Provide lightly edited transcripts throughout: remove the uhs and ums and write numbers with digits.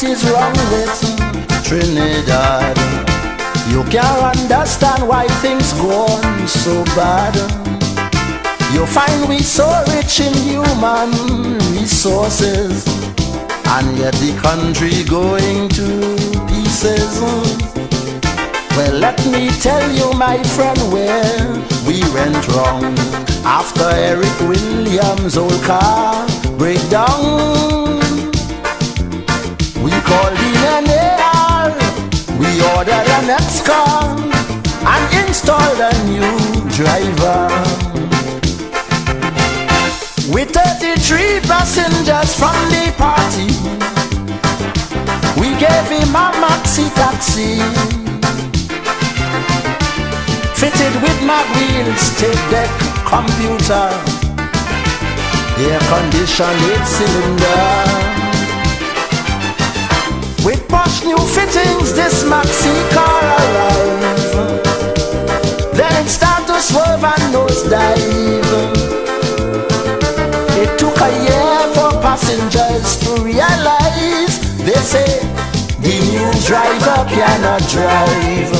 what is wrong with Trinidad. You can't understand why things go on so bad. You find we so rich in human resources, and yet the country going to pieces. Well, let me tell you, my friend, where we went wrong. After Eric Williams' old car breakdown, we called in an AR, we ordered the next car and installed a new driver. With 33 passengers from the party, we gave him a maxi taxi, fitted with mag wheels, tape deck, computer, air conditioned 8-cylinder. With posh new fittings, this maxi car arrived. Then it started to swerve and nosedive. It took a year for passengers to realize, they say, the new driver cannot drive.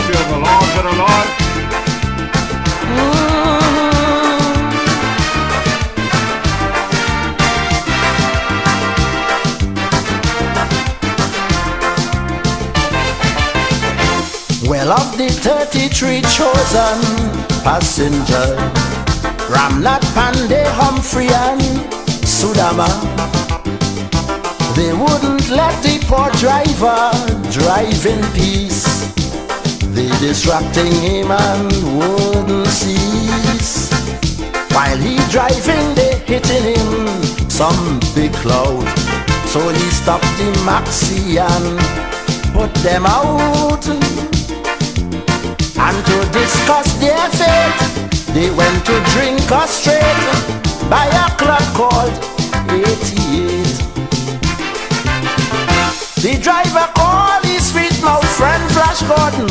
Feel the Lord, to the Lord. Well, of the 33 chosen passengers, Ramnath, Pandey, Humphrey and Sudama, they wouldn't let the poor driver drive in peace. They distracting him and wouldn't cease. While he driving, they hitting him some big cloud. So he stopped the maxi and put them out. And to discuss their fate, they went to drink us straight by a club called 88. The driver called his sweet mouth friend Flash Gordon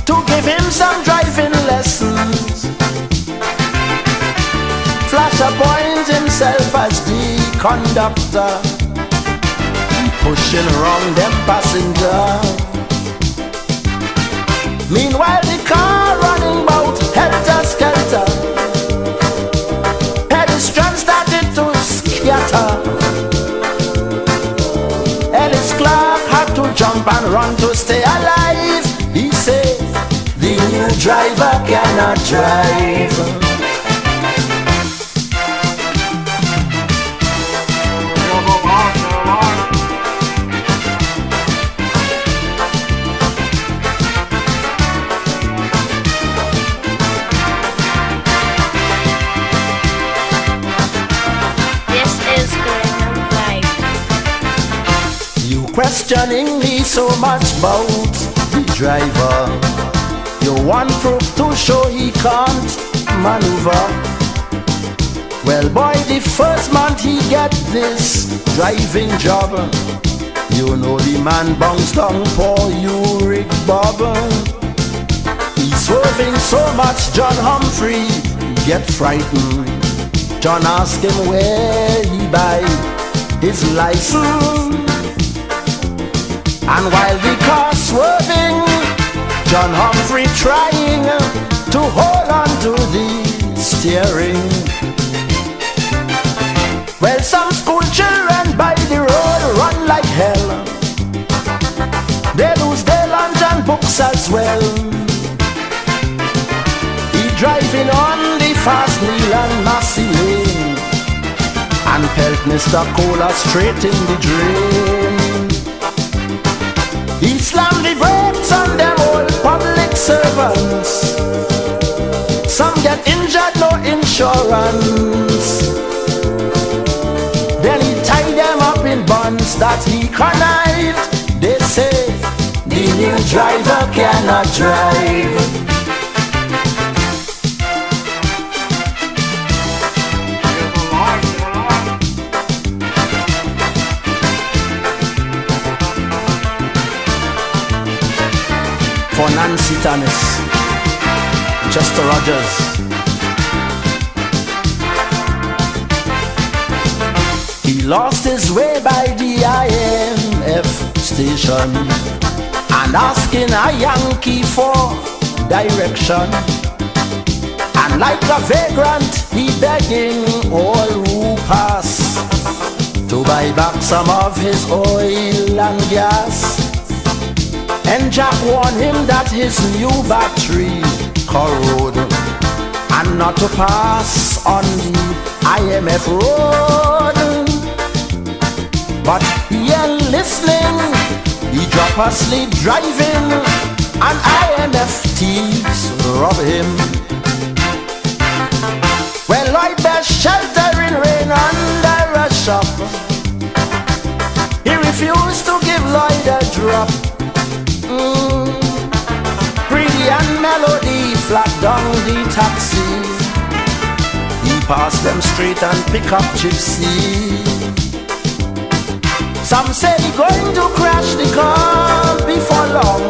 to give him some driving lessons. Flash appoints himself as the conductor, pushing around them passengers. Meanwhile the car running about helter-skelter, pedestrians started to scatter. Ellis Clark had to jump and run to stay alive. He said, the new driver cannot drive. Questioning me so much about the driver. You want proof to show he can't maneuver. Well boy, the first month he get this driving job, you know the man bounced down for you Rick Bob. He's swerving so much John Humphrey get frightened. John asked him where he buy his license. And while the car swerving, John Humphrey trying to hold on to the steering. Well, some school children by the road run like hell. They lose their lunch and books as well. He driving on the fast Neil and Massey Lane and pelt Mr. Cola straight in the drain. He slammed the brakes on them old public servants. Some get injured, no insurance. Then he tied them up in bonds that he connived. They say the new driver cannot drive. For Nancy Thomas, Chester Rogers. He lost his way by the IMF station and asking a Yankee for direction. And like a vagrant, he begging all who pass to buy back some of his oil and gas. And Jack warned him that his new battery corrode and not to pass on the IMF road. But he ain't listening, he drop asleep driving, and IMF thieves rob him. Well, Lloyd best sheltering rain under a shop. He refused to give Lloyd a drop. Pretty and Melody flat down the taxi. He passed them straight and pick up Gypsy. Some say he going to crash the car before long.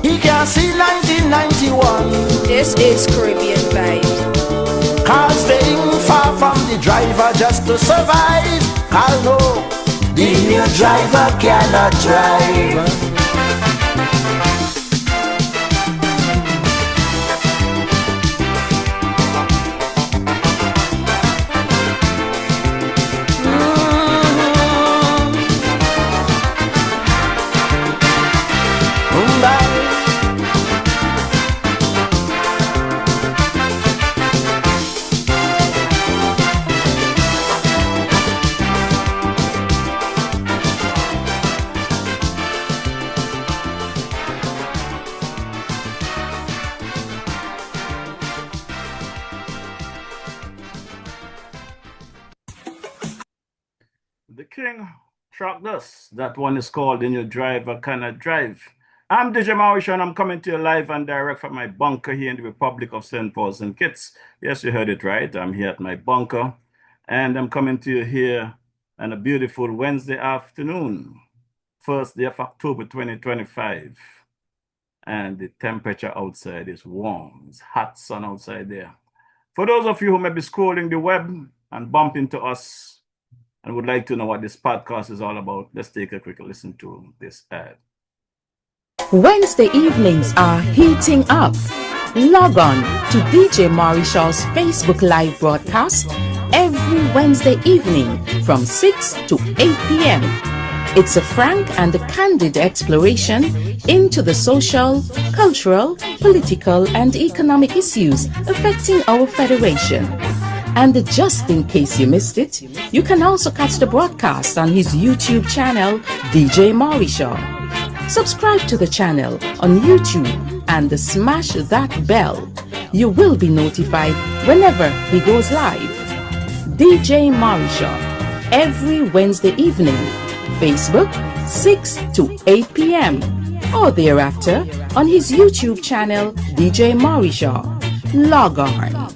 He can see 1991. This is Caribbean Vibe. Car staying far from the driver just to survive. I'll know the new driver cannot drive. The King tracked us. That one is called The New Driver Cannot Drive. I'm DJ Mauricio, and I'm coming to you live and direct from my bunker here in the Republic of St. Paul St. Kitts. Yes, you heard it right. I'm here at my bunker, and I'm coming to you here on a beautiful Wednesday afternoon, first day of October 2025. And the temperature outside is warm. It's hot sun outside there. For those of you who may be scrolling the web and bump into us and would like to know what this podcast is all about, let's take a quick listen to this ad. Wednesday evenings are heating up. Log on to DJ Mauricio's Facebook Live broadcast every Wednesday evening from 6 to 8 p.m. It's a frank and a candid exploration into the social, cultural, political, and economic issues affecting our federation. And just in case you missed it, you can also catch the broadcast on his YouTube channel, DJ Mauricio. Subscribe to the channel on YouTube and smash that bell. You will be notified whenever he goes live. DJ Mauricio, every Wednesday evening, Facebook 6 to 8 p.m. or thereafter on his YouTube channel, DJ Mauricio. Log on.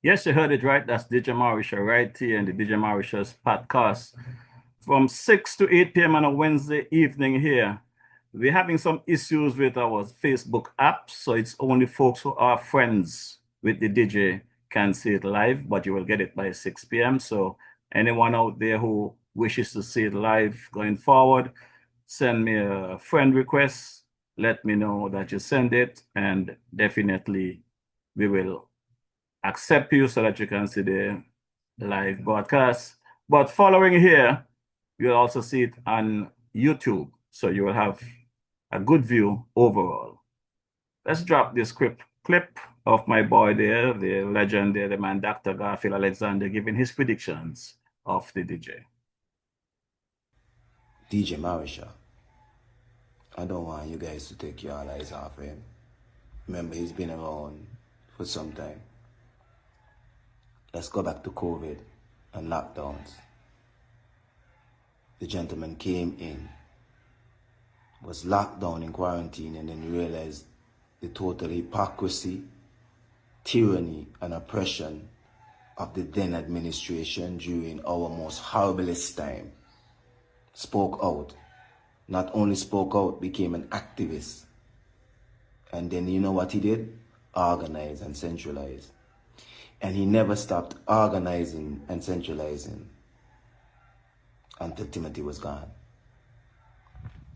Yes, you heard it right. That's DJ Mauricio right here in the DJ Mauricio's podcast from 6 to 8 p.m. on a Wednesday evening here. We're having some issues with our Facebook app, so it's only folks who are friends with the DJ can see it live, but you will get it by 6 p.m. So anyone out there who wishes to see it live going forward, send me a friend request. Let me know that you send it, and definitely we will accept you so that you can see the live broadcast. But following here, you'll also see it on YouTube, so you will have a good view overall. Let's drop this clip of my boy there, the legend there, the man Dr. Garfield Alexander, giving his predictions of the DJ. DJ Mauricio, I don't want you guys to take your eyes off him. Remember, he's been around for some time. Let's go back to COVID and lockdowns. The gentleman came in, was locked down in quarantine, and then realized the total hypocrisy, tyranny, and oppression of the then administration during our most horriblest time. spoke out. Not only spoke out, became an activist. And then you know what he did? Organize and centralize. And he never stopped organizing and centralizing until Timothy was gone.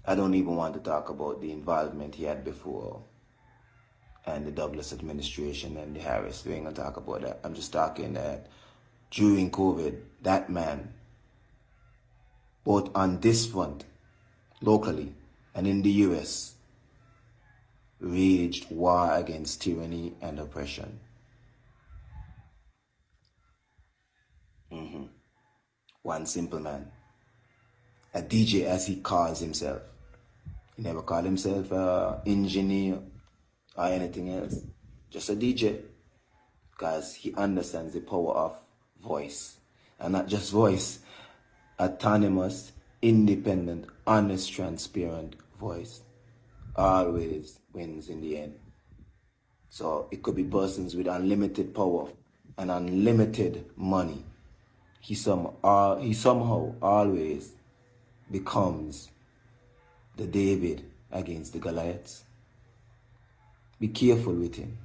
I don't even want to talk about the involvement he had before and the Douglas administration and the Harris. We ain't gonna talk about that. I'm just talking that during COVID, that man, both on this front, locally, and in the US, waged war against tyranny and oppression. One simple man, a DJ as he calls himself. He never called himself an engineer or anything else, just a DJ, because he understands the power of voice, and not just voice, autonomous, independent, honest, transparent voice always wins in the end. So it could be persons with unlimited power and unlimited money. He somehow always becomes the David against the Goliaths. Be careful with him.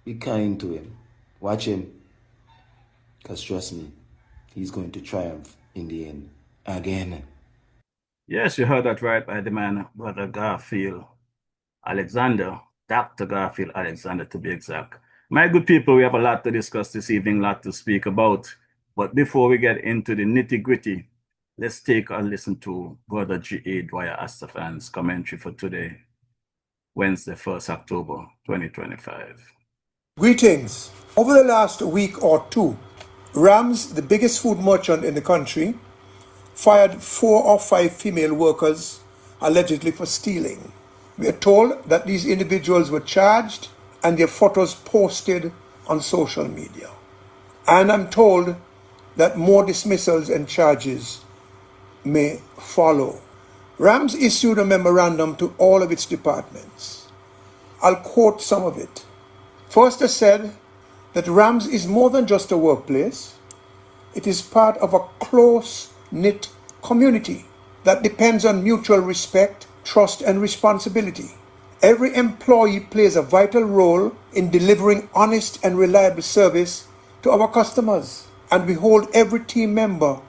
Be kind to him. Watch him. Because trust me, he's going to triumph in the end again. Yes, you heard that right by the man, Brother Garfield Alexander, Dr. Garfield Alexander to be exact. My good people, we have a lot to discuss this evening, a lot to speak about. But before we get into the nitty-gritty, let's take a listen to Brother G.A. Dwyer Astafan's commentary for today, Wednesday, 1st October, 2025. Greetings. Over the last week or two, Rams, the biggest food merchant in the country, fired 4 or 5 female workers allegedly for stealing. We are told that these individuals were charged and their photos posted on social media. And I'm told that more dismissals and charges may follow. Rams issued a memorandum to all of its departments. I'll quote some of it. First, they said that Rams is more than just a workplace. It is part of a close-knit community that depends on mutual respect, trust, and responsibility. Every employee plays a vital role in delivering honest and reliable service to our customers, and we hold every team member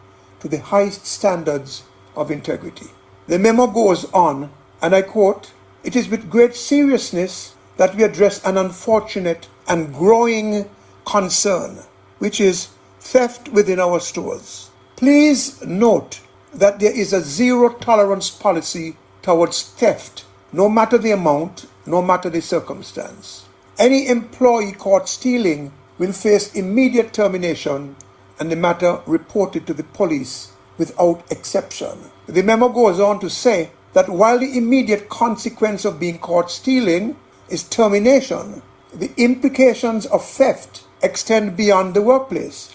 to the highest standards of integrity. The memo goes on, and I quote, "It is with great seriousness that we address an unfortunate and growing concern, which is theft within our stores. Please note that there is a zero-tolerance policy towards theft, no matter the amount, no matter the circumstance. Any employee caught stealing will face immediate termination and the matter reported to the police without exception." The memo goes on to say that while the immediate consequence of being caught stealing is termination, the implications of theft extend beyond the workplace.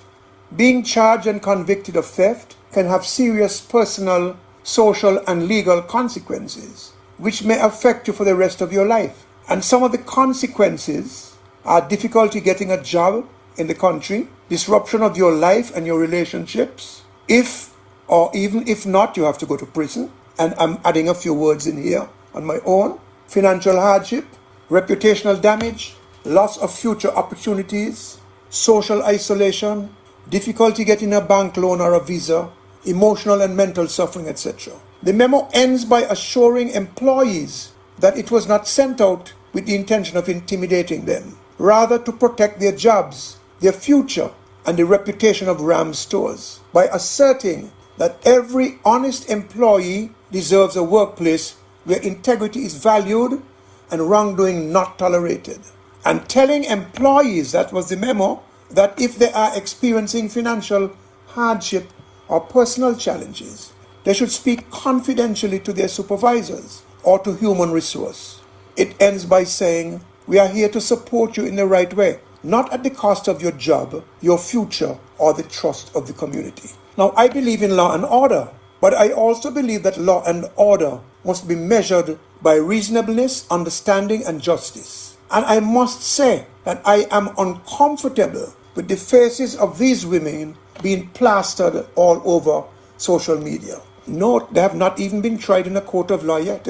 Being charged and convicted of theft can have serious personal, social, and legal consequences, which may affect you for the rest of your life. And some of the consequences are difficulty getting a job in the country, disruption of your life and your relationships. If, or even if not, you have to go to prison. And I'm adding a few words in here on my own. Financial hardship, reputational damage, loss of future opportunities, social isolation, difficulty getting a bank loan or a visa, emotional and mental suffering, etc. The memo ends by assuring employees that it was not sent out with the intention of intimidating them, rather to protect their jobs, their future, and the reputation of Ram stores, by asserting that every honest employee deserves a workplace where integrity is valued and wrongdoing not tolerated, and telling employees, that was the memo, that if they are experiencing financial hardship or personal challenges, they should speak confidentially to their supervisors or to human resource. It ends by saying, "We are here to support you in the right way, not at the cost of your job, your future, or the trust of the community." Now, I believe in law and order, but I also believe that law and order must be measured by reasonableness, understanding, and justice. And I must say that I am uncomfortable with the faces of these women being plastered all over social media. No, they have not even been tried in a court of law yet.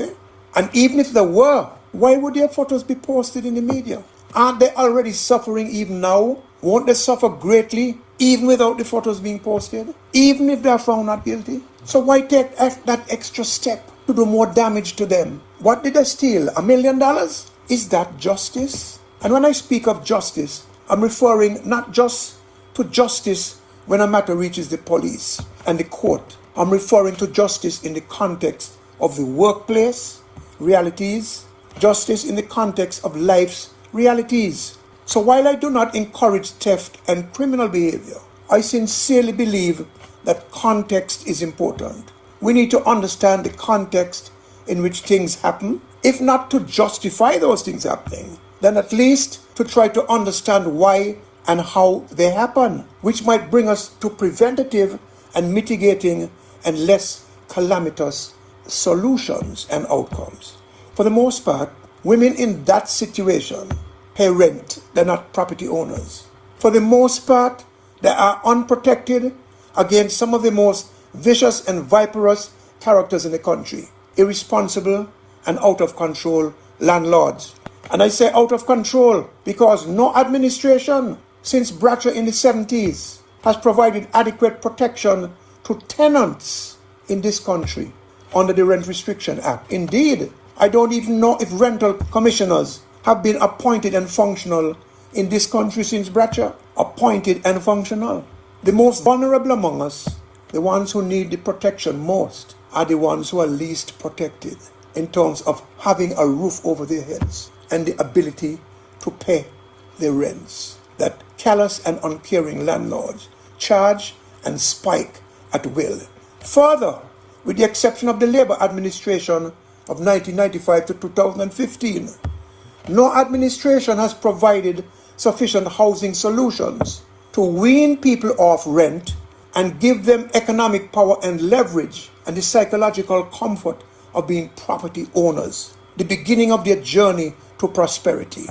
And even if there were, why would their photos be posted in the media? Aren't they already suffering even now? Won't they suffer greatly even without the photos being posted? Even if they are found not guilty? So why take that extra step to do more damage to them? What did they steal? $1 million? Is that justice? And when I speak of justice, I'm referring not just to justice when a matter reaches the police and the court. I'm referring to justice in the context of the workplace realities, justice in the context of life's realities. So while I do not encourage theft and criminal behavior, I sincerely believe that context is important. We need to understand the context in which things happen, if not to justify those things happening, then at least to try to understand why and how they happen, which might bring us to preventative and mitigating and less calamitous solutions and outcomes. For the most part, women in that situation pay rent. They're not property owners. For the most part, they are unprotected against some of the most vicious and viperous characters in the country. Irresponsible and out of control landlords. And I say out of control because no administration since Bratcher in the 70s has provided adequate protection to tenants in this country under the Rent Restriction Act. Indeed, I don't even know if rental commissioners have been appointed and functional in this country since Bratcher. Appointed and functional. The most vulnerable among us, the ones who need the protection most, are the ones who are least protected in terms of having a roof over their heads and the ability to pay their rents that callous and uncaring landlords charge and spike at will. Further, with the exception of the Labour administration of 1995 to 2015, no administration has provided sufficient housing solutions to wean people off rent and give them economic power and leverage and the psychological comfort of being property owners, the beginning of their journey to prosperity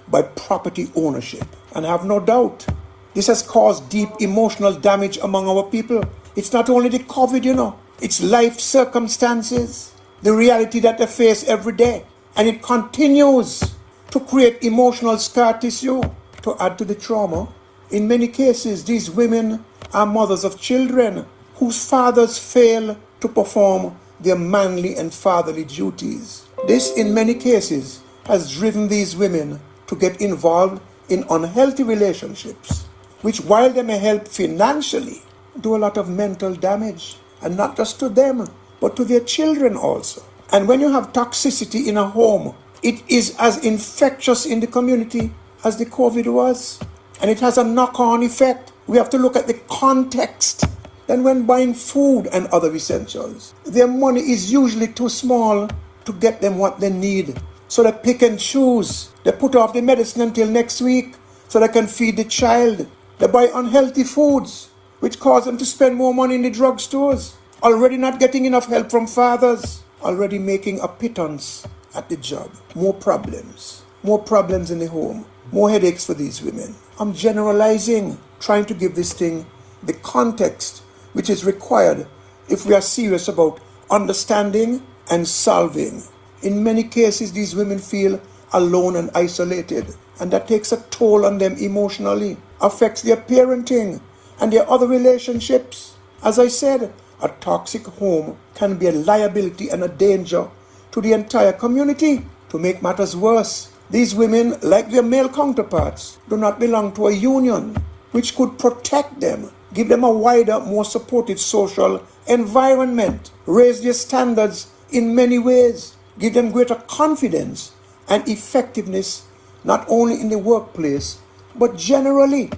by property ownership. And I have no doubt this has caused deep emotional damage among our people. It's not only the COVID, it's life circumstances, the reality that they face every day. And it continues to create emotional scar tissue to add to the trauma. In many cases, these women are mothers of children whose fathers fail to perform their manly and fatherly duties. This, in many cases, has driven these women to get involved in unhealthy relationships, which, while they may help financially, do a lot of mental damage, and not just to them, but to their children also. And when you have toxicity in a home, it is as infectious in the community as the COVID was. And it has a knock-on effect. We have to look at the context. Then when buying food and other essentials, their money is usually too small to get them what they need. So they pick and choose. They put off the medicine until next week so they can feed the child. They buy unhealthy foods, which cause them to spend more money in the drugstores. Already not getting enough help from fathers. Already making a pittance at the job. More problems in the home. More headaches for these women. I'm generalizing, trying to give this thing the context which is required if we are serious about understanding and solving. In many cases, these women feel alone and isolated, and that takes a toll on them emotionally, affects their parenting and their other relationships. As I said, a toxic home can be a liability and a danger to the entire community. To make matters worse, these women, like their male counterparts, do not belong to a union which could protect them, give them a wider, more supportive social environment, raise their standards in many ways, give them greater confidence and effectiveness, not only in the workplace, but generally.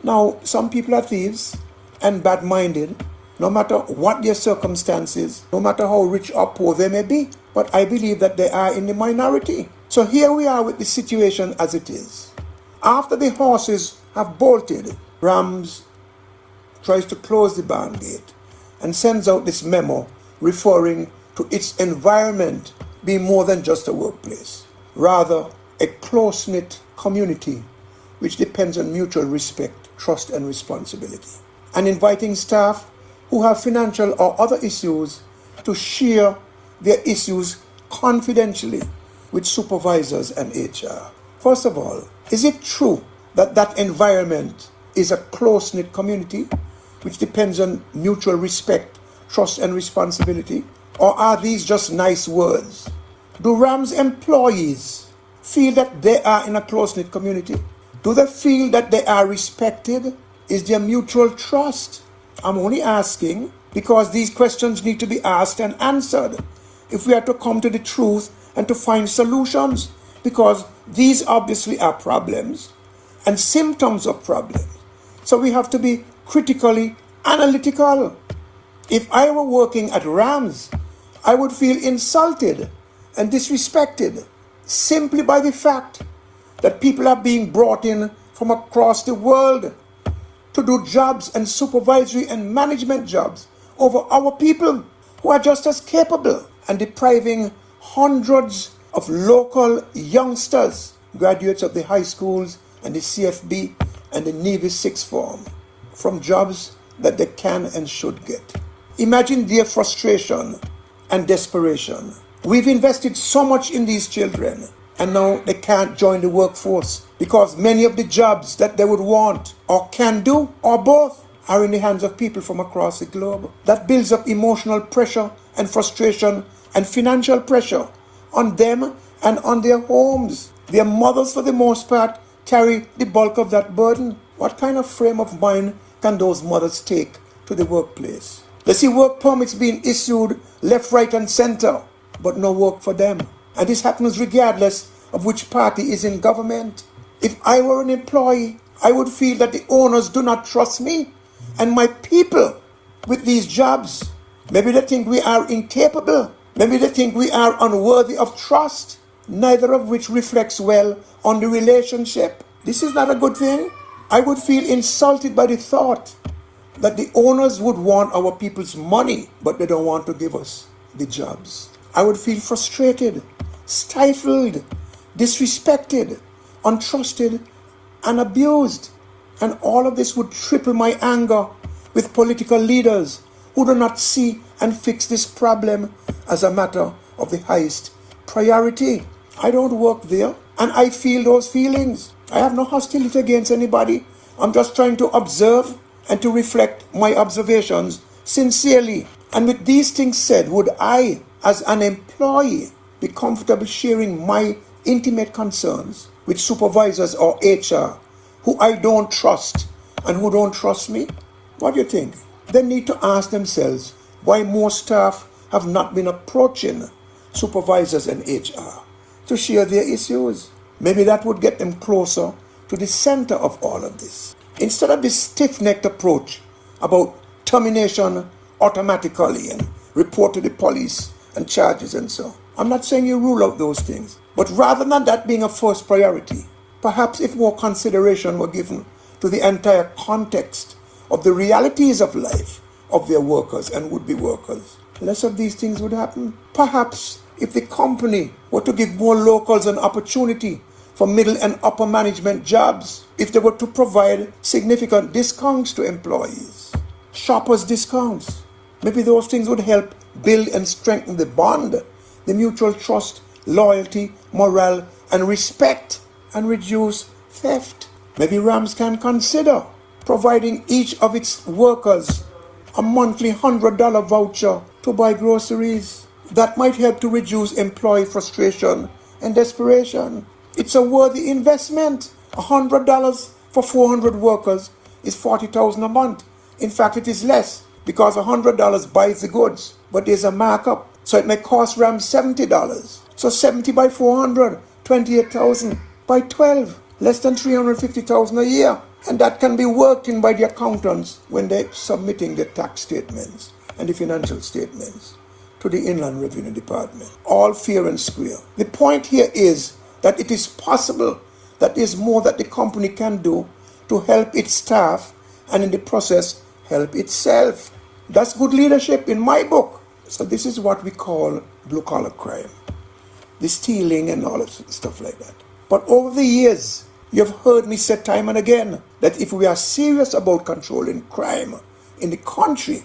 Now, some people are thieves and bad-minded, no matter what their circumstances, no matter how rich or poor they may be. But I believe that they are in the minority. So here we are with the situation as it is. After the horses have bolted, Rams tries to close the barn gate and sends out this memo referring to its environment being more than just a workplace, rather a close-knit community which depends on mutual respect, trust and responsibility. And inviting staff who have financial or other issues to share their issues confidentially with supervisors and HR. First of all, is it true that that environment is a close-knit community which depends on mutual respect, trust, and responsibility? Or are these just nice words? Do RAM's employees feel that they are in a close-knit community? Do they feel that they are respected? Is there mutual trust? I'm only asking because these questions need to be asked and answered if we are to come to the truth and to find solutions, because these obviously are problems and symptoms of problems. So we have to be critically analytical. If I were working at RAMS, I would feel insulted and disrespected simply by the fact that people are being brought in from across the world to do jobs and supervisory and management jobs over our people who are just as capable, and depriving hundreds of local youngsters, graduates of the high schools and the CFB and the Navy Sixth Form, from jobs that they can and should get. Imagine their frustration and desperation. We've invested so much in these children, and now they can't join the workforce because many of the jobs that they would want or can do, or both, are in the hands of people from across the globe. That builds up emotional pressure and frustration and financial pressure on them and on their homes. Their mothers, for the most part, carry the bulk of that burden. What kind of frame of mind can those mothers take to the workplace? They see work permits being issued left, right, and center, but no work for them. And this happens regardless of which party is in government. If I were an employee, I would feel that the owners do not trust me and my people with these jobs. Maybe they think we are incapable. Maybe they think we are unworthy of trust, neither of which reflects well on the relationship. This is not a good thing. I would feel insulted by the thought that the owners would want our people's money, but they don't want to give us the jobs. I would feel frustrated, stifled, disrespected, untrusted, and abused. And all of this would triple my anger with political leaders who do not see and fix this problem as a matter of the highest priority. I don't work there, and I feel those feelings. I have no hostility against anybody. I'm just trying to observe and to reflect my observations sincerely. And with these things said, would I, as an employee, be comfortable sharing my intimate concerns with supervisors or HR who I don't trust and who don't trust me? What do you think? They need to ask themselves why more staff have not been approaching supervisors and HR to share their issues. Maybe that would get them closer to the center of all of this. Instead of this stiff-necked approach about termination automatically and report to the police and charges and so on. I'm not saying you rule out those things, but rather than that being a first priority, perhaps if more consideration were given to the entire context of the realities of life of their workers and would-be workers, less of these things would happen. Perhaps if the company were to give more locals an opportunity for middle and upper management jobs, if they were to provide significant discounts to employees, shoppers' discounts, maybe those things would help build and strengthen the bond, the mutual trust, loyalty, morale, and respect, and reduce theft. Maybe RAMS can consider providing each of its workers a monthly $100 voucher to buy groceries. That might help to reduce employee frustration and desperation. It's a worthy investment. $100 for 400 workers is $40,000 a month. In fact, it is less because $100 buys the goods, but there's a markup. So it may cost RAMS $70. So 70 by 400, 28,000 by 12, less than $350,000 a year. And that can be worked in by the accountants when they're submitting the tax statements and the financial statements to the Inland Revenue Department. All fair and square. The point here is that it is possible that there's more that the company can do to help its staff and in the process help itself. That's good leadership in my book. So this is what we call blue-collar crime. The stealing and all of stuff like that. But over the years, you've heard me say time and again that if we are serious about controlling crime in the country,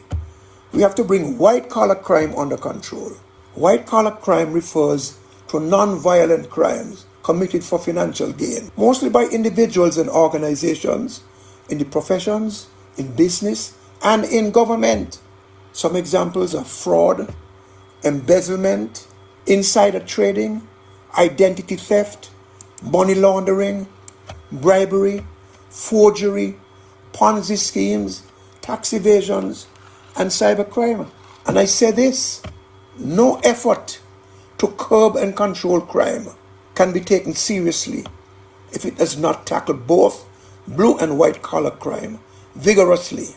We have to bring white-collar crime under control. White-collar crime refers to non-violent crimes committed for financial gain, mostly by individuals and organizations in the professions, in business, and in government. Some examples are fraud, embezzlement, insider trading, identity theft, money laundering, bribery, forgery, Ponzi schemes, tax evasions, and cybercrime. And I say this, no effort to curb and control crime can be taken seriously if it does not tackle both blue and white collar crime vigorously.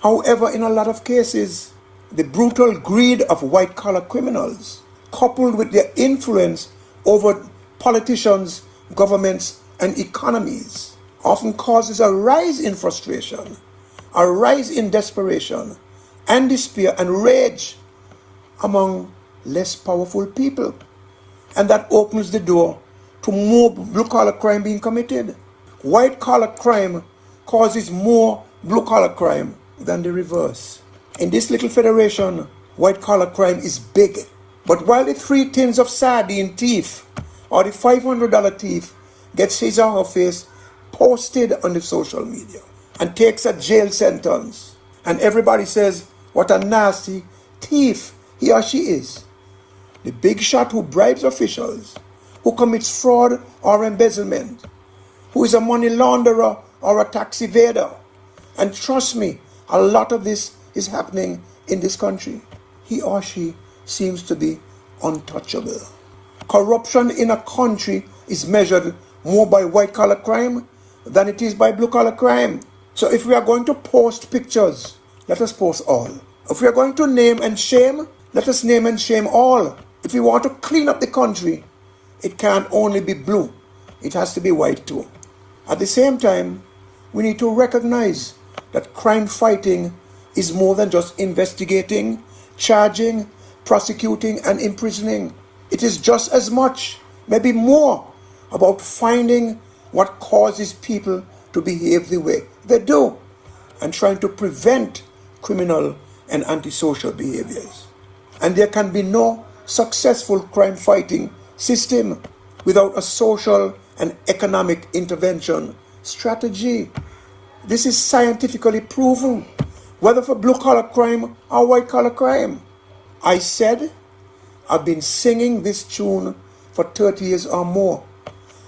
However, in a lot of cases, the brutal greed of white collar criminals, coupled with their influence over politicians, governments, and economies, often causes a rise in frustration, a rise in desperation, and despair and rage among less powerful people. And that opens the door to more blue collar crime being committed. White collar crime causes more blue collar crime than the reverse. In this little federation, white collar crime is big. But while the 3 tins of sardine thief or the $500 thief gets his or her face posted on the social media and takes a jail sentence, and everybody says what a nasty thief he or she is, the big shot who bribes officials, who commits fraud or embezzlement, who is a money launderer or a tax evader, and trust me, a lot of this is happening in this country, he or she seems to be untouchable. Corruption in a country is measured more by white-collar crime than it is by blue-collar crime. So if we are going to post pictures, let us post all. If we are going to name and shame, let us name and shame all. If we want to clean up the country, it can't only be blue. It has to be white too. At the same time, we need to recognize that crime fighting is more than just investigating, charging, prosecuting, and imprisoning. It is just as much, maybe more, about finding what causes people to behave the way they do and trying to prevent criminal and antisocial behaviors. And there can be no successful crime fighting system without a social and economic intervention strategy. This is scientifically proven, whether for blue-collar crime or white-collar crime. I said I've been singing this tune for 30 years or more,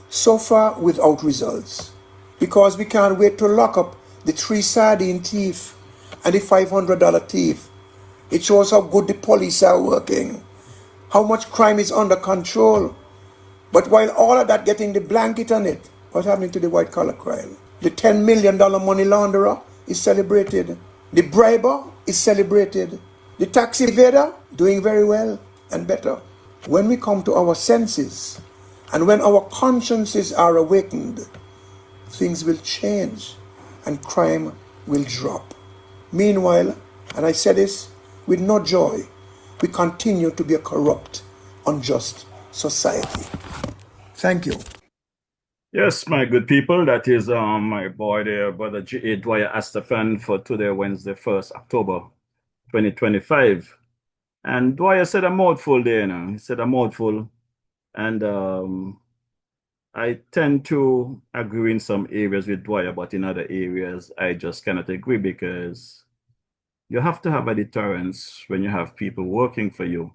so far without results, because we can't wait to lock up the 3 sardine thief and the $500 thief. It shows how good the police are working, how much crime is under control. But while all of that getting the blanket on it, what's happening to the white-collar crime? The $10 million money launderer is celebrated. The briber is celebrated. The tax evader doing very well and better. When we come to our senses and when our consciences are awakened, things will change and crime will drop. Meanwhile, and I say this with no joy, we continue to be a corrupt, unjust society. Thank you. Yes, my good people, that is my boy there, Brother G.A. Dwyer Astafan for today, Wednesday, 1st October 2025. And Dwyer said a mouthful there, He said a mouthful. And I tend to agree in some areas with Dwyer, but in other areas, I just cannot agree because you have to have a deterrence when you have people working for you.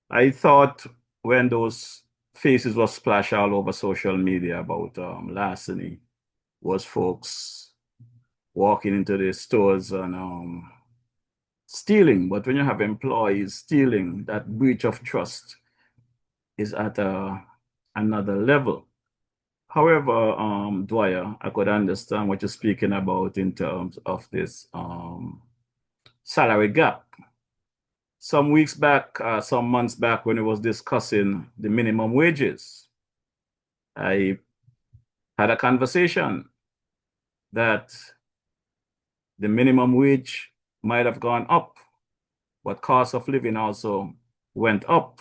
I thought when those faces were splashed all over social media about larceny was folks walking into the stores and stealing. But when you have employees stealing, that breach of trust is at another level. However, Dwyer, I could understand what you're speaking about in terms of this salary gap. Some weeks back, some months back, when it was discussing the minimum wages, I had a conversation that the minimum wage might have gone up, but cost of living also went up,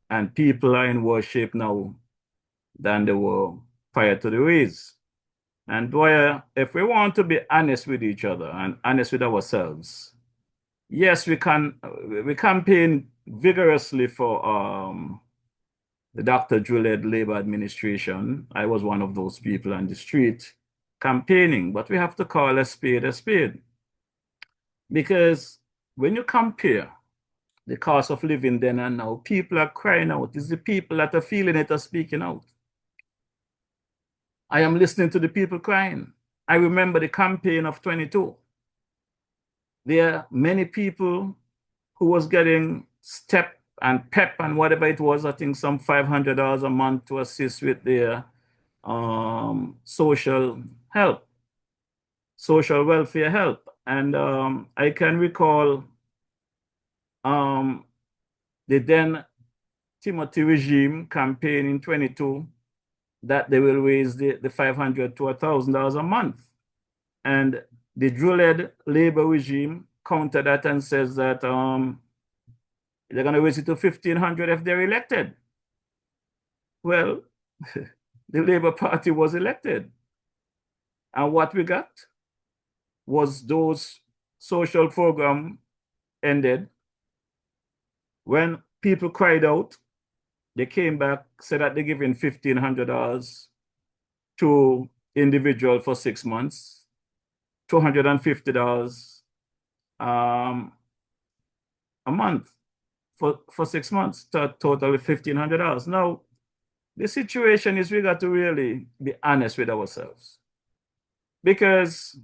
and people are in worse shape now than they were prior to the raise. And Dwyer, if we want to be honest with each other and honest with ourselves, yes, we campaign vigorously for the Dr. Drilled Labor Administration. I was one of those people on the street campaigning, but we have to call a spade a spade. Because when you compare the cost of living then and now, people are crying out. It's the people that are feeling it are speaking out. I am listening to the people crying. I remember the campaign of 22. There are many people who was getting step and pep and whatever it was, I think some $500 a month to assist with their social help, social welfare help. And I can recall the then Timothy regime campaign in 22 that they will raise the $500 to $1,000 a month. And the Drilled labor regime countered that and says that they're going to raise it to $1,500 if they're elected. Well, the Labour Party was elected. And what we got was those social program ended. When people cried out, they came back, said that they're giving $1,500 to individual for 6 months, $250 a month for 6 months, totally $1,500. Now, the situation is we got to really be honest with ourselves. Because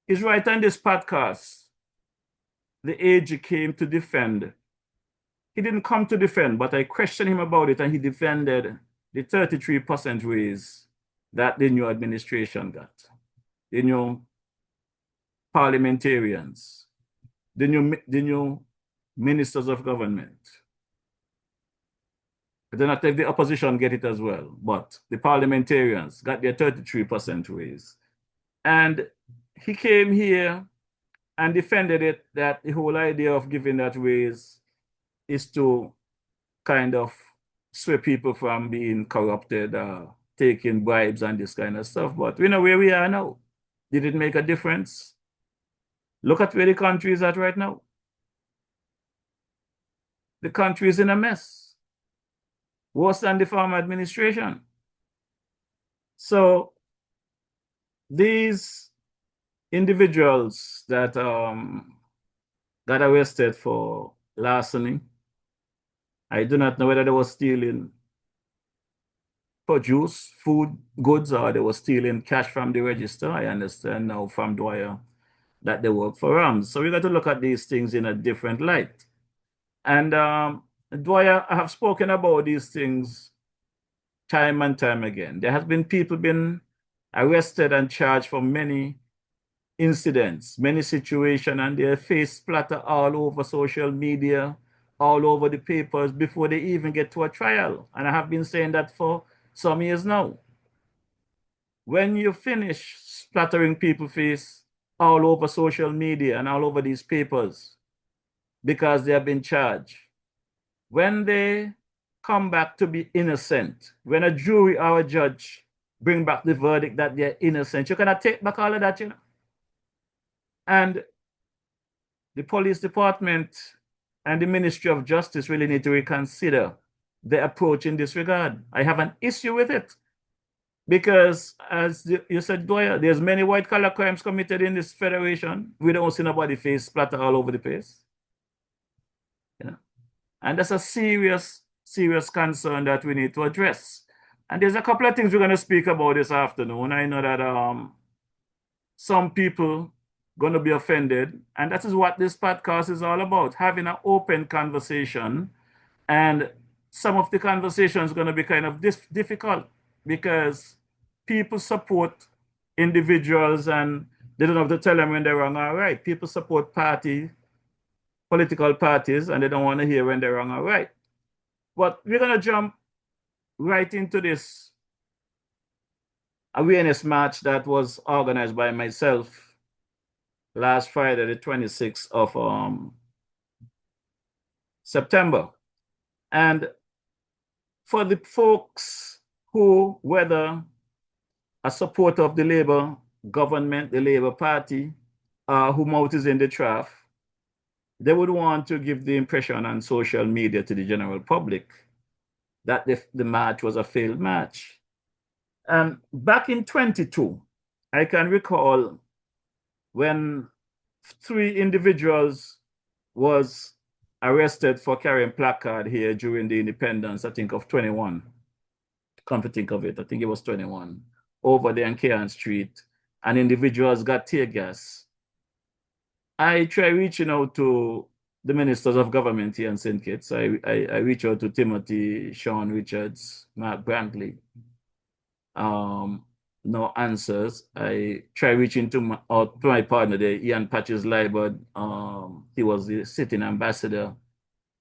it's right on this podcast, the AG came to defend. He didn't come to defend, but I questioned him about it, and he defended the 33% raise that the new administration got. The new parliamentarians, the new ministers of government. I do not think the opposition get it as well, but the parliamentarians got their 33% raise. And he came here and defended it, that the whole idea of giving that raise is to kind of sway people from being corrupted, taking bribes and this kind of stuff. But we know where we are now. Did it make a difference? Look at where the country is at right now. The country is in a mess. Worse than the former administration. So these individuals that got arrested for larceny, I do not know whether they were stealing produce, food, goods, or they were stealing cash from the register. I understand now from Dwyer that they work for Rams. So we got to look at these things in a different light. And Dwyer, I have spoken about these things time and time again. There has been people been arrested and charged for many incidents, many situations, and their face splatter all over social media, all over the papers before they even get to a trial. And I have been saying that for some years now. When you finish splattering people's face all over social media and all over these papers because they have been charged, when they come back to be innocent, when a jury or a judge bring back the verdict that they're innocent, you cannot take back all of that, you know. And the police department and the Ministry of Justice really need to reconsider their approach in this regard. I have an issue with it because, as you said, Dwyer, there's many white-collar crimes committed in this federation. We don't see nobody face splatter all over the place. You know? And that's a serious, serious concern that we need to address. And there's a couple of things we're going to speak about this afternoon. I know that some people going to be offended, and that is what this podcast is all about, having an open conversation. And some of the conversation is going to be kind of difficult because people support individuals and they don't have to tell them when they're wrong or right. People support political parties, and they don't want to hear when they're wrong or right. But we're going to jump right into this awareness march that was organized by myself last Friday, the 26th of September. And for the folks who, whether a supporter of the Labour government, the Labour Party, who mouth is in the trough, they would want to give the impression on social media to the general public that the match was a failed match. And back in 22, I can recall when 3 individuals was arrested for carrying placard here during the independence, I think of 21. Come to think of it, I think it was 21, over there on Kearn Street, and individuals got tear gas. I try reaching out to the ministers of government here in St. Kitts. I reach out to Timothy, Sean Richards, Mark Brantley. No answers. I try reaching to my partner there, Ian Patches Liebert. He was the sitting ambassador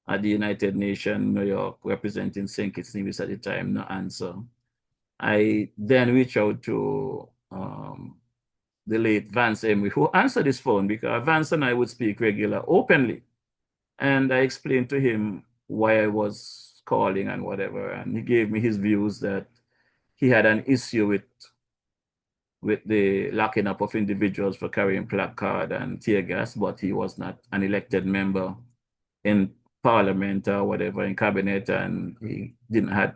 at the United Nations, New York, representing St. Kitts Nevis at the time. No answer. I then reached out to the late Vance Emery, who answered his phone, because Vance and I would speak regular openly. And I explained to him why I was calling and whatever. And he gave me his views that he had an issue with the locking up of individuals for carrying placard and tear gas, but he was not an elected member in parliament or whatever, in cabinet, and he didn't have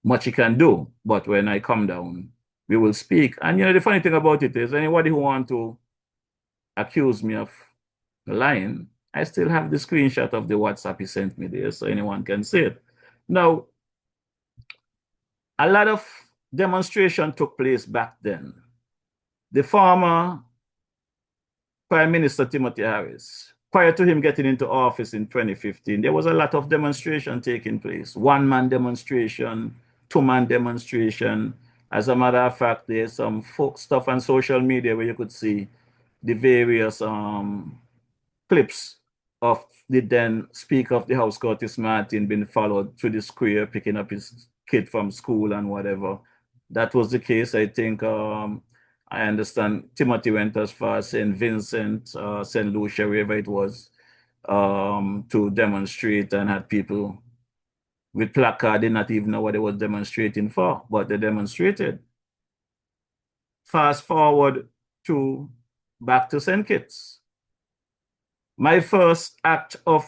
much he can do. But when I come down, we will speak. And the funny thing about it is, anybody who want to accuse me of lying, I still have the screenshot of the WhatsApp he sent me there, so anyone can see it. Now, a lot of demonstration took place back then. The former Prime Minister Timothy Harris, prior to him getting into office in 2015, there was a lot of demonstration taking place. 1-man demonstration, 2-man demonstration. As a matter of fact, there's some folk stuff on social media where you could see the various clips of the then Speaker of the House, Curtis Martin, being followed through the square, picking up his kid from school and whatever. That was the case. I think I understand Timothy went as far as St. Vincent, St. Lucia, wherever it was, to demonstrate, and had people with placard. They did not even know what they were demonstrating for, but they demonstrated. Fast forward to back to St. Kitts. My first act of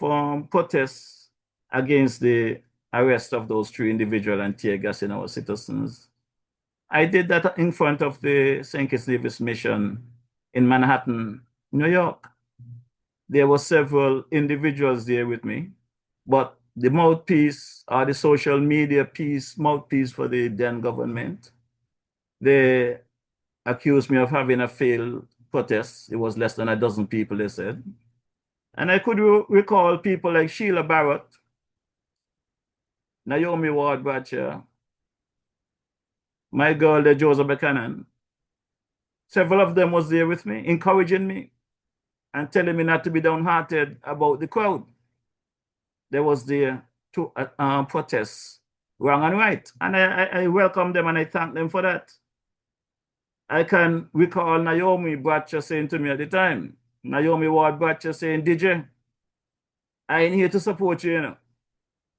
protest against the arrest of those 3 individuals and tear gassing our citizens, I did that in front of the St. Kitts Nevis Mission in Manhattan, New York. There were several individuals there with me, but the mouthpiece, or the social media mouthpiece for the then government, they accused me of having a failed protest. It was less than a dozen people, they said. And I could recall people like Sheila Barrett, Naomi Ward-Bradshaw, my girl, the Joseph Buchanan. Several of them was there with me, encouraging me and telling me not to be downhearted about the crowd. They was there to protest wrong and right. And I welcome them and I thank them for that. I can recall Naomi Bradshaw saying to me at the time, Naomi Ward-Bradshaw saying, DJ, I ain't here to support you,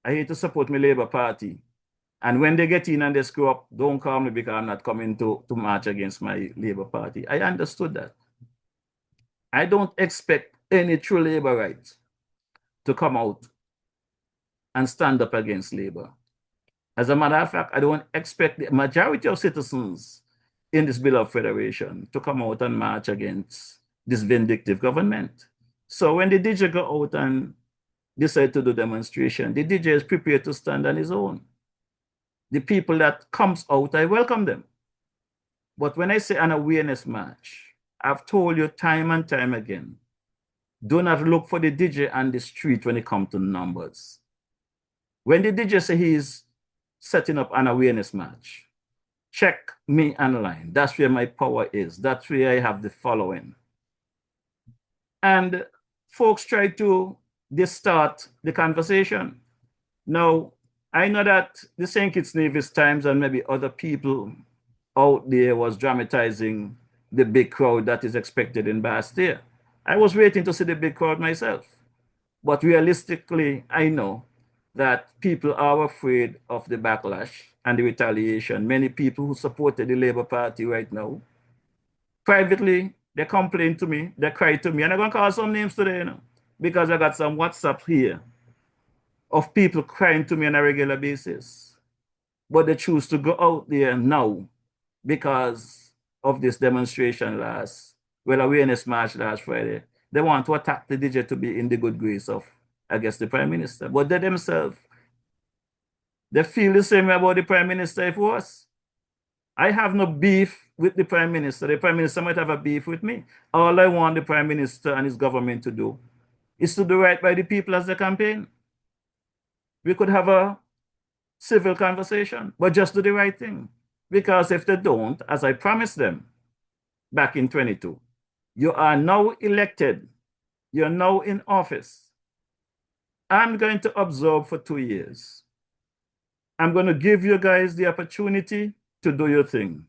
I here to support my Labour Party. And when they get in and they screw up, don't call me, because I'm not coming to march against my Labour Party. I understood that. I don't expect any true Labourite to come out and stand up against Labour. As a matter of fact, I don't expect the majority of citizens in this Bill of Federation to come out and march against this vindictive government. So when the DJ go out and decide to do demonstration, the DJ is prepared to stand on his own. The people that comes out, I welcome them. But when I say an awareness march, I've told you time and time again, do not look for the DJ on the street when it comes to numbers. When the DJ say he's setting up an awareness march, check me online. That's where my power is. That's where I have the following. And folks try to distort the conversation. Now, I know that the St. Kitts Nevis Times and maybe other people out there was dramatizing the big crowd that is expected in Bastille. I was waiting to see the big crowd myself. But realistically, I know that people are afraid of the backlash and the retaliation. Many people who supported the Labour Party right now, privately, they complain to me, they cry to me, and I'm going to call some names today, because I got some WhatsApp here of people crying to me on a regular basis. But they choose to go out there now because of this demonstration awareness march last Friday. They want to attack the DJ to be in the good grace of, I guess, the Prime Minister. But they themselves, they feel the same way about the Prime Minister if it was. I have no beef with the Prime Minister. The Prime Minister might have a beef with me. All I want the Prime Minister and his government to do is to do right by the people as they campaign. We could have a civil conversation, but just do the right thing. Because if they don't, as I promised them back in 22, you are now elected. You're now in office. I'm going to observe for 2 years. I'm going to give you guys the opportunity to do your thing,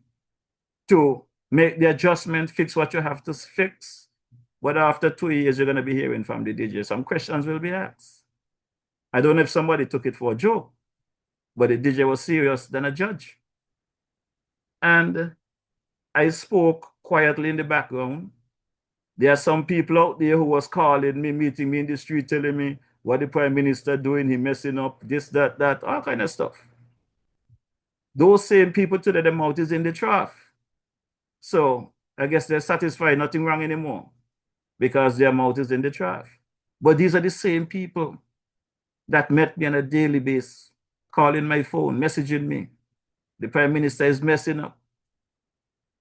to make the adjustment, fix what you have to fix. But after 2 years, you're going to be hearing from the DJ. Some questions will be asked. I don't know if somebody took it for a joke, but the DJ was serious than a judge. And I spoke quietly in the background. There are some people out there who was calling me, meeting me in the street, telling me what the Prime Minister doing, he messing up, this, that, all kind of stuff. Those same people today, their mouth is in the trough. So I guess they're satisfied, nothing wrong anymore, because their mouth is in the trough. But these are the same people that met me on a daily basis, calling my phone, messaging me. The Prime Minister is messing up.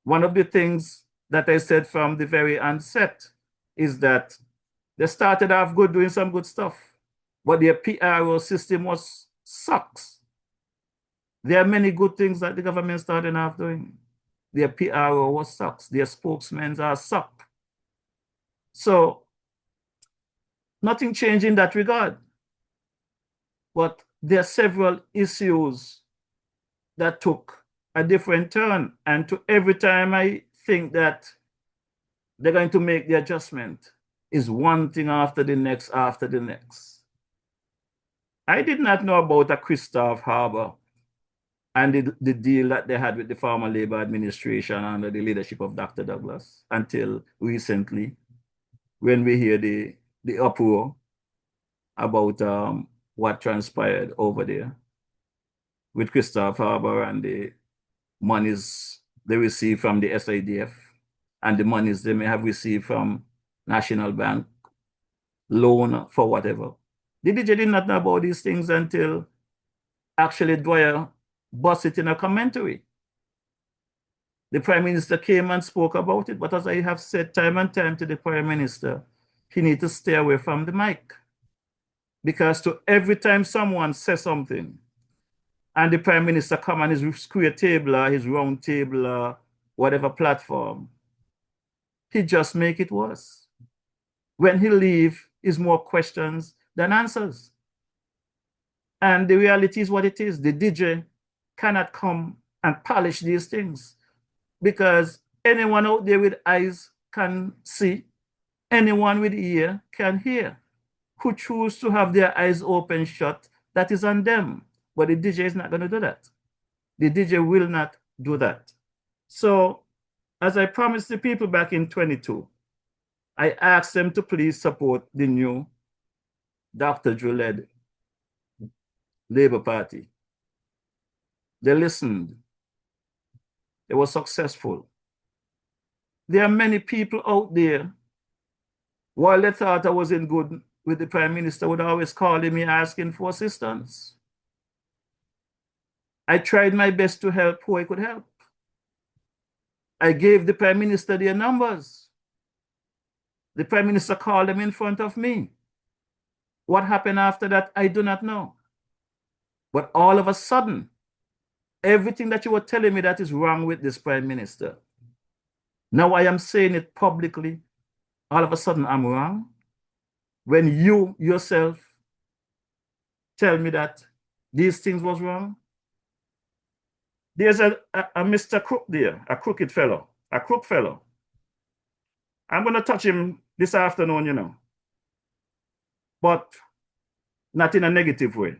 One of the things that I said from the very onset is that they started off good, doing some good stuff, but their PRO system sucks. There are many good things that the government started off doing. Their PRO sucks. Their spokesmen are suck. So nothing changed in that regard. But there are several issues that took a different turn. And to every time I think that they're going to make the adjustment, is one thing after the next, after the next. I did not know about a Christoph Harbour and the deal that they had with the former Labour administration under the leadership of Dr. Douglas until recently, when we hear the uproar about what transpired over there with Christoph Harbour and the monies they received from the SIDF and the monies they may have received from National Bank, loan for whatever. The DJ did not know about these things until actually Dwyer bust it in a commentary. The Prime Minister came and spoke about it, but as I have said time and time to the Prime Minister, he needs to stay away from the mic. Because to every time someone says something, and the Prime Minister come on his square table or his round table or whatever platform, he just make it worse. When he leave, is more questions than answers. And the reality is what it is. The DJ cannot come and polish these things, because anyone out there with eyes can see, anyone with ear can hear. Who choose to have their eyes open shut, that is on them. But the DJ is not going to do that. The DJ will not do that. So, as I promised the people back in 22, I asked them to please support the new Dr. Drew-led Labour Party. They listened. They were successful. There are many people out there, while they thought I was in good with the Prime Minister, would always calling me asking for assistance. I tried my best to help who I could help. I gave the Prime Minister their numbers. The Prime Minister called them in front of me. What happened after that, I do not know. But all of a sudden, everything that you were telling me that is wrong with this Prime Minister, now I am saying it publicly, all of a sudden I'm wrong. When you yourself tell me that these things was wrong. There's a Mr. Crook there, a crooked fellow, a crook fellow. I'm going to touch him this afternoon, you know, but not in a negative way,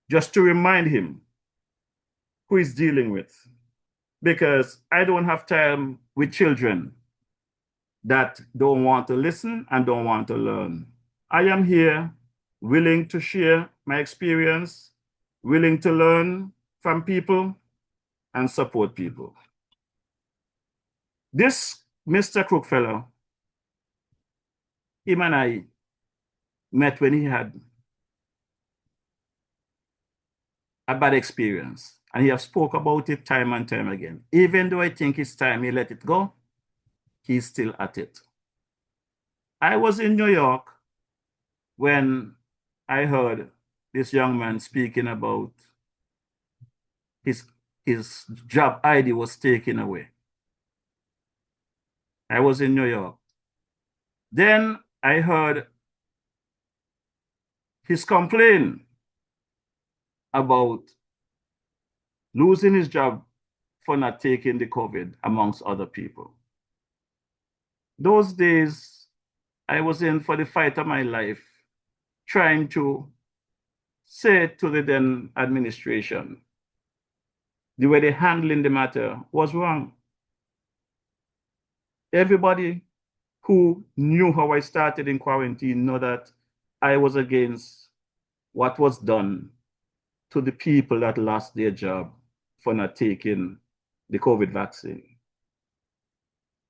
just to remind him who he's dealing with, because I don't have time with children that don't want to listen and don't want to learn. I am here willing to share my experience, willing to learn from people and support people. This Mr. Crook fellow, him and I met when he had a bad experience, and he have spoke about it time and time again. Even though I think it's time he let it go, he's still at it. I was in New York when I heard this young man speaking about his job ID was taken away. I was in New York. Then I heard his complaint about losing his job for not taking the COVID amongst other people. Those days, I was in for the fight of my life, trying to say to the then administration, the way they handling the matter was wrong. Everybody who knew how I started in quarantine know that I was against what was done to the people that lost their job for not taking the COVID vaccine.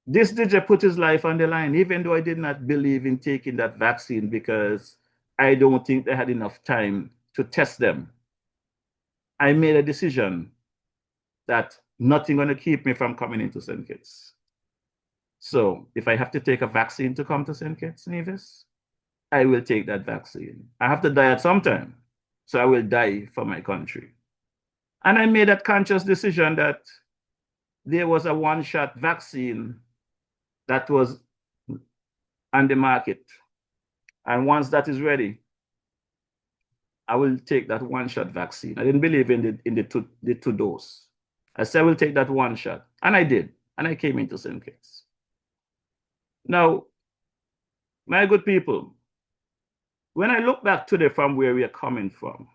This DJ put his life on the line, even though I did not believe in taking that vaccine because I don't think they had enough time to test them. I made a decision that nothing going to keep me from coming into St. Kitts. So if I have to take a vaccine to come to St. Kitts, Nevis, I will take that vaccine. I have to die at some time, so I will die for my country. And I made that conscious decision that there was a one-shot vaccine that was on the market. And once that is ready, I will take that one-shot vaccine. I didn't believe in the two dose. I said I will take that one shot. And I did. And I came into St. Kitts. Now, my good people, when I look back today from where we are coming from,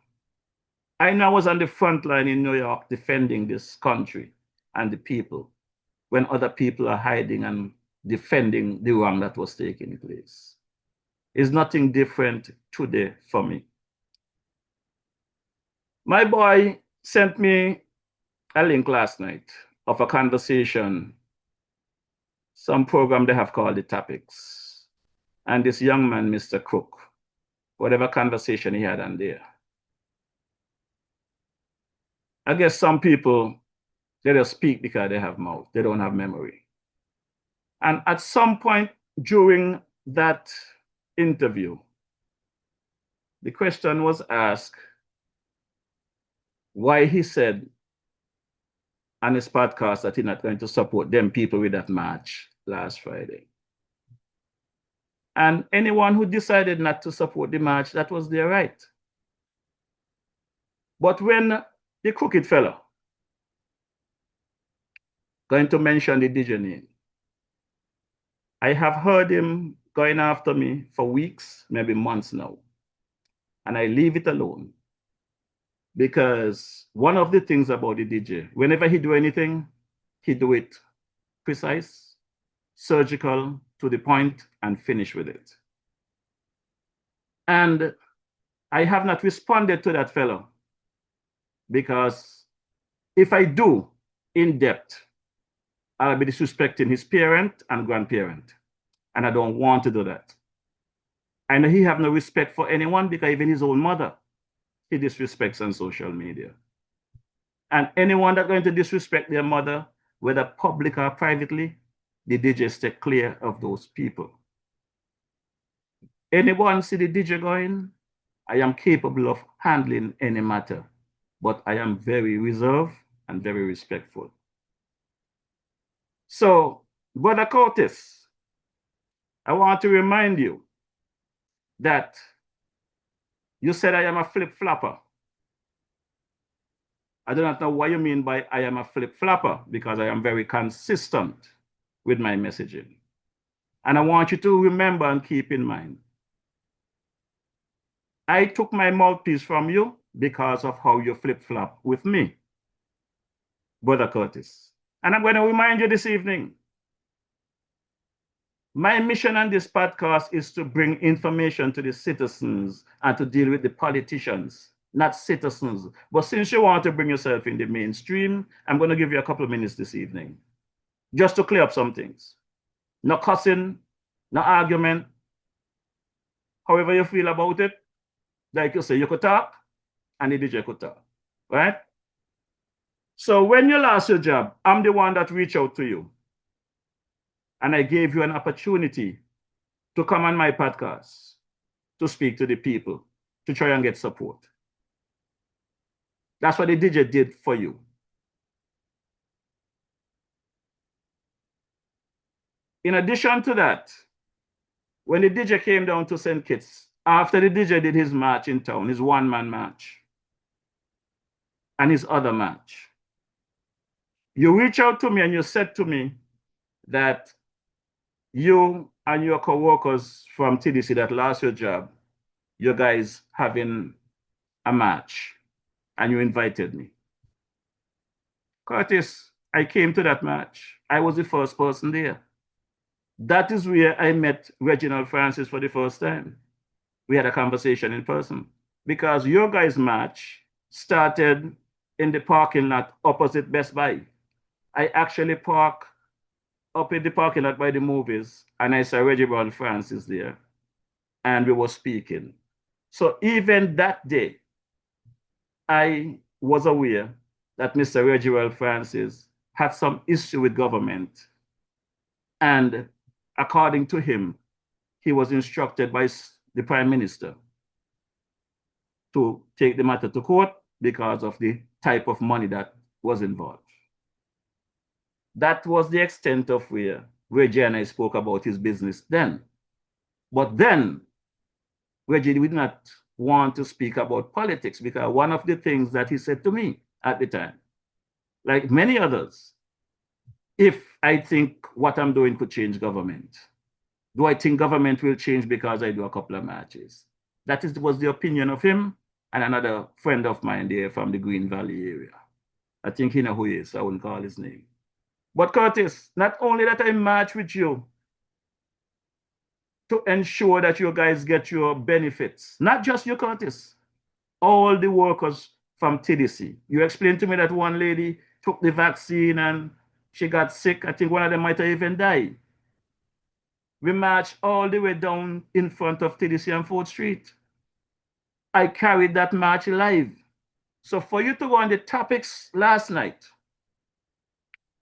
I know I was on the front line in New York defending this country and the people when other people are hiding and defending the wrong that was taking place. It's nothing different today for me. My boy sent me a link last night of a conversation, some program they have called The Topics. And this young man, Mr. Crook, whatever conversation he had on there. I guess some people, they just speak because they have mouth. They don't have memory. And at some point during that interview, the question was asked why he said on his podcast that he's not going to support them people with that march last Friday. And anyone who decided not to support the march, that was their right. But when the crooked fellow, going to mention the DJ name, I have heard him going after me for weeks, maybe months now. And I leave it alone. Because one of the things about the DJ, whenever he do anything, he do it precise, surgical, to the point, and finish with it. And I have not responded to that fellow because if I do in depth, I'll be disrespecting his parent and grandparent. And I don't want to do that. I know he have no respect for anyone because even his own mother, he disrespects on social media. And anyone that's going to disrespect their mother, whether public or privately, the DJ stay clear of those people. Anyone see the DJ going, I am capable of handling any matter, but I am very reserved and very respectful. So, Brother Curtis, I want to remind you that you said I am a flip-flopper. I do not know what you mean by I am a flip-flopper because I am very consistent with my messaging. And I want you to remember and keep in mind, I took my mouthpiece from you because of how you flip-flop with me, Brother Curtis. And I'm going to remind you this evening, My mission on this podcast is to bring information to the citizens and to deal with the politicians, not citizens. But since you want to bring yourself in the mainstream, I'm going to give you a couple of minutes this evening just to clear up some things. No cussing, no argument. However you feel about it, like you say, you could talk and the DJ could talk, right? So when you lost your job, I'm the one that reached out to you. And I gave you an opportunity to come on my podcast, to speak to the people, to try and get support. That's what the DJ did for you. In addition to that, when the DJ came down to St. Kitts, after the DJ did his march in town, his one-man march, and his other march, you reached out to me and you said to me that you and your co-workers from TDC that lost your job, you guys having a march, and you invited me. Curtis, I came to that march. I was the first person there. That is where I met Reginald Francis for the first time. We had a conversation in person because your guys' march started in the parking lot opposite Best Buy. I actually parked up in the parking lot by the movies and I saw Reginald Francis there and we were speaking. So even that day, I was aware that Mr. Reginald Francis had some issue with government. And according to him, he was instructed by the Prime Minister to take the matter to court because of the type of money that was involved. That was the extent of where Reggie and I spoke about his business then. But then, Reggie did not want to speak about politics because one of the things that he said to me at the time, like many others, if I think what I'm doing could change government, do I think government will change because I do a couple of marches? That was the opinion of him and another friend of mine there from the Green Valley area. I think he knows who he is, so I wouldn't call his name. But Curtis, not only that I march with you to ensure that you guys get your benefits, not just you, Curtis, all the workers from TDC. You explained to me that one lady took the vaccine and she got sick. I think one of them might have even died. We marched all the way down in front of TDC on 4th Street. I carried that march live. So for you to go on the topics last night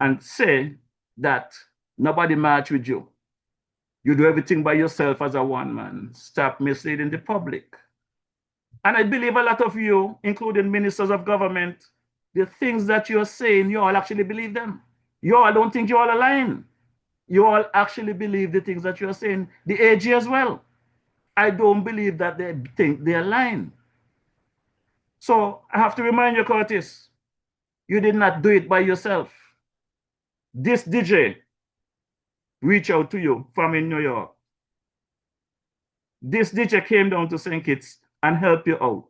and say that nobody marched with you, you do everything by yourself as a one man, stop misleading the public. And I believe a lot of you, including ministers of government, the things that you're saying, you all actually believe them. You all don't think you're all aligned. You all actually believe the things that you're saying. The AG as well. I don't believe that they think they're lying. So I have to remind you, Curtis, you did not do it by yourself. This DJ reached out to you from in New York. This DJ came down to St. Kitts and helped you out.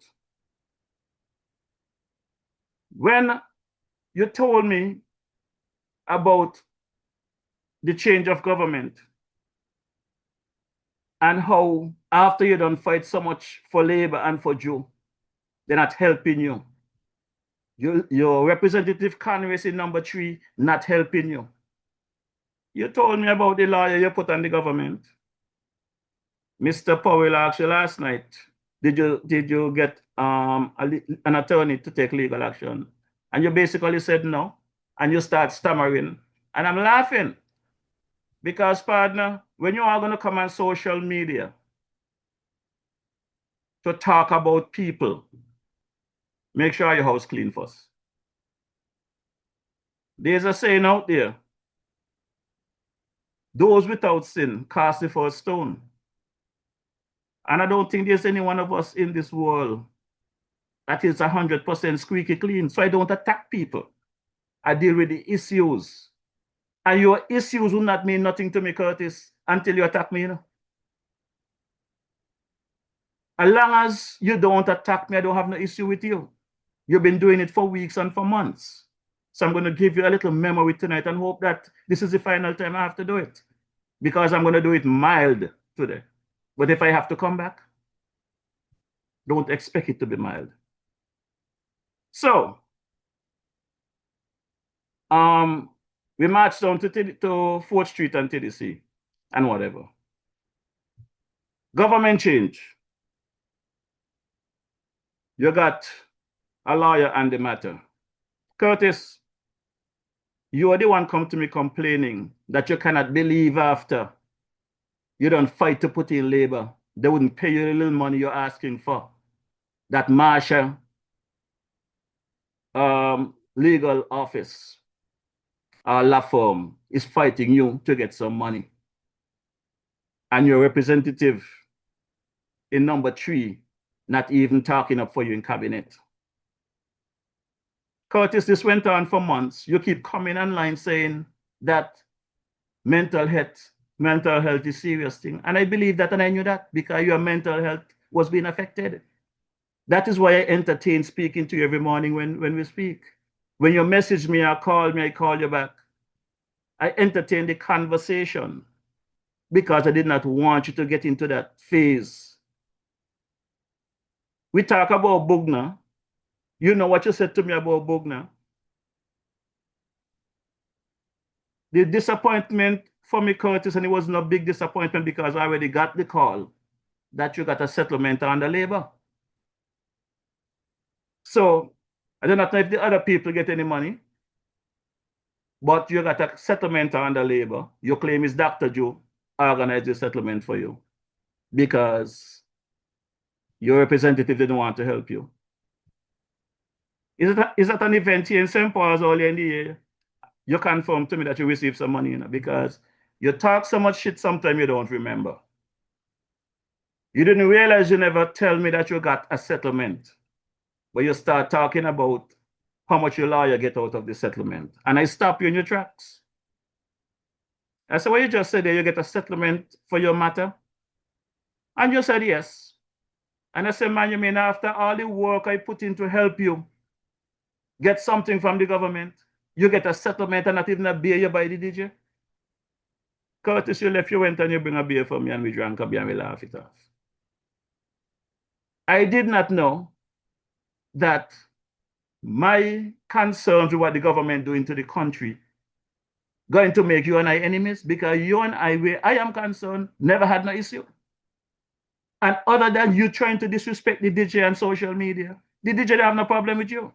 When you told me about the change of government and how after you don't fight so much for labor and for Jew, they're not helping you. Your representative Congress in number 3 not helping you. You told me about the lawyer you put on the government. Mr. Powell asked you last night, did you get an attorney to take legal action? And you basically said no, and you start stammering. And I'm laughing because, partner, when you are going to come on social media to talk about people, make sure your house clean first. There's a saying out there, those without sin cast the first stone. And I don't think there's any one of us in this world that is 100% squeaky clean. So I don't attack people. I deal with the issues. And your issues will not mean nothing to me, Curtis, until you attack me, you know. As long as you don't attack me, I don't have no issue with you. You've been doing it for weeks and for months. So I'm going to give you a little memory tonight and hope that this is the final time I have to do it. because I'm going to do it mild today. But if I have to come back, don't expect it to be mild. So, we marched down to 4th Street and TDC and whatever. Government change. You got a lawyer on the matter. Curtis, you are the one come to me complaining that you cannot believe after you don't fight to put in labor, they wouldn't pay you the little money you're asking for. That Marshall legal office law firm is fighting you to get some money. And your representative in number 3 not even talking up for you in cabinet. Curtis, this went on for months. You keep coming online saying that mental health is a serious thing. And I believe that, and I knew that because your mental health was being affected. That is why I entertain speaking to you every morning when we speak. When you message me or call me, I call you back. I entertain the conversation because I did not want you to get into that phase. We talk about Bugna. You know what you said to me about Bugna. The disappointment for me, Curtis, and it wasn't a big disappointment because I already got the call that you got a settlement under labor. So I do not know if the other people get any money, but you got a settlement under labor. Your claim is Dr. Joe organized the settlement for you because your representative didn't want to help you. Is that an event here in St. Paul's earlier in the year? You confirm to me that you received some money, because you talk so much shit sometimes you don't remember. You didn't realize you never tell me that you got a settlement, but you start talking about how much your lawyer get out of the settlement. And I stop you in your tracks. I said, well, you just said that you get a settlement for your matter? And you said yes. And I said, man, you mean after all the work I put in to help you get something from the government, you get a settlement and not even a beer you buy the DJ? Curtis, you left, you went and you bring a beer for me and we drank a beer and we laugh it off. I did not know that my concerns with what the government doing to the country going to make you and I enemies, because you and I, where I am concerned, never had no issue. And other than you trying to disrespect the DJ on social media, the DJ don't have no problem with you.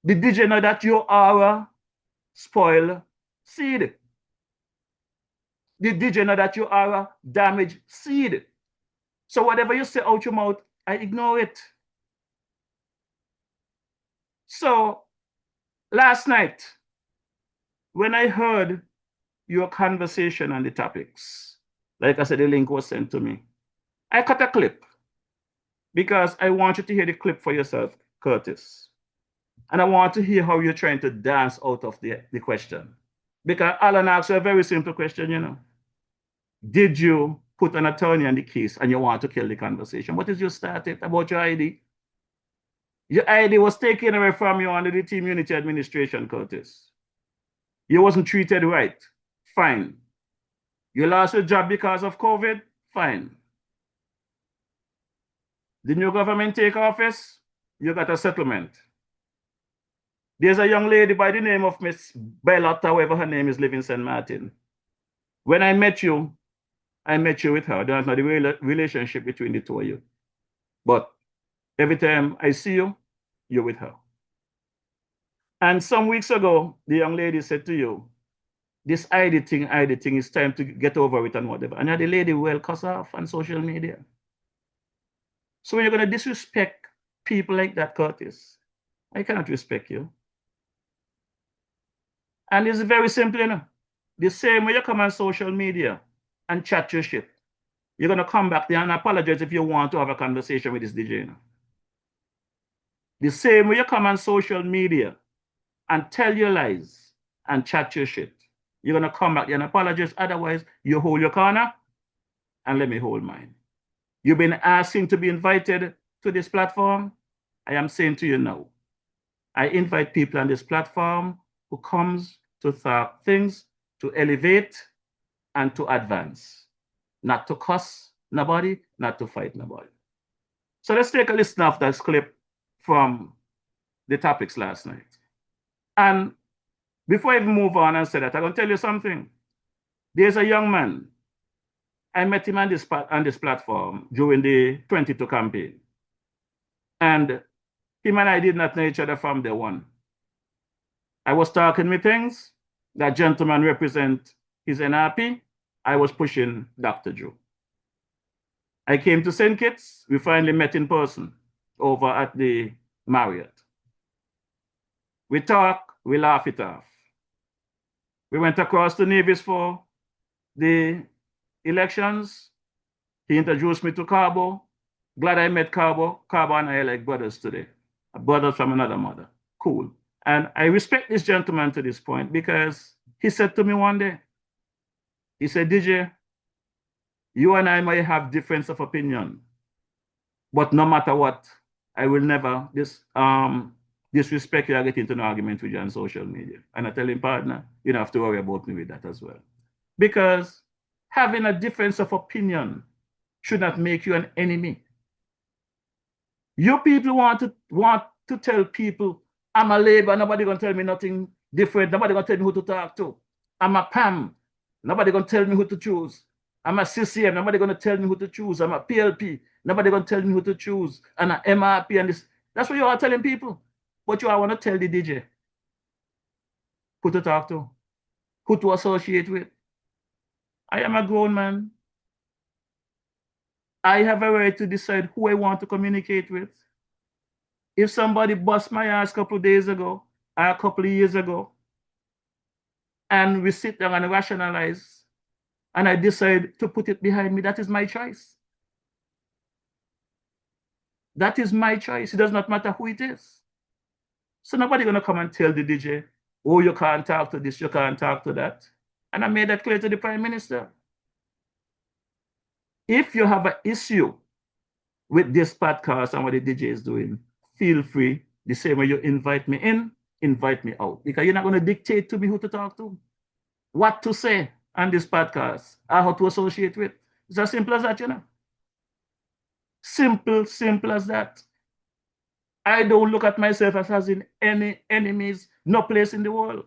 The DJ know that you are a spoiled seed. The DJ know that you are a damaged seed. So whatever you say out your mouth, I ignore it. So last night, when I heard your conversation on the topics, like I said, the link was sent to me. I cut a clip because I want you to hear the clip for yourself, Curtis. And I want to hear how you're trying to dance out of the question. Because Alan asked you a very simple question, you know. Did you put an attorney on the case and you want to kill the conversation? What is your statement about your ID? Your ID was taken away from you under the Team Unity administration, Curtis. You wasn't treated right. Fine. You lost your job because of COVID? Fine. The new government take office? You got a settlement. There's a young lady by the name of Miss Bellot, however her name is, live in St. Martin. When I met you with her. There's not a relationship between the two of you. But every time I see you, you're with her. And some weeks ago, the young lady said to you, this ID thing, it's time to get over it and whatever. And the lady well cuss off on social media. So when you're going to disrespect people like that, Curtis, I cannot respect you. And it's very simple, you know. The same way you come on social media and chat your shit, you're going to come back there and apologize if you want to have a conversation with this DJ. You know? The same way you come on social media and tell your lies and chat your shit, you're going to come back there and apologize. Otherwise, you hold your corner and let me hold mine. You've been asking to be invited to this platform. I am saying to you now, I invite people on this platform who comes to talk things, to elevate, and to advance, not to cuss nobody, not to fight nobody. So let's take a listen of this clip from the topics last night. And before I even move on and say that, I'm going to tell you something. There's a young man. I met him on this platform during the 22 campaign. And him and I did not know each other from day one. I was talking me things. That gentleman represent his NRP. I was pushing Dr. Joe. I came to St. Kitts. We finally met in person over at the Marriott. We talk, we laugh it off. We went across the Navies for the elections. He introduced me to Cabo. Glad I met Cabo. Cabo and I are like brothers today. Brothers from another mother. Cool. And I respect this gentleman to this point because he said to me one day, he said, DJ, you and I might have difference of opinion, but no matter what, I will never disrespect you or get into an argument with you on social media. And I tell him, partner, you don't have to worry about me with that as well. Because having a difference of opinion should not make you an enemy. You people want to tell people, I'm a Labour, nobody gonna tell me nothing different, nobody gonna tell me who to talk to. I'm a PAM, nobody gonna tell me who to choose. I'm a CCM, nobody gonna tell me who to choose. I'm a PLP, nobody gonna tell me who to choose. And an MRP and this. That's what you are telling people. But you are want to tell the DJ who to talk to, who to associate with. I am a grown man. I have a right to decide who I want to communicate with. If somebody bust my ass a couple of days ago, or a couple of years ago, and we sit down and rationalize, and I decide to put it behind me, that is my choice. That is my choice. It does not matter who it is. So nobody gonna come and tell the DJ, oh, you can't talk to this, you can't talk to that. And I made that clear to the Prime Minister. If you have an issue with this podcast and what the DJ is doing, feel free, the same way you invite me in, invite me out. Because you're not going to dictate to me who to talk to, what to say on this podcast, or how to associate with. It's as simple as that, you know. Simple as that. I don't look at myself as having any enemies, no place in the world.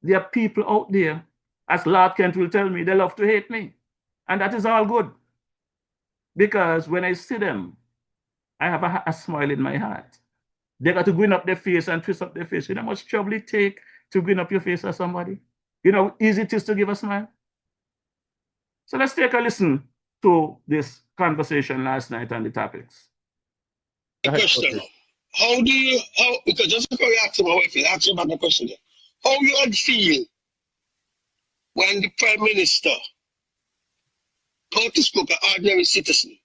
There are people out there, as Lord Kent will tell me, they love to hate me. And that is all good. Because when I see them, I have a smile in my heart. They got to grin up their face and twist up their face. You know how much trouble it take to grin up your face at somebody? You know how easy it is to give a smile? So let's take a listen to this conversation last night on the topics. Question. Because just before you ask my wife, ask you about the question there. How you would feel when the Prime Minister, Curtis Cook, an ordinary citizen,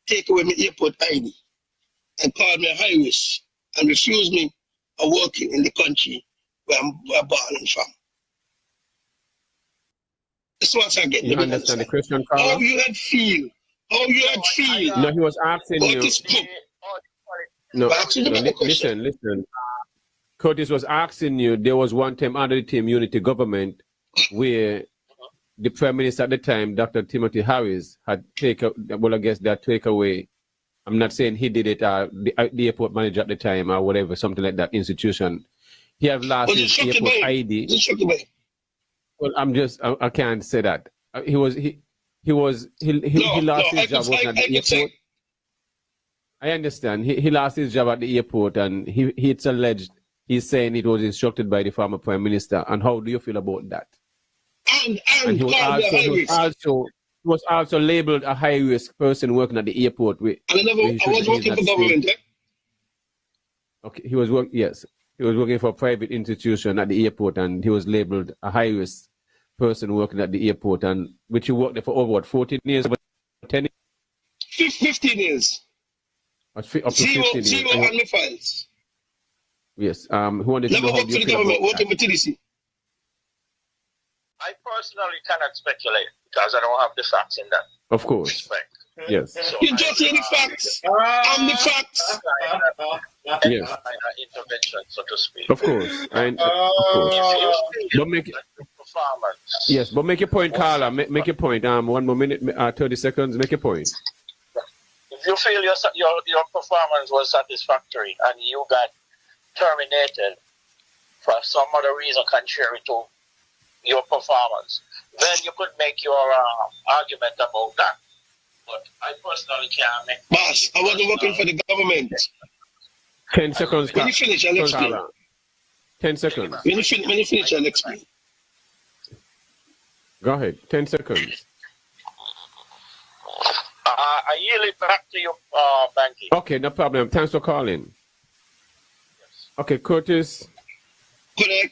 take away my airport ID and call me a high risk and refuse me of working in the country where I'm born and from? That's what I get. You understand the question, Carl? How you would feel? How you would feel? No, he was asking Curtis you. Cook. No, listen. Curtis was asking you, there was one time under the Team Unity government where the Prime Minister at the time, Dr. Timothy Harris, had taken, well, I guess that take away. I'm not saying he did it, the airport manager at the time or whatever, something like that institution. He had lost his airport ID. Well, I can't say that. He lost his job at the airport. I understand. He lost his job at the airport, and it's alleged, he's saying it was instructed by the former Prime Minister. And how do you feel about that? And he was also labeled a high-risk person working at the airport. I was working for government. Okay, he was working for a private institution at the airport, and he was labeled a high-risk person working at the airport, and which he worked there for over, 14 years? 10 years? 15 years. Up to 15 years. Zero on the files. Yes. Who wanted to know how you feel about working for TDC. I personally cannot speculate because I don't have the facts in that. Of course. Respect. Yes. So you just hear the facts. I'm the facts. Yes. Intervention, so to speak. Of course. Don't make it. performance. Yes, but make your point, Carla. Make your point. 1 more minute, 30 seconds. Make your point. If you feel your performance was satisfactory and you got terminated for some other reason contrary to your performance, then you could make your argument about that. But I personally can't make. Boss, I wasn't working for the government. 10 seconds. When you finish, I'll explain. 10 seconds. When you finish, I'll explain. Go ahead. 10 seconds. I yield it back to you, Banky. Okay, no problem. Thanks for calling. Yes. Okay, Curtis. Could I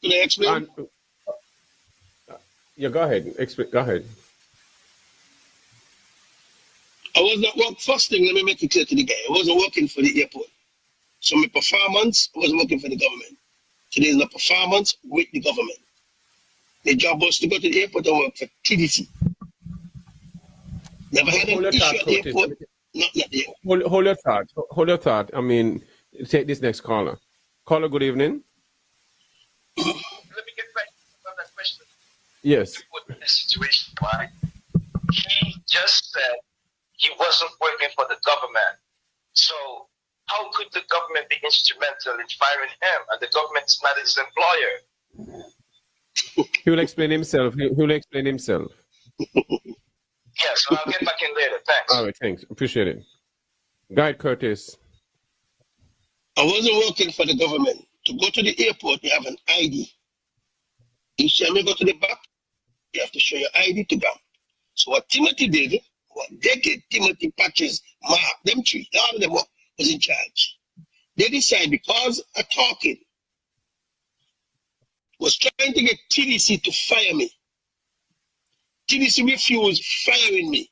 explain? Yeah, go ahead. Go ahead. I was not working. First thing, let me make it clear to the guy. I wasn't working for the airport. So my performance, I wasn't working for the government. So there's no performance with the government. The job was to go to the airport and work for TDC. Never had an issue at the airport. Not the airport. Hold your thought. Hold your thought. I mean, take this next caller. Caller, good evening. Let me get back to that question. Yes. Put in this situation, right? He just said he wasn't working for the government. So how could the government be instrumental in firing him and the government is not his employer? He will explain himself. He will explain himself. Yes, I'll get back in later. Thanks. All right, thanks. Appreciate it. Guide Curtis. I wasn't working for the government. To go to the airport, you have an ID. Each time you go to the back, you have to show your ID to them. So what Timothy did, Timothy Patches, Mark, them three, all of them was in charge. They decided because of talking, was trying to get TDC to fire me. TDC refused firing me.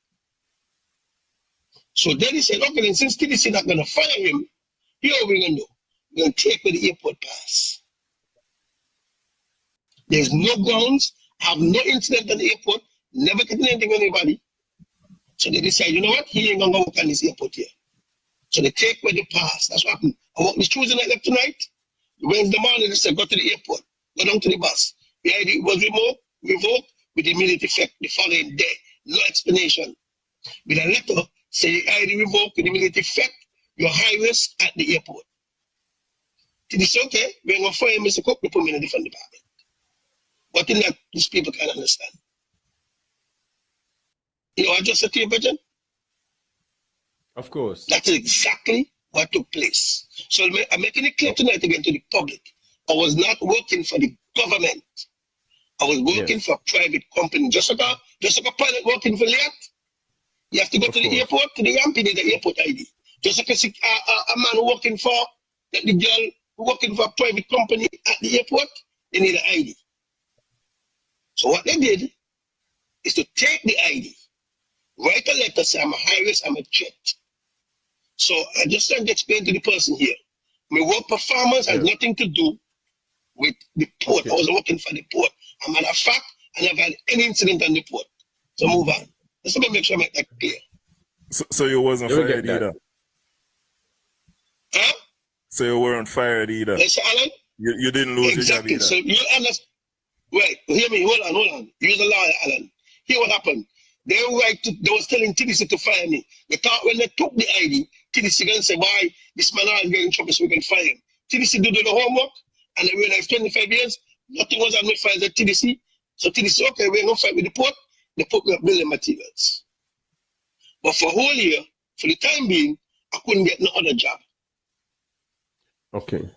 So then he said, okay, then since TDC not going to fire him, here what we're going to do. We're going to take away the airport pass. There's no grounds, have no incident at the airport, never getting anything on anybody. So they decide, you know what, he ain't going to work on this airport here. So they take away the pass. That's what happened. I worked this Tuesday night left tonight. Wednesday morning, they said, go to the airport, go down to the bus. The ID was revoked with immediate effect the following day. No explanation. With a letter, say the ID revoked with immediate effect, you're high risk at the airport. They say, okay, we're going to fire Mr. Cook, we put him in a different department. But in that, these people can't understand. You know, I just said to you, Virgin? Of course. That's exactly what took place. So I'm making it clear tonight again to the public. I was not working for the government. I was working for a private company. Just like a pilot working for Liat. You have to go to the airport, to the ramp, you need the airport ID. Just like a man working for, the girl working for a private company at the airport, they need an ID. So what they did is to take the ID, write a letter, say I'm a high risk, I'm a threat. So I just trying to explain to the person here. My work performance has nothing to do with the port. I was working for the port. As a matter of fact, I never had any incident on the port. So move on. Let's make sure I make that clear. So you wasn't fired either? Huh? So you weren't fired either? Yes, Alan? You didn't lose your job either? So you understand? Wait, hear me. Hold on. Use a lawyer, Alan. Hear what happened. They was telling TDC to fire me. They thought when they took the ID, TDC going to say, why this man is getting in trouble so we can fire him. TDC did the homework, and they realized 25 years, nothing was on my files at TDC. So TDC, okay, we're going to fight with the port. They put me up building materials. But for a whole year, for the time being, I couldn't get no other job. Okay.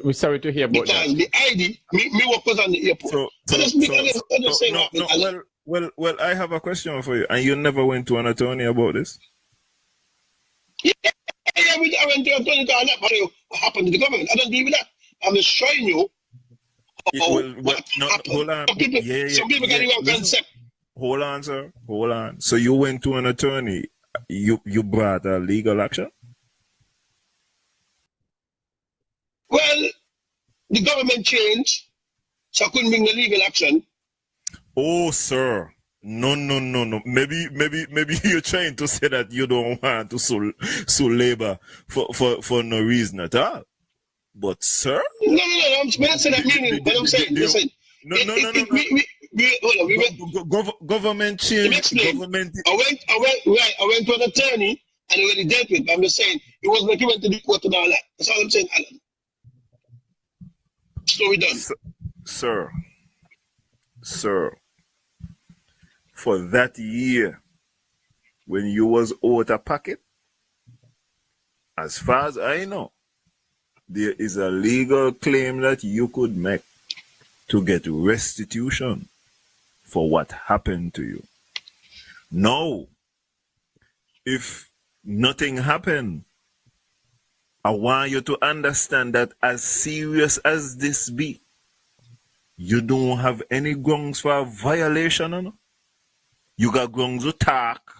We're sorry to hear about because that. The ID, me work was on the airport. Well, I have a question for you. And you never went to an attorney about this? Yeah, I went to an attorney about that. What happened to the government? I don't deal with that. I'm just showing you what happened. Hold on. Some people get the wrong concept. Hold on, sir. Hold on. So you went to an attorney. You brought a legal action? Well, the government changed, so I couldn't bring the legal action. Oh, sir. No. Maybe you're trying to say that you don't want to sue labor for no reason at all. But, sir? No. I'm not saying that meaning. But I'm saying, listen, No. Government change. Government. I went to an attorney and already dealt with. I'm just saying it was like he went to the court and all that. That's all I'm saying, Alan. Story done. Sir, for that year when you was out of pocket, as far as I know, there is a legal claim that you could make to get restitution for what happened to you. Now, if nothing happened, I want you to understand that as serious as this be, you don't have any grounds for a violation. No? You got grounds to talk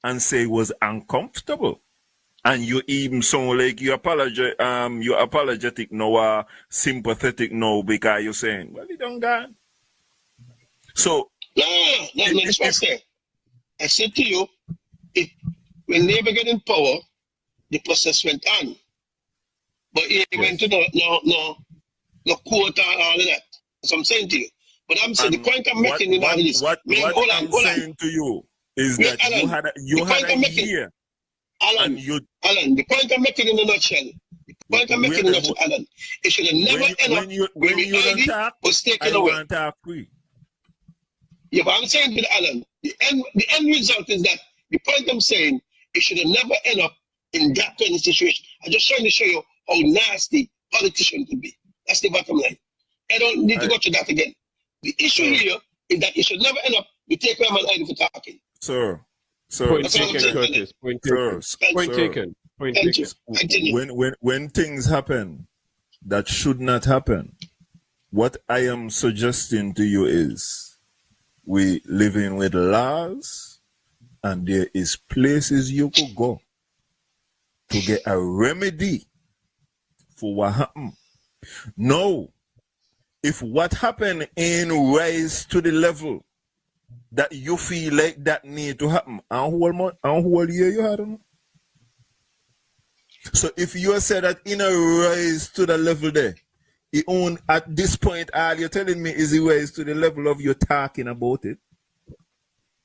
and say it was uncomfortable. And you even sound like you're apologetic now or sympathetic now because you're saying, well, you don't got. So, no, that's what I said. I said to you, when Labour get in power, the process went on. But he went to no court and all of that. That's what I'm saying to you. But I'm saying the point I'm making in all this. What I'm saying to you is that Alan, you had a year. Alan, the point I'm making in a nutshell. Alan, it should have never ended up when you don't talk, was taken away. Want to talk free. Yeah, but I'm saying with Alan, the end result is that the point I'm saying, it should have never end up in that kind of situation. I'm just trying to show you how nasty politician could be. That's the bottom line. I don't need to go to that again. The issue here is that it should never end up you take my man ID for talking. Sir. Point taken, Curtis. Point taken. Thank you. When things happen that should not happen, what I am suggesting to you is we living with laws and there is places you could go to get a remedy for what happened. No, if what happened ain't rise to the level that you feel like that need to happen, and whole year you had on. So if you say that in a rise to the level there, it own at this point all you're telling me is it rise to the level of you talking about it.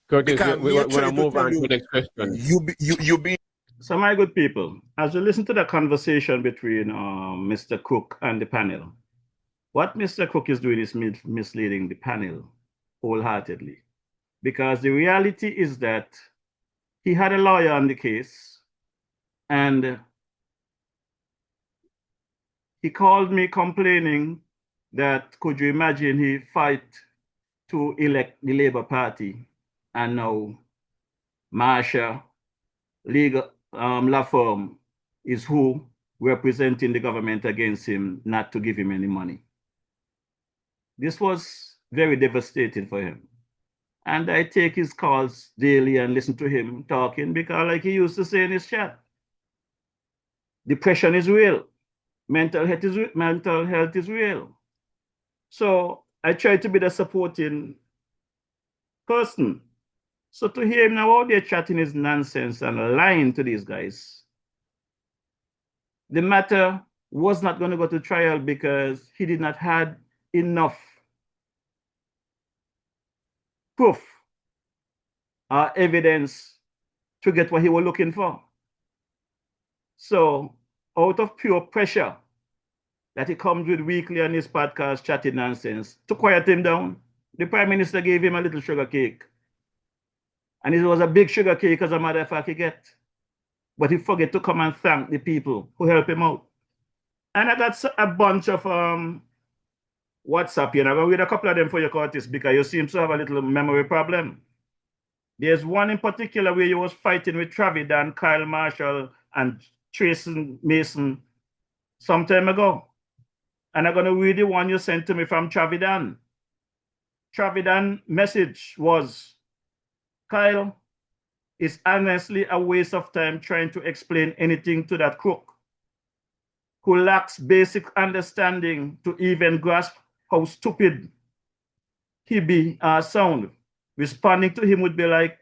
Curtis, we want to move on to the next question. You be. So my good people, as you listen to the conversation between Mr. Cook and the panel, what Mr. Cook is doing is misleading the panel wholeheartedly. Because the reality is that he had a lawyer on the case and he called me complaining that, could you imagine, he fight to elect the Labour Party and now Marsha legal law firm is who representing the government against him not to give him any money. This was very devastating for him. And I take his calls daily and listen to him talking because, like he used to say in his chat, depression is real. Mental health is real. So I try to be the supporting person. So to hear him now out there chatting his nonsense and lying to these guys, the matter was not going to go to trial because he did not have enough proof or evidence to get what he was looking for. So out of pure pressure that he comes with weekly on his podcast chatting nonsense, to quiet him down, the Prime Minister gave him a little sugar cake. And it was a big sugar cake as a matter of fact he get. But he forget to come and thank the people who help him out. And I got a bunch of WhatsApp, I'm going to read a couple of them for you, Curtis, because you seem to have a little memory problem. There's one in particular where you was fighting with Travidan, Kyle Marshall, and Tracy Mason some time ago. And I'm going to read the one you sent to me from Travidan. Travidan message was, Kyle, it's honestly a waste of time trying to explain anything to that crook who lacks basic understanding to even grasp how stupid he be sound. Responding to him would be like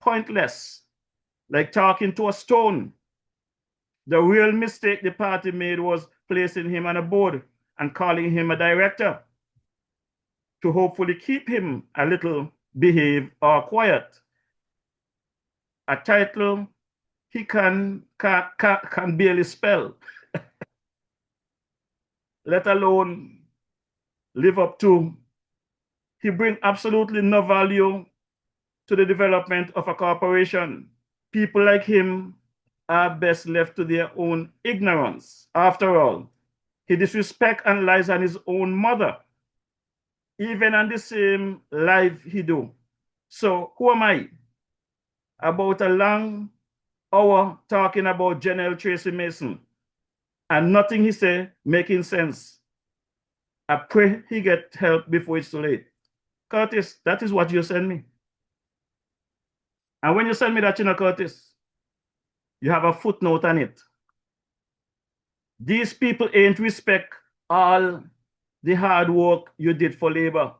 pointless, like talking to a stone. The real mistake the party made was placing him on a board and calling him a director. to hopefully keep him a little behaved or quiet. A title he can barely spell, let alone live up to. He brings absolutely no value to the development of a corporation. People like him are best left to their own ignorance. After all, he disrespects and lies on his own mother, even on the same life he do. So who am I? About a long hour talking about General Tracy Mason, and nothing he say making sense. I pray he get help before it's too late. Curtis, that is what you send me. And when you send me that, Curtis, you have a footnote on it. These people ain't respect all the hard work you did for labor,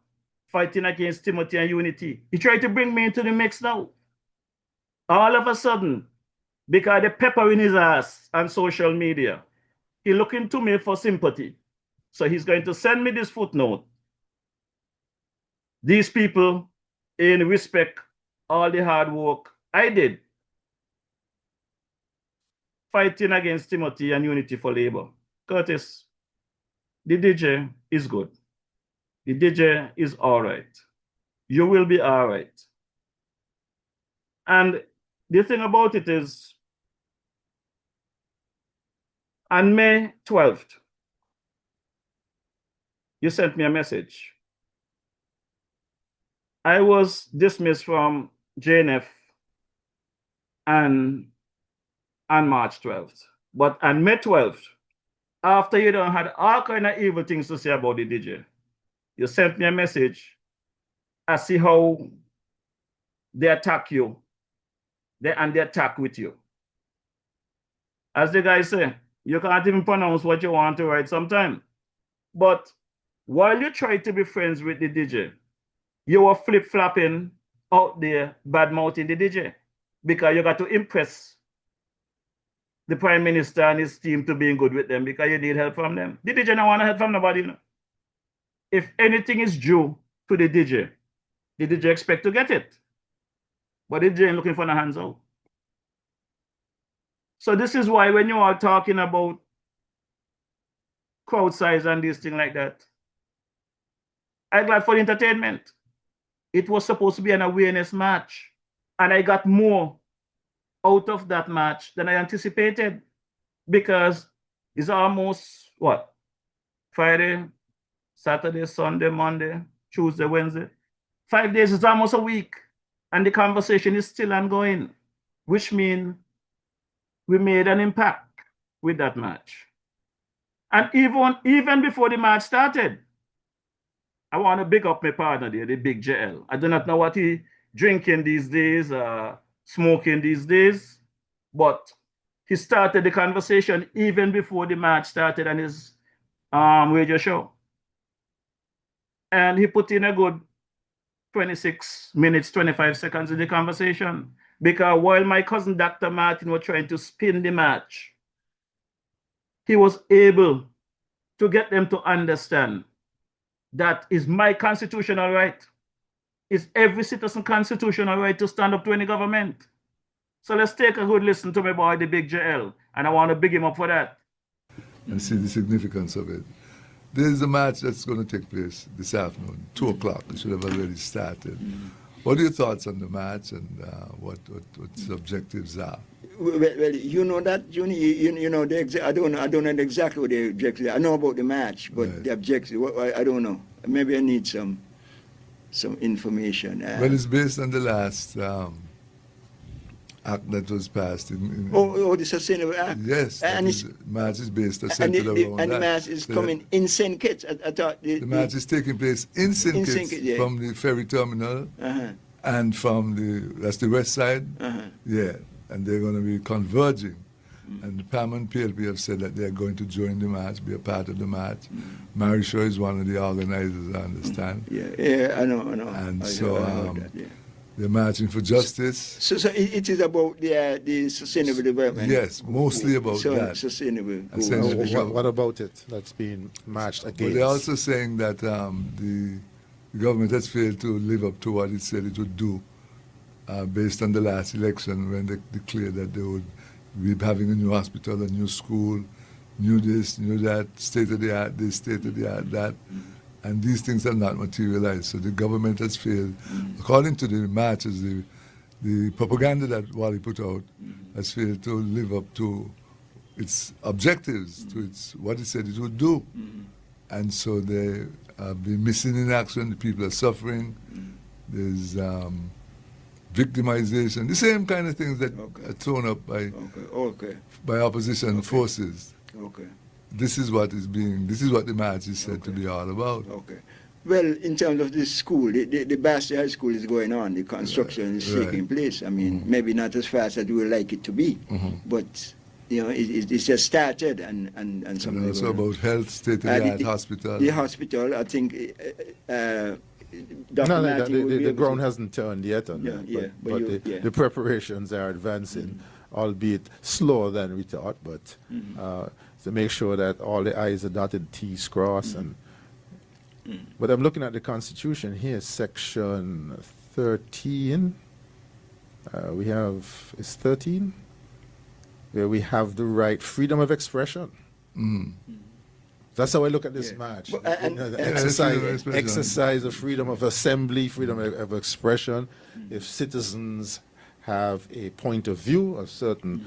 fighting against Timothy and Unity. You try to bring me into the mix now. All of a sudden, because the pepper in his ass on social media, he looking to me for sympathy. So he's going to send me this footnote. These people ain't respect all the hard work I did fighting against Timothy and Unity for Labor. Curtis, the DJ is good. The DJ is all right. You will be all right. And the thing about it is, on May 12th, you sent me a message. I was dismissed from JNF on March 12th. But on May 12th, after you done had all kind of evil things to say about the DJ, you sent me a message. I see how they attack you. They attack with you. As the guy say, you can't even pronounce what you want to write sometimes. But while you try to be friends with the DJ, you were flip-flopping out there, bad-mouthing the DJ, because you got to impress the Prime Minister and his team to being good with them because you need help from them. The DJ don't want to help from nobody. You know? If anything is due to the DJ expect to get it. But the DJ ain't looking for no hands out. So this is why when you are talking about crowd size and this thing like that, I'm glad for the entertainment. It was supposed to be an awareness match. And I got more out of that match than I anticipated because it's almost, what? Friday, Saturday, Sunday, Monday, Tuesday, Wednesday. 5 days is almost a week. And the conversation is still ongoing, which means we made an impact with that match. And even before the match started, I want to big up my partner there, the big JL. I do not know what he drinking these days, smoking these days, but he started the conversation even before the match started on his radio show. And he put in a good 26 minutes, 25 seconds in the conversation. Because while my cousin Dr. Martin was trying to spin the match, he was able to get them to understand that is my constitutional right. It's every citizen constitutional right to stand up to any government. So let's take a good listen to my boy, the big JL, and I want to big him up for that. And see the significance of it. There's a match that's going to take place this afternoon, 2 o'clock. It should have already started. What are your thoughts on the match and what its objectives are? Well, you know that, Juni. You know I don't know exactly what the objective. I know about the match, but right. The objective, I don't know. Maybe I need some information. Well, it's based on the last act that was passed. The Sustainable Act. Yes, and the match is based centered around that. And the match is coming in St. Kitts. I thought the match is taking place in St. Kitts, yeah. From the ferry terminal and from that's the west side. Yeah, and they're going to be converging. And the PAM and PLP have said that they're going to join the match, be a part of the match. Marisha is one of the organizers, I understand. Yeah, I know. And I so know that, yeah. They're marching for justice. So it is about the sustainable development. Yes, mostly about that. Sustainable. What about it that's being marched against? But they're also saying that the the government has failed to live up to what it said it would do based on the last election when they declared that they would be having a new hospital, a new school, new this, new that, state of the art this, state of the art that. And these things have not materialized. So the government has failed. According to the marches, the propaganda that Wally put out has failed to live up to its objectives, to its what it said it would do. And so they have been missing in action. The people are suffering. There's victimization, the same kind of things that are thrown up by opposition forces. This is what the march is said to be all about. Well, in terms of the school, the Basti High School is going on. The construction is taking place. I mean, maybe not as fast as we would like it to be, but you know, it's just started and something. And also about health, state-of-the-art hospital. The hospital, I think. The ground hasn't turned yet on that, but the preparations are advancing, albeit slower than we thought, but to make sure that all the I's are dotted, T's crossed. But I'm looking at the Constitution here, Section 13. We have, it's 13, where we have the right, freedom of expression. That's how I look at this march. Exercise the freedom of assembly, freedom of expression. If citizens have a point of view, a certain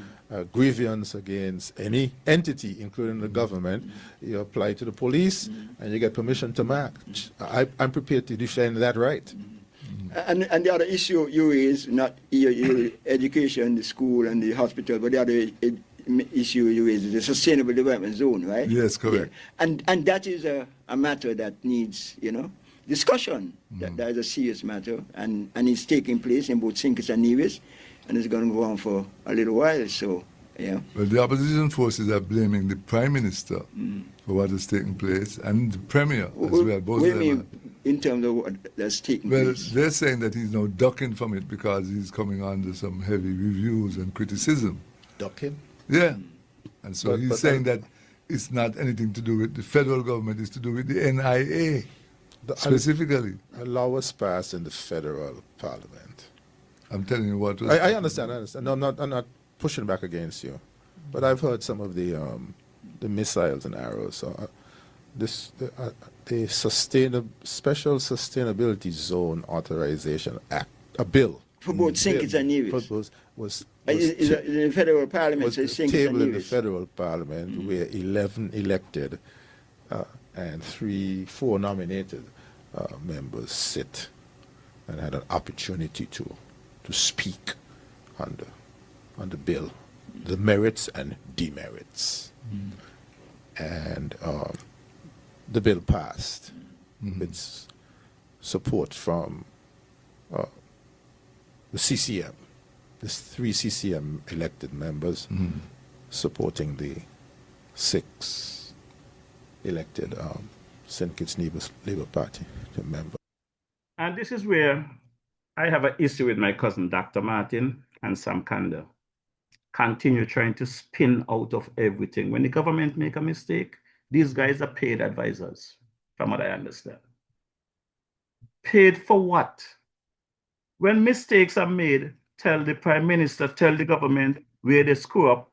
grievance against any entity, including the government, you apply to the police and you get permission to march. I'm prepared to defend that right. And the other issue you raise, not your education, the school and the hospital, but the other issue you raise is the sustainable development zone, right? Yes, correct. Yeah. And that is a matter that needs, discussion. That is a serious matter, and it's taking place in both Sinkers and Nevis, and it's going to go on for a little while. So, yeah. Well, the opposition forces are blaming the Prime Minister for what is taking place, and the Premier as well. Both of them. In terms of what that's taking Well, place? they're saying that he's now ducking from it because he's coming under some heavy reviews and criticism. Ducking? Yeah. And so he's saying that it's not anything to do with the federal government, it's to do with the NIA specifically. A law was passed in the federal parliament. I'm telling you what was... I understand. No, I'm not pushing back against you. But I've heard some of the missiles and arrows. So the Special Sustainability Zone Authorization Act, a bill. For both Sinkers and Nevis. Was in the federal parliament, was tabled in the federal parliament where 11 elected and 4 nominated members sit and had an opportunity to speak on the bill, the merits and demerits. And the bill passed with support from the CCM. There's 3 CCM elected members supporting the 6 elected St. Kitts Nevis Labour Party members. And this is where I have an issue with my cousin, Dr. Martin and Sam Kanda. Continue trying to spin out of everything. When the government make a mistake, these guys are paid advisors, from what I understand. Paid for what? When mistakes are made, tell the Prime Minister, tell the government where they screw up,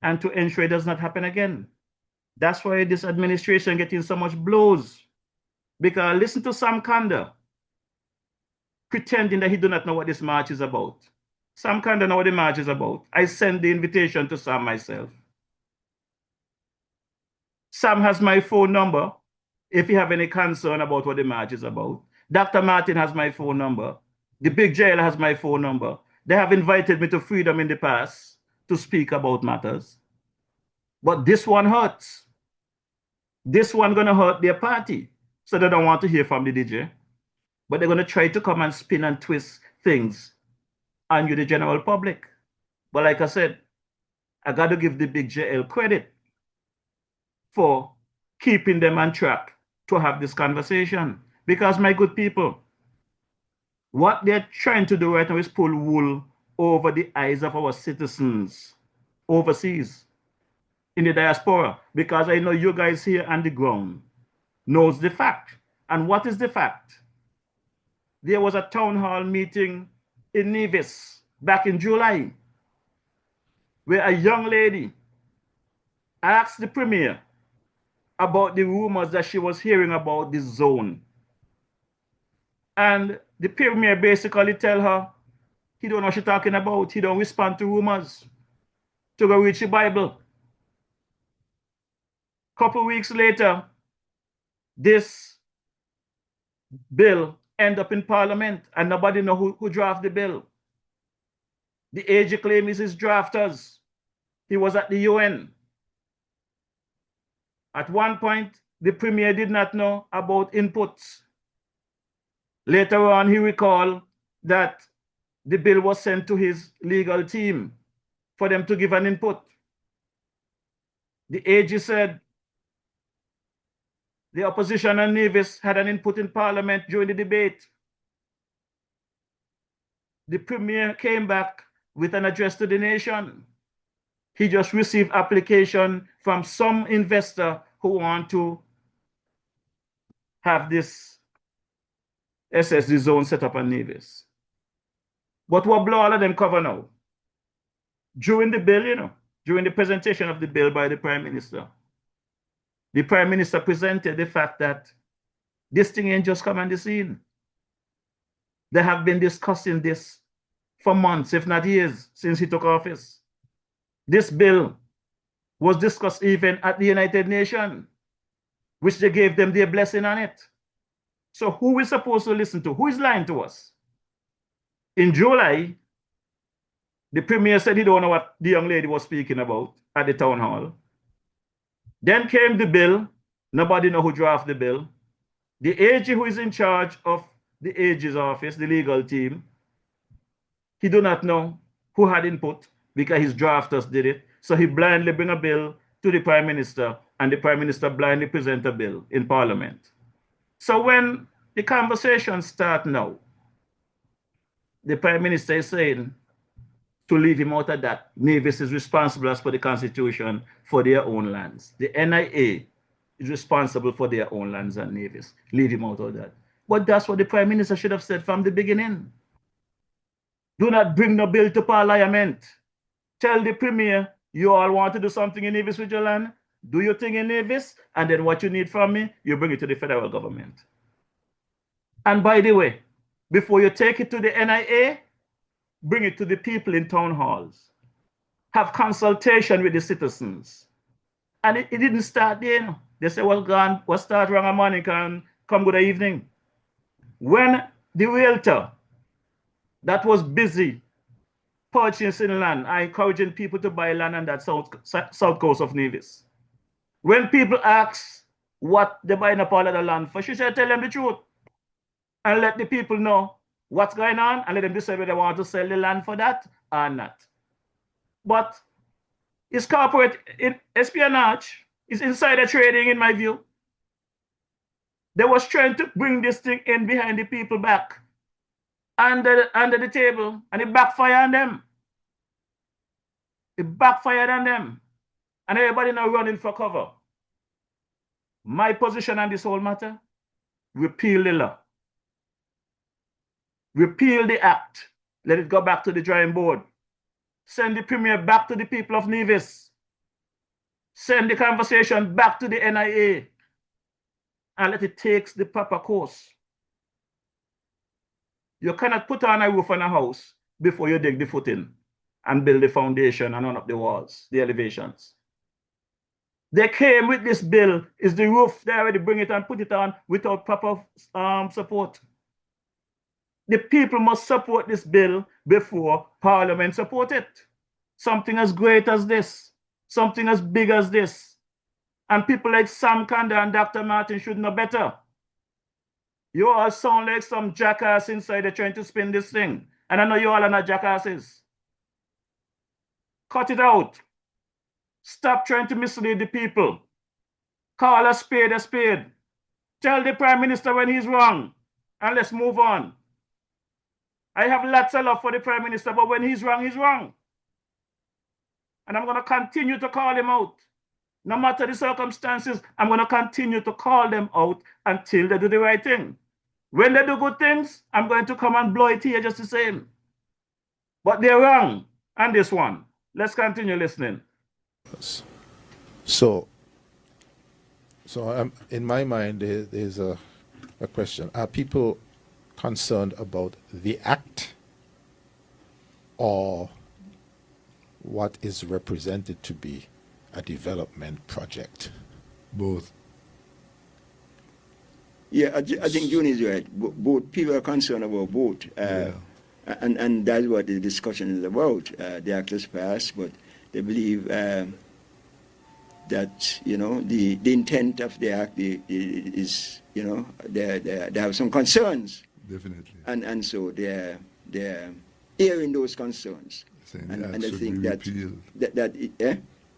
and to ensure it does not happen again. That's why this administration getting so much blows. Because listen to Sam Kanda, pretending that he do not know what this march is about. Sam Kanda know what the march is about. I send the invitation to Sam myself. Sam has my phone number if you have any concern about what the march is about. Dr. Martin has my phone number. The big jail has my phone number. They have invited me to Freedom in the past to speak about matters. But this one hurts. This one gonna hurt their party. So they don't want to hear from the DJ. But they're gonna try to come and spin and twist things on you, the general public. But like I said, I gotta give the big JL credit for keeping them on track to have this conversation. Because my good people, what they're trying to do right now is pull wool over the eyes of our citizens overseas in the diaspora. Because I know you guys here on the ground knows the fact And what is the fact? There was a town hall meeting in Nevis back in July where a young lady asked the premier about the rumors that she was hearing about this zone. And the premier basically tell her, he don't know what she's talking about. He don't respond to rumors. To go read the Bible. Couple weeks later, this bill end up in Parliament and nobody know who draft the bill. The AG claim is his drafters. He was at the UN. At one point, the premier did not know about inputs. Later on, he recalled that the bill was sent to his legal team for them to give an input. The AG said the opposition and Nevis had an input in Parliament during the debate. The premier came back with an address to the nation. He just received application from some investor who want to have this SSD zone set up on Nevis. But what blow all of them cover now? During the bill, during the presentation of the bill by the Prime Minister, the Prime Minister presented the fact that this thing ain't just come on the scene. They have been discussing this for months, if not years, since he took office. This bill was discussed even at the United Nations, which they gave them their blessing on it. So who are we supposed to listen to? Who is lying to us? In July, the premier said he don't know what the young lady was speaking about at the town hall. Then came the bill. Nobody know who drafted the bill. The AG who is in charge of the AG's office, the legal team, he do not know who had input because his drafters did it. So he blindly bring a bill to the Prime Minister and the Prime Minister blindly present a bill in Parliament. So when the conversation start now, the Prime Minister is saying to leave him out of that. Nevis is responsible as per the Constitution for their own lands. The NIA is responsible for their own lands and Nevis. Leave him out of that. But that's what the Prime Minister should have said from the beginning. Do not bring no bill to Parliament. Tell the Premier, you all want to do something in Nevis with your land, do your thing in Nevis, and then what you need from me, you bring it to the federal government. And by the way, before you take it to the NIA, bring it to the people in town halls. Have consultation with the citizens. And it didn't start there. They say, well, gone, we'll start around morning and come good evening. When the realtor that was busy purchasing land, encouraging people to buy land on that south coast of Nevis. When people ask what they're buying up all of the land for, she should tell them the truth and let the people know what's going on and let them decide whether they want to sell the land for that or not. But it's corporate espionage, it's insider trading in my view. They was trying to bring this thing in behind the people back under the table, and it backfired on them. It backfired on them. And everybody now running for cover. My position on this whole matter, repeal the law. Repeal the act. Let it go back to the drawing board. Send the Premier back to the people of Nevis. Send the conversation back to the NIA. And let it take the proper course. You cannot put on a roof on a house before you dig the footing and build the foundation and run up the walls, the elevations. They came with this bill, is the roof, they already bring it and put it on without proper support. The people must support this bill before Parliament support it. Something as great as this, something as big as this. And people like Sam Kanda and Dr. Martin should know better. You all sound like some jackass inside there trying to spin this thing. And I know you all are not jackasses. Cut it out. Stop trying to mislead the people. Call a spade a spade. Tell the Prime Minister when he's wrong. And let's move on. I have lots of love for the Prime Minister, but when he's wrong, he's wrong. And I'm going to continue to call him out. No matter the circumstances, I'm going to continue to call them out until they do the right thing. When they do good things, I'm going to come and blow it here just the same. But they're wrong on this one. Let's continue listening. So in my mind, there's a question. Are people concerned about the act or what is represented to be a development project? Both. Yeah, I think June is right. Both people are concerned about both. And that's what the discussion is about. The act is passed, but they believe that, you know, the intent of the act is, you know, they have some concerns. Definitely. And so they're airing those concerns. And they think that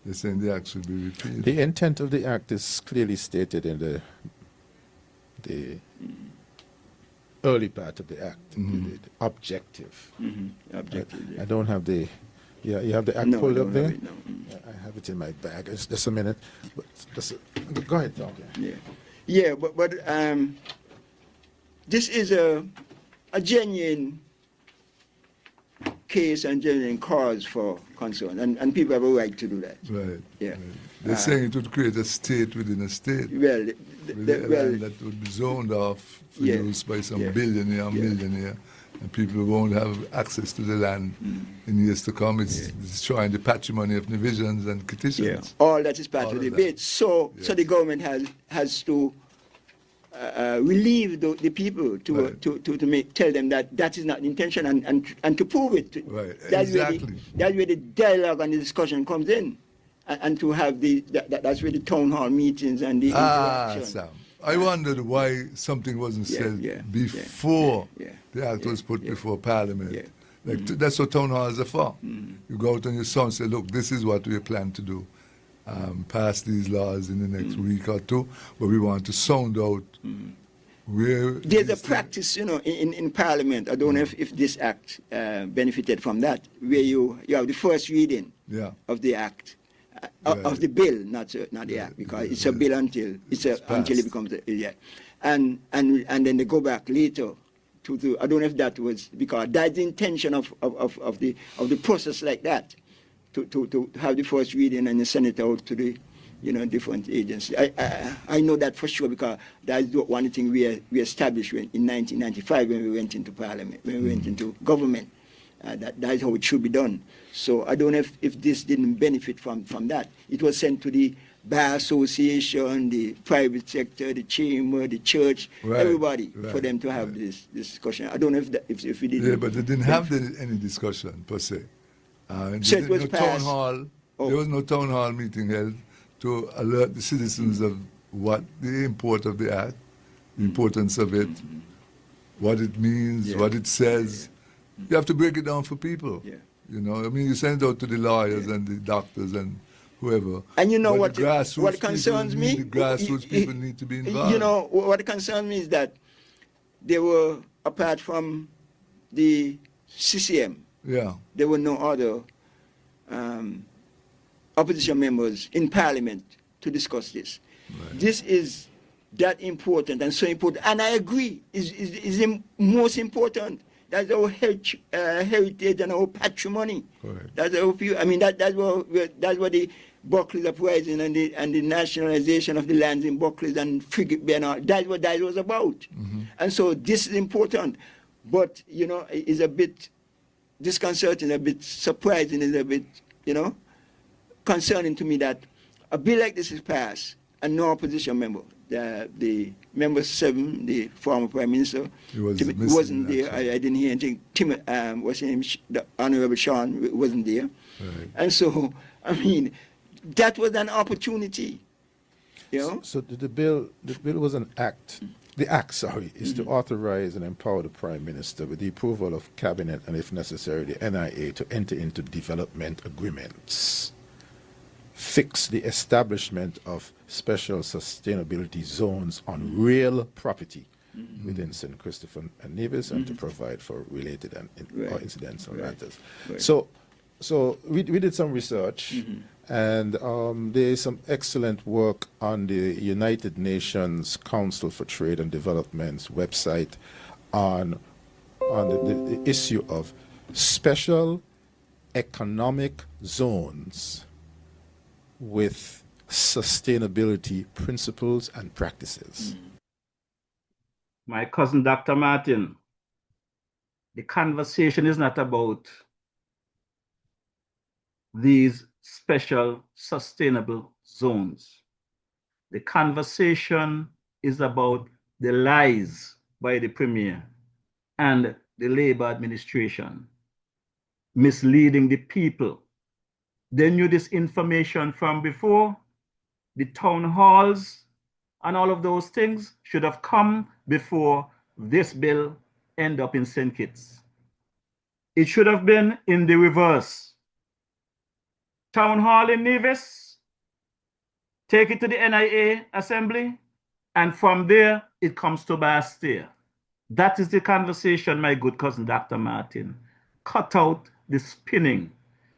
they're saying the act should be repealed. The intent of the act is clearly stated in the early part of the act, the objective. Objective. I don't have the. Yeah, you have the act pulled up there. I have it in my bag. It's just a minute. But go ahead, talk. Yeah, but this is a genuine case and genuine cause for concern, and people have a right to do that. Right. Yeah. Right. They're saying it would create a state within a state. Well, land that would be zoned off for use by some billionaire or millionaire, and people won't have access to the land in years to come. It's destroying the patrimony of divisions and petitions. Yeah. All that is part of the debate. So the government has to relieve the people to tell them that is not the intention and to prove it. Right. That's exactly. That's where the dialogue and the discussion comes in, and to have that's where the town hall meetings and the interaction. Sam, I wondered why something wasn't said before the act was put before Parliament. Like that's what town halls are for. You go out on your son and say, look, this is what we plan to do. Pass these laws in the next week or two, but we want to sound out where... There's a practice, you know, in Parliament. I don't know if this act benefited from that, where you have the first reading of the act, of the bill, not the act, because it's a bill until it becomes a and then they go back later to I don't know if that was because that's the intention of the process like that. To have the first reading and send it out to the, you know, different agencies. I know that for sure because that's one thing we established in 1995 when we went into Parliament, when we went into government. That's how it should be done. So I don't know if this didn't benefit from that. It was sent to the Bar Association, the private sector, the chamber, the church, everybody, for them to have this discussion. I don't know if we did. Yeah, but they didn't have any discussion per se. So it was passed. There was no town hall meeting held to alert the citizens of what the import of the act, the importance of it, what it means, what it says. You have to break it down for people. You know, I mean, you send it out to the lawyers and the doctors and whoever. And you know what concerns me? The grassroots people need to be involved. You know, what concerns me is that they were, apart from the CCM, there were no other opposition members in Parliament to discuss this. This is that important and so important, and I agree, is the most important. That's our heritage and our patrimony. That's our, I mean, that's what the Buckley's uprising and the nationalization of the lands in Buckley's and Frigate Bay and all, that's what that was about. And so this is important, but you know, it's a bit disconcerting, a bit surprising, is a bit, you know, concerning to me that a bill like this is passed and no opposition member, the member 7, the former Prime Minister, wasn't there. I didn't hear anything. What's his name? The Honorable Sean wasn't there. And so, I mean, that was an opportunity. You know? So the bill was an act. The act, is to authorize and empower the Prime Minister with the approval of Cabinet and, if necessary, the NIA to enter into development agreements, fix the establishment of special sustainability zones on real property within St. Christopher and Nevis and to provide for related and or incidental matters. So we did some research, And there is some excellent work on the United Nations Council for Trade and Development's website on the issue of special economic zones with sustainability principles and practices. My cousin, Dr. Martin, the conversation is not about these special sustainable zones. The conversation is about the lies by the Premier and the Labour administration, misleading the people. They knew this information from before. The town halls and all of those things should have come before this bill end up in St. Kitts. It should have been in the reverse. Town hall in Nevis, take it to the NIA assembly, and from there it comes to Bastille. That is the conversation, my good cousin Dr. Martin. Cut out the spinning.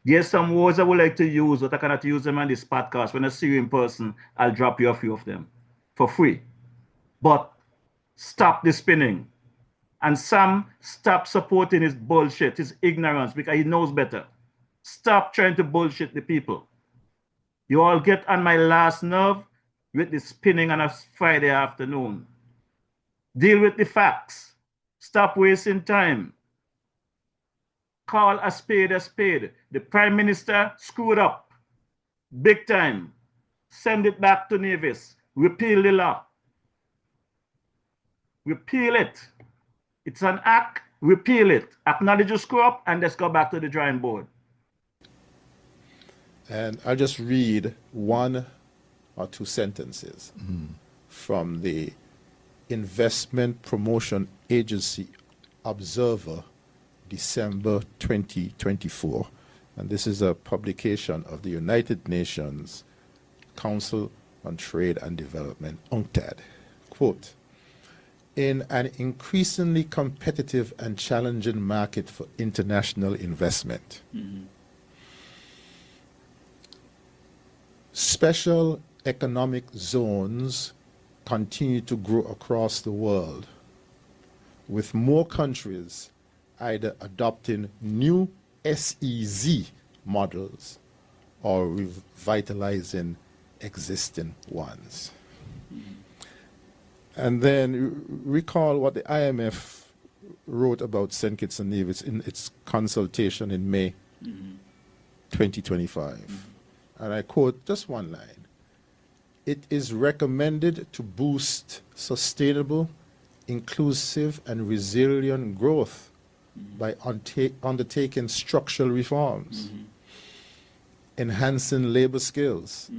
There's some words I would like to use, but I cannot use them on this podcast. When I see you in person, I'll drop you a few of them for free. But stop the spinning. And Sam, stop supporting his bullshit, his ignorance, because he knows better. Stop trying to bullshit the people. You all get on my last nerve with the spinning on a Friday afternoon. Deal with the facts. Stop wasting time. Call a spade a spade. The Prime Minister screwed up. Big time. Send it back to Nevis. Repeal the law. Repeal it. It's an act. Repeal it. Acknowledge you screw up and let's go back to the drawing board. And I'll just read one or two sentences from the Investment Promotion Agency Observer, December 2024. And this is a publication of the United Nations Council on Trade and Development, UNCTAD. Quote, in an increasingly competitive and challenging market for international investment, special economic zones continue to grow across the world, with more countries either adopting new SEZ models or revitalizing existing ones. And then recall what the IMF wrote about St. Kitts and Nevis in its consultation in May 2025. And I quote just one line. It is recommended to boost sustainable, inclusive, and resilient growth by undertaking structural reforms, enhancing labor skills,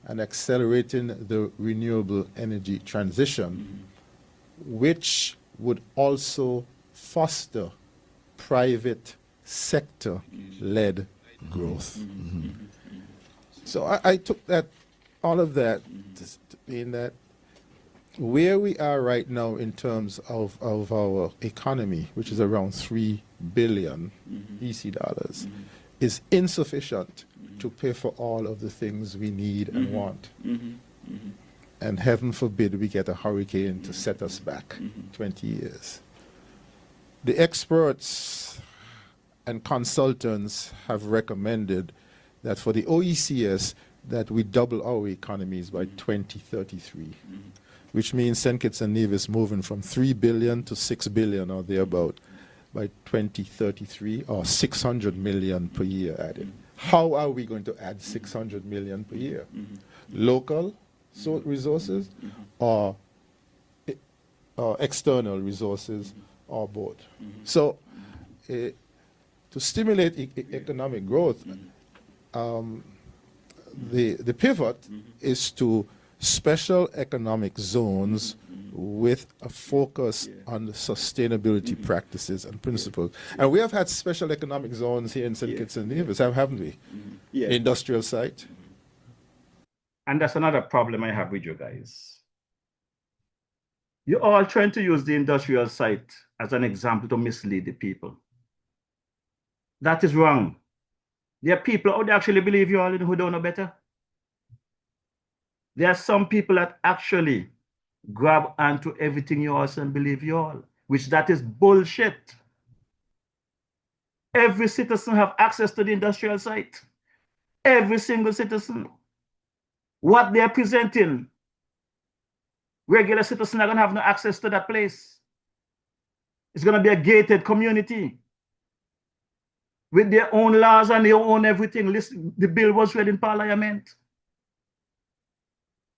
and accelerating the renewable energy transition, which would also foster private sector-led growth. So I took that, all of that, to mean that where we are right now in terms of our economy, which is around 3 billion EC dollars, is insufficient to pay for all of the things we need and want. And heaven forbid we get a hurricane to set us back 20 years. The experts and consultants have recommended that for the OECS that we double our economies by 2033, which means St. Kitts and Nevis moving from 3 billion to 6 billion or thereabout by 2033, or 600 million per year added. How are we going to add 600 million per year? Local resources or external resources or both? So to stimulate economic growth, the pivot is to special economic zones with a focus on the sustainability practices and principles. And we have had special economic zones here in St. Kitts and Nevis, haven't we? Industrial site. And that's another problem I have with you guys. You're all trying to use the industrial site as an example to mislead the people. That is wrong. There are people out there actually believe you all who don't know better. There are some people that actually grab onto everything you all say and believe you all, which that is bullshit. Every citizen have access to the industrial site. Every single citizen. What they're presenting, regular citizens are going to have no access to that place. It's going to be a gated community with their own laws and their own everything. Listen, the bill was read in Parliament.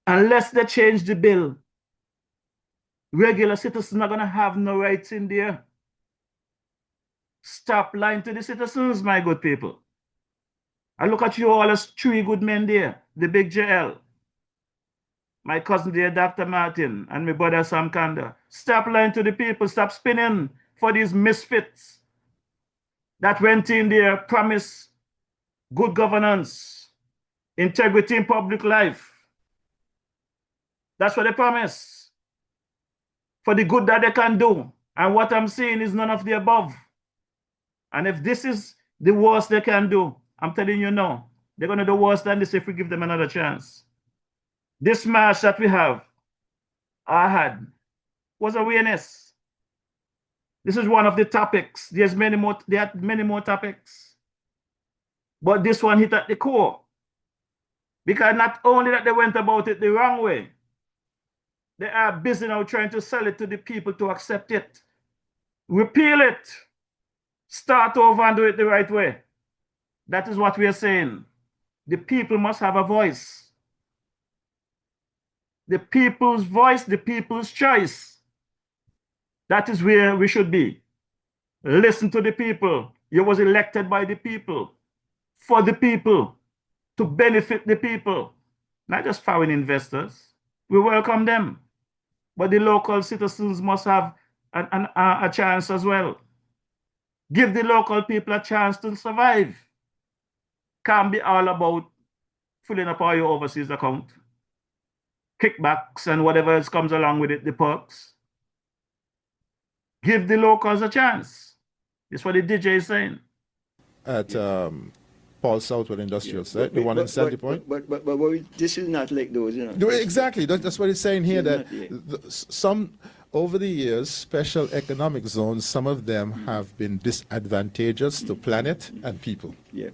Unless they change the bill, regular citizens are going to have no rights in there. Stop lying to the citizens, my good people. I look at you all as three good men there, the big JL, my cousin there, Dr. Martin, and my brother Sam Kanda. Stop lying to the people. Stop spinning for these misfits that went in there, promised good governance, integrity in public life. That's what they promise. For the good that they can do. And what I'm seeing is none of the above. And if this is the worst they can do, I'm telling you no. They're going to do worse than this if we give them another chance. This march that we have, I had, was awareness. This is one of the topics. There are many more topics. But this one hit at the core. Because not only that they went about it the wrong way, they are busy now trying to sell it to the people to accept it. Repeal it. Start over and do it the right way. That is what we are saying. The people must have a voice. The people's voice, the people's choice. That is where we should be. Listen to the people. You was elected by the people, for the people, to benefit the people, not just foreign investors. We welcome them. But the local citizens must have a chance as well. Give the local people a chance to survive. Can't be all about filling up all your overseas account, kickbacks and whatever else comes along with it, the perks. Give the locals a chance. That's what the DJ is saying. At Paul Southwell Industrial Site, the one in Sandy Point. But this is not like those, you know. Exactly. That's what he's saying here, that some, over the years, special economic zones, some of them have been disadvantageous to planet and people. Yeah.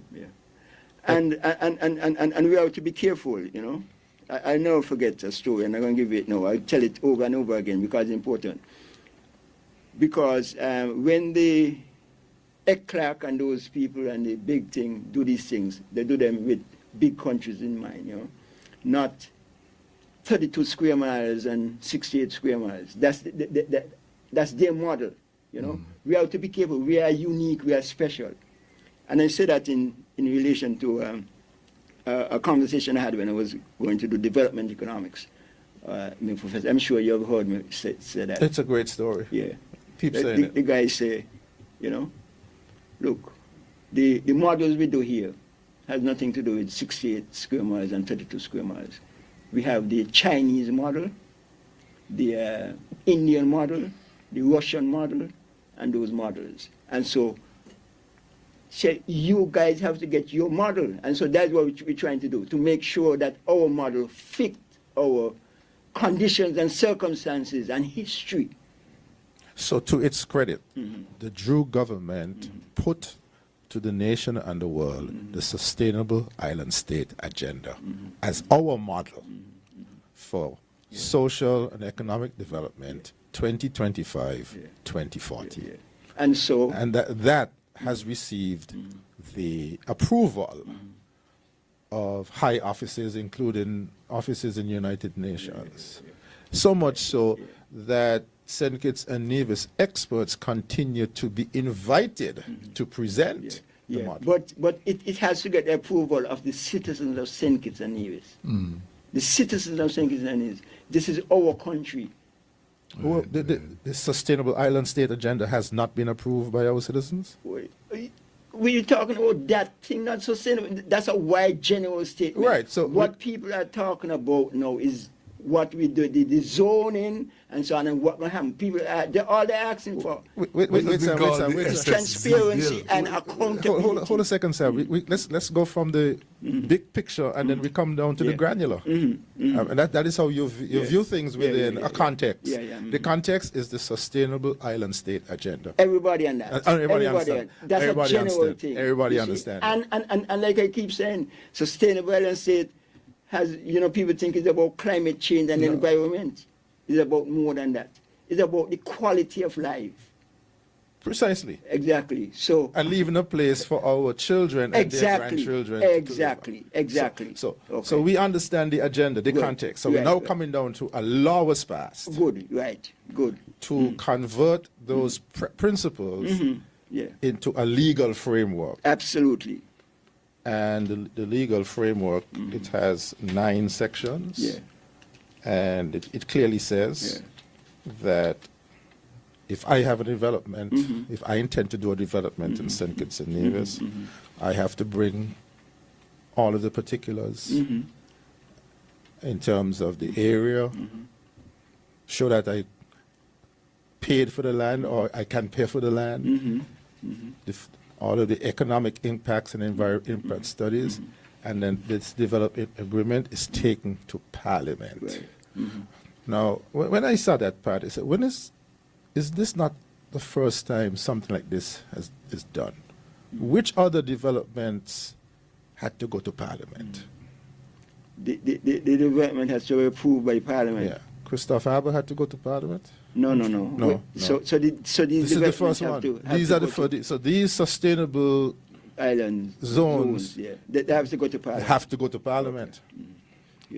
And we have to be careful, you know. I never forget a story, and I'm going to give it now. I'll tell it over and over again because it's important. Because when the Clark and those people and the big thing do these things, they do them with big countries in mind, you know. Not 32 square miles and 68 square miles. That's their model, you know. We have to be careful. We are unique. We are special. And I say that in relation to a conversation I had when I was going to do development economics. Professor, I'm sure you have heard me say that. It's a great story. Yeah. Keep saying it. The guys say, you know, look, the models we do here has nothing to do with 68 square miles and 32 square miles. We have the Chinese model, the Indian model, the Russian model, and those models. And so you guys have to get your model. And so that's what we're trying to do, to make sure that our model fit our conditions and circumstances and history. So to its credit, the Drew government put to the nation and the world the Sustainable Island State Agenda as our model for social and economic development 2025-2040. And so... And that has received the approval of high offices, including offices in the United Nations. So much so that St. Kitts and Nevis experts continue to be invited to present the model. But it has to get the approval of the citizens of St. Kitts and Nevis. The citizens of St. Kitts and Nevis. This is our country. Well, the Sustainable Island State Agenda has not been approved by our citizens? We're talking about that thing, not sustainable. That's a wide general statement. Right. So what people are talking about now is what we do, the zoning and so on, and what will happen. People, all they're asking for wait, transparency and accountability. Hold a second, sir. Let's go from the big picture and then we come down to the granular. And that is how you view things within a context. The context is the Sustainable Island State Agenda. Everybody understands. Everybody understands. That's a general thing. Everybody understands. And like I keep saying, Sustainable Island State has, people think it's about climate change and environment. It's about more than that. It's about the quality of life. Precisely. Exactly. And leaving a place for our children and their grandchildren. Exactly. So we understand the agenda, the context. So we're now coming down to a law was passed. Good. To convert those principles into a legal framework. Absolutely. And the legal framework, it has 9 sections. And it clearly says that if I have a development, if I intend to do a development in St. Kitts and Nevis, I have to bring all of the particulars in terms of the area, show that I paid for the land or I can pay for the land, all of the economic impacts and environmental impact studies, and then this development agreement is taken to Parliament. Now, when I saw that part, I said, is this not the first time something like this is done? Which other developments had to go to Parliament? The development has to be approved by Parliament. Yeah. Christoph Harbour had to go to Parliament? No. So these this is the first one. These sustainable island zones, they have to go to Parliament. Have to go to Parliament.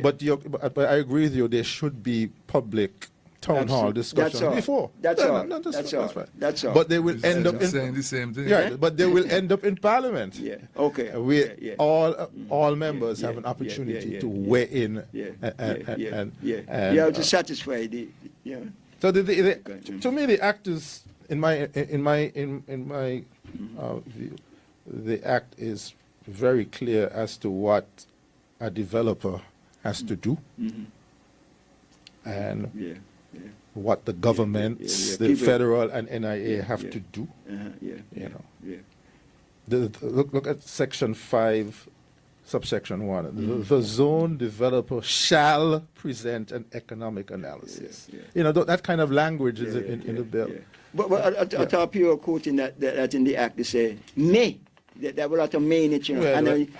But I agree with you. There should be public town hall discussions before. That's all. But they will end up saying the same thing. Yeah, but they will end up in Parliament. Okay. All members have an opportunity to weigh in. You have to satisfy the. So to me, the act is, in my view, the act is very clear as to what a developer has to do, and what the governments, the federal and NIA have to do. Look at Section 5, subsection 1. The zone developer shall present an economic analysis. That kind of language is in the bill. But I thought you were quoting that in the act, they say, may. There were a lot of may in it,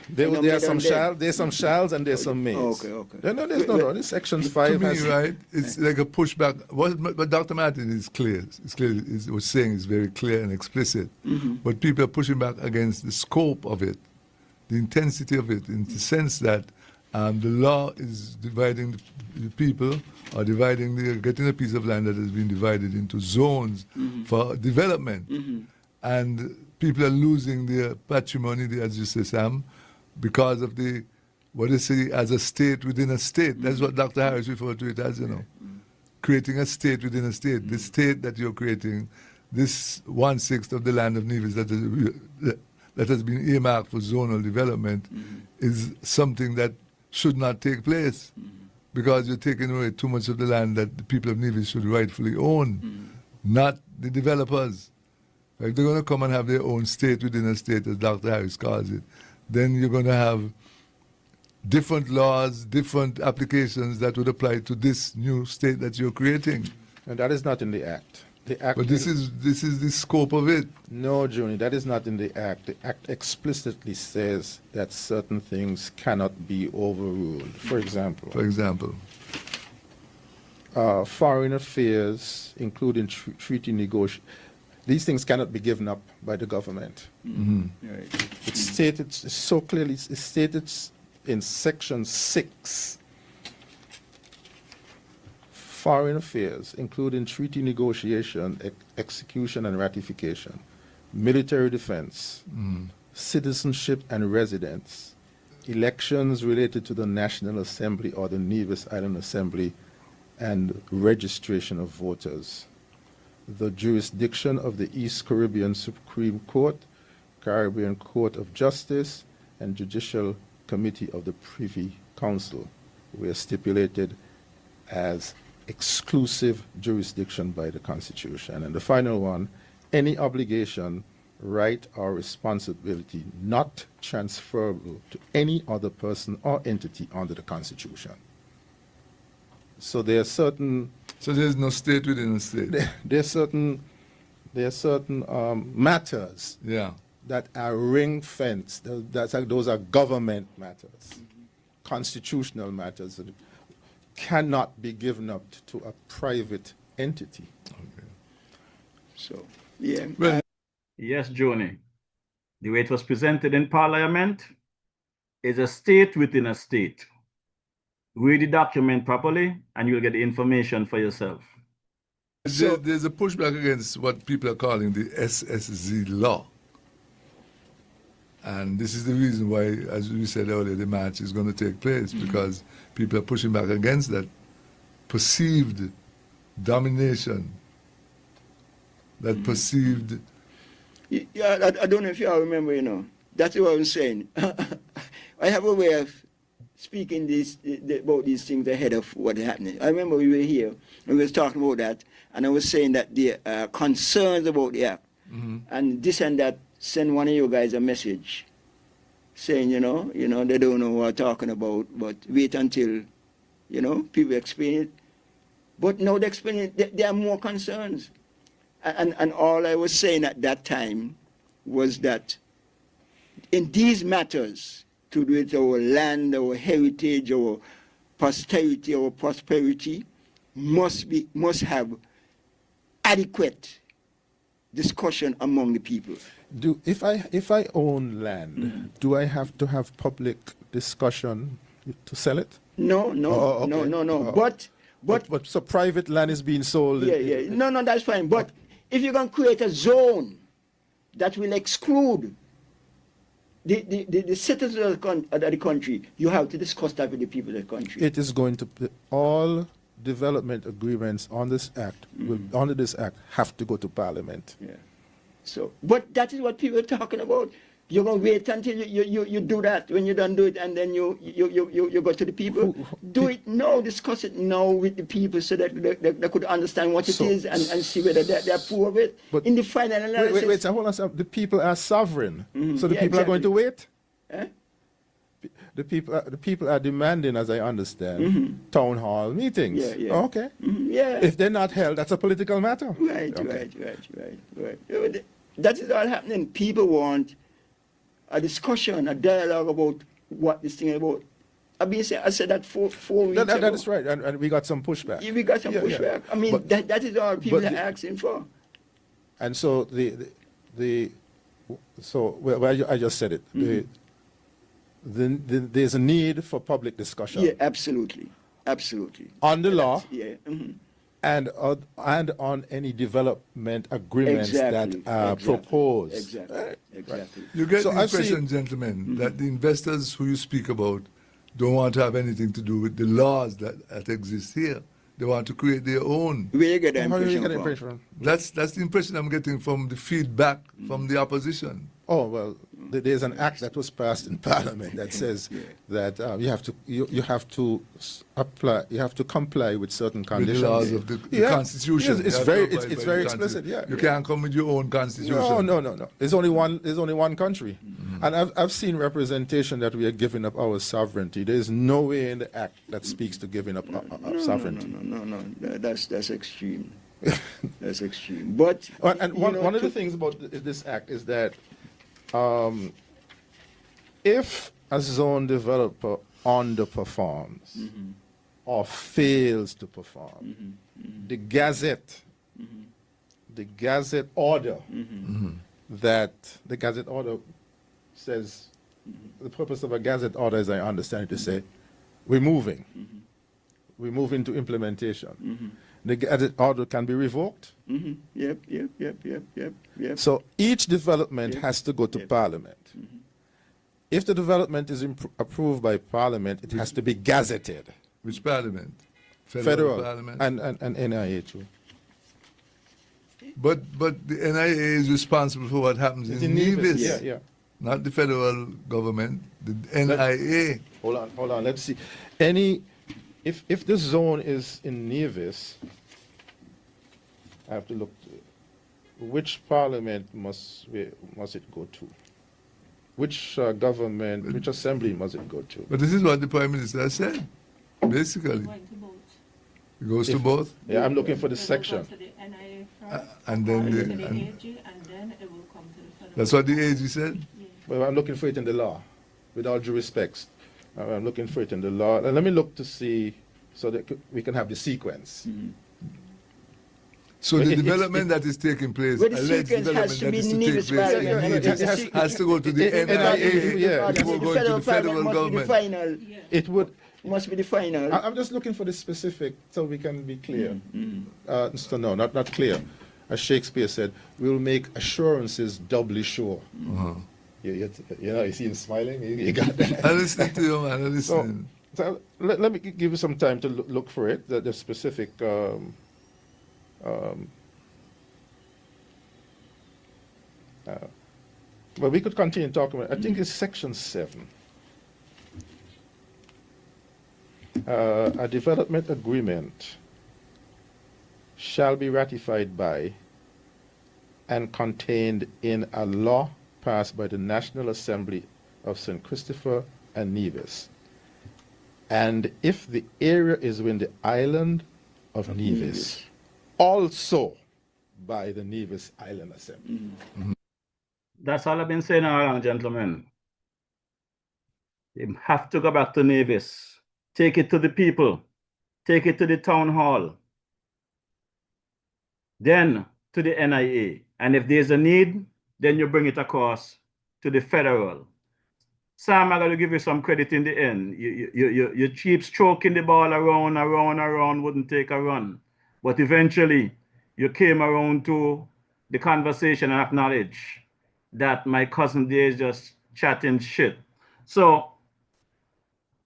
There's some shalls and there's some mays. Okay. No, there's no. This Section 5 to me, right, it's like a pushback. But Dr. Martin is clear. It's clear. What's saying is very clear and explicit. But people are pushing back against the scope of it, the intensity of it, in the sense that the law is dividing the people, or getting a piece of land that has been divided into zones for development. And people are losing their patrimony, as you say, Sam, because of what they see as a state within a state. That's what Dr. Harris referred to it as, creating a state within a state. The state that you're creating, this 1/6 of the land of Nevis that has been earmarked for zonal development is something that should not take place, because you're taking away too much of the land that the people of Nevis should rightfully own, not the developers. Like, they're going to come and have their own state within a state, as Dr. Harris calls it. Then you're going to have different laws, different applications that would apply to this new state that you're creating. And that is not in the Act. But this is the scope of it. No, Juni, that is not in the Act. The Act explicitly says that certain things cannot be overruled. For example, foreign affairs, including treaty negotiations, these things cannot be given up by the government. It's stated so clearly. It's stated in Section 6. Foreign affairs, including treaty negotiation, execution and ratification, military defense, citizenship and residence, elections related to the National Assembly or the Nevis Island Assembly, and registration of voters. The jurisdiction of the East Caribbean Supreme Court, Caribbean Court of Justice, and Judicial Committee of the Privy Council were stipulated as exclusive jurisdiction by the Constitution. And the final one, any obligation, right, or responsibility not transferable to any other person or entity under the Constitution. So there are certain... So there's no state within a state? There are certain matters that are ring-fenced. Those are government matters, constitutional matters that cannot be given up to a private entity. Okay. So, yeah. Well, yes, Joni. The way it was presented in Parliament is a state within a state. Read the document properly and you'll get the information for yourself. So, there's a pushback against what people are calling the SSZ law. And this is the reason why, as we said earlier, the match is going to take place, because people are pushing back against that perceived domination, that perceived... Yeah, I don't know if you all remember, That's what I was saying. I have a way of speaking about these things ahead of what's happening. I remember we were here, and we were talking about that, and I was saying that the concerns about the act, and this and that, send one of you guys a message saying, they don't know what I'm talking about, but wait until, people explain it. But now they explain it, there are more concerns. And all I was saying at that time was that in these matters, to do with our land, our heritage, our posterity, our prosperity, must have adequate discussion among the people. If I own land, do I have to have public discussion to sell it? No. But so private land is being sold. Yeah. No, that's fine. But if you're going to create a zone that will exclude the citizens of the country, you have to discuss that with the people of the country. It is going to all development agreements on this act under this act have to go to Parliament. Yeah. So, but that is what people are talking about. You're going to wait until you do that. When you don't do it, and then you go to the people. Do it now. Discuss it now with the people so that they could understand what it is and see whether they approve of it. But in the final analysis. Wait, hold on. The people are sovereign. So the people are going to wait? Eh? The people are demanding, as I understand, town hall meetings. Yeah. Okay. Yeah. If they're not held, that's a political matter. Right. That is all happening. People want a discussion, a dialogue about what this thing is about. I said that four weeks ago. That is right, and we got some pushback. Yeah, we got some pushback. I mean, but, that is all people are asking for. And so I just said it. There's a need for public discussion. Yeah, absolutely. On the law. Yeah. And on any development agreements that are proposed. Exactly. You get the impression, gentlemen, that the investors who you speak about don't want to have anything to do with the laws that exist here. They want to create their own. Where you get the impression from? That's the impression I'm getting from the feedback from the opposition. Oh, well, there's an act that was passed in Parliament that says that you have to comply with certain conditions. With the laws of the Constitution. Yes, it's very explicit. Yeah, you can't come with your own Constitution. No. There's only one country, and I've seen representation that we are giving up our sovereignty. There is no way in the act that speaks to giving up sovereignty. No. That's extreme. That's extreme. But one of the things about this act is that if a zone developer underperforms or fails to perform, the Gazette order that the Gazette order says the purpose of a Gazette order, as I understand it, to say we're moving to implementation. The Gazette order can be revoked. Yep. So each development has to go to Parliament. If the development is approved by Parliament, it has to be gazetted. Which Parliament? Federal Parliament? And NIA too. But the NIA is responsible for what happens in Nevis. Yeah. Not the federal government, the NIA. Hold on. Let's see. Any if this zone is in Nevis, I have to look. Which parliament must it go to? Which government, which assembly must it go to? But this is what the Prime Minister said, basically. It goes to both? Yeah, I'm looking for the section. And then the AG, and then it will come to the federal. That's what the AG said? Yeah. Well, I'm looking for it in the law, with all due respect. I'm looking for it in the law. And let me look to see so that we can have the sequence. Mm-hmm. So the development that is taking place, alleged development that is to take place, has to go to the NIA before going to the federal government. It would must be the final. I'm just looking for the specific so we can be clear. So no, not clear. As Shakespeare said, we'll make assurances doubly sure. You know, you see him smiling. You got that. I listen to you, man. I listen. So let me give you some time to look for it. The specific. But we could continue talking about. I think it's section 7. A development agreement shall be ratified by and contained in a law passed by the National Assembly of St. Christopher and Nevis. And if the area is within the island of Nevis, also by the Nevis Island Assembly. That's all I've been saying all along, gentlemen. You have to go back to Nevis. Take it to the people. Take it to the town hall. Then to the NIA. And if there's a need, then you bring it across to the federal. Sam, I'm going to give you some credit in the end. You keep stroking the ball around, wouldn't take a run. But eventually, you came around to the conversation and acknowledge that my cousin there is just chatting shit. So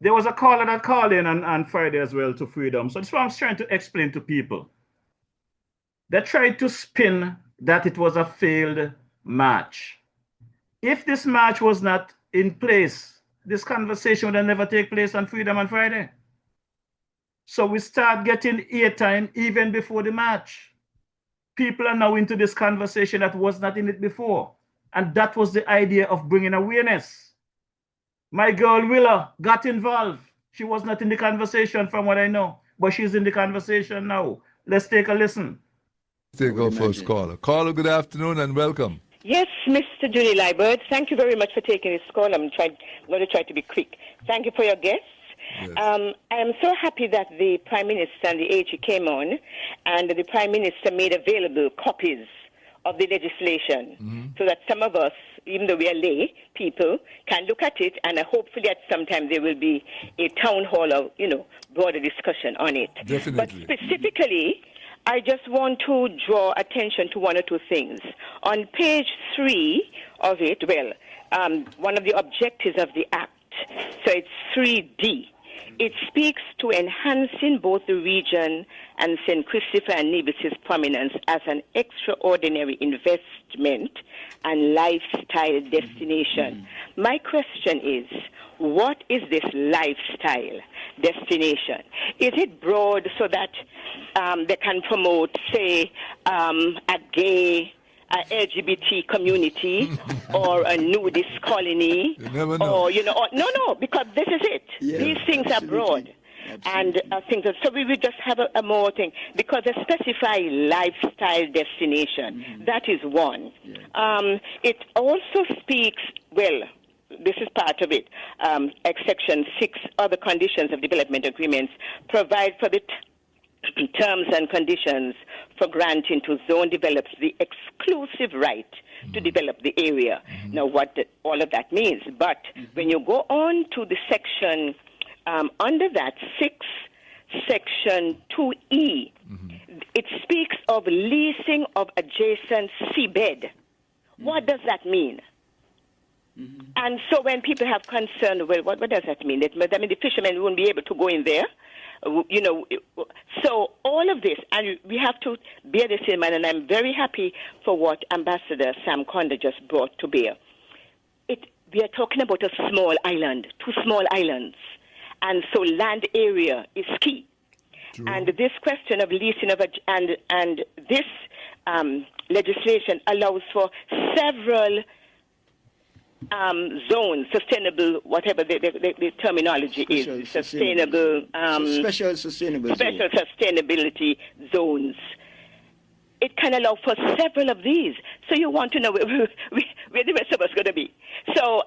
there was a caller that called in on Friday as well to Freedom. So that's what I'm trying to explain to people. They tried to spin that it was a failed match. If this match was not in place, this conversation would have never take place on Freedom on Friday. So we start getting airtime even before the match. People are now into this conversation that was not in it before. And that was the idea of bringing awareness. My girl Willa got involved. She was not in the conversation from what I know, but she's in the conversation now. Let's take a listen. Take our first caller. Caller, good afternoon and welcome. Yes, Mr. Julie Liebert, thank you very much for taking this call. I'm going to try to be quick. Thank you for your guests. Yes. I am so happy that the Prime Minister and the AG came on, and the Prime Minister made available copies of the legislation so that some of us, even though we are lay people, can look at it, and hopefully at some time there will be a town hall or, broader discussion on it. Definitely. But specifically, I just want to draw attention to one or two things. On page 3 of it, one of the objectives of the Act, so it's 3D, it speaks to enhancing both the region and St. Christopher and Nevis's prominence as an extraordinary investment and lifestyle destination. My question is, what is this lifestyle destination? Is it broad so that they can promote, say, a gay, LGBT community or a nudist colony? You never know. Or, no, because this is it. Yeah, these things absolutely. are broad. Absolutely. And things. So we will just have a more thing, because they specify lifestyle destination. That is one. Yeah. It also speaks, this is part of it. Section 6, other conditions of development agreements provide for the terms and conditions for granting to zone develops the exclusive right to develop the area. Now, what all of that means. But when you go on to the section under that, 6, section 2E, it speaks of leasing of adjacent seabed. What does that mean? And so when people have concern, what does that mean? I mean, the fishermen won't be able to go in there. So all of this, and we have to bear this in mind, and I'm very happy for what Ambassador Sam Conda just brought to bear. We are talking about a small island, 2 small islands, And so land area is key. True. And this question of leasing of and this legislation allows for several zones, sustainable, whatever the terminology is, sustainable, special sustainability zones. It can allow for several of these. So you want to know where the rest of us going to be. So,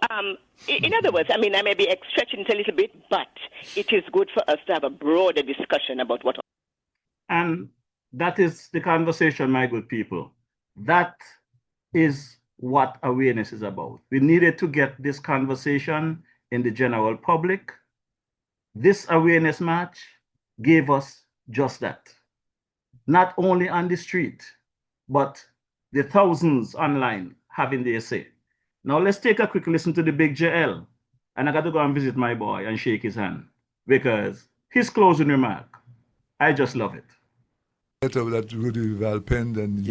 in other words, I mean, I may be stretching it a little bit, but it is good for us to have a broader discussion about what. And that is the conversation, my good people. That is what awareness is about. We needed to get this conversation in the general public. This awareness march gave us just that. Not only on the street, but the thousands online having their say. Now let's take a quick listen to the big JL. And I got to go and visit my boy and shake his hand because his closing remark, I just love it. Letter that Rudy Val penned and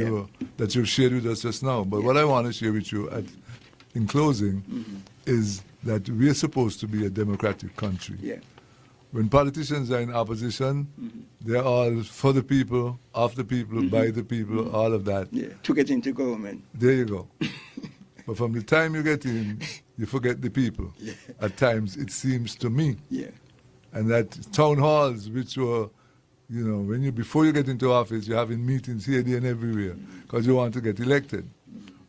that you've shared with us just now. But what I want to share with you in closing is that we are supposed to be a democratic country. Yeah. When politicians are in opposition, they're all for the people, of the people, by the people, all of that. Yeah, to get into government. There you go. But from the time you get in, you forget the people. Yeah. At times, it seems to me. Yeah. And that town halls, which were, you know, before you get into office, you're having meetings here, there, and everywhere, because you want to get elected.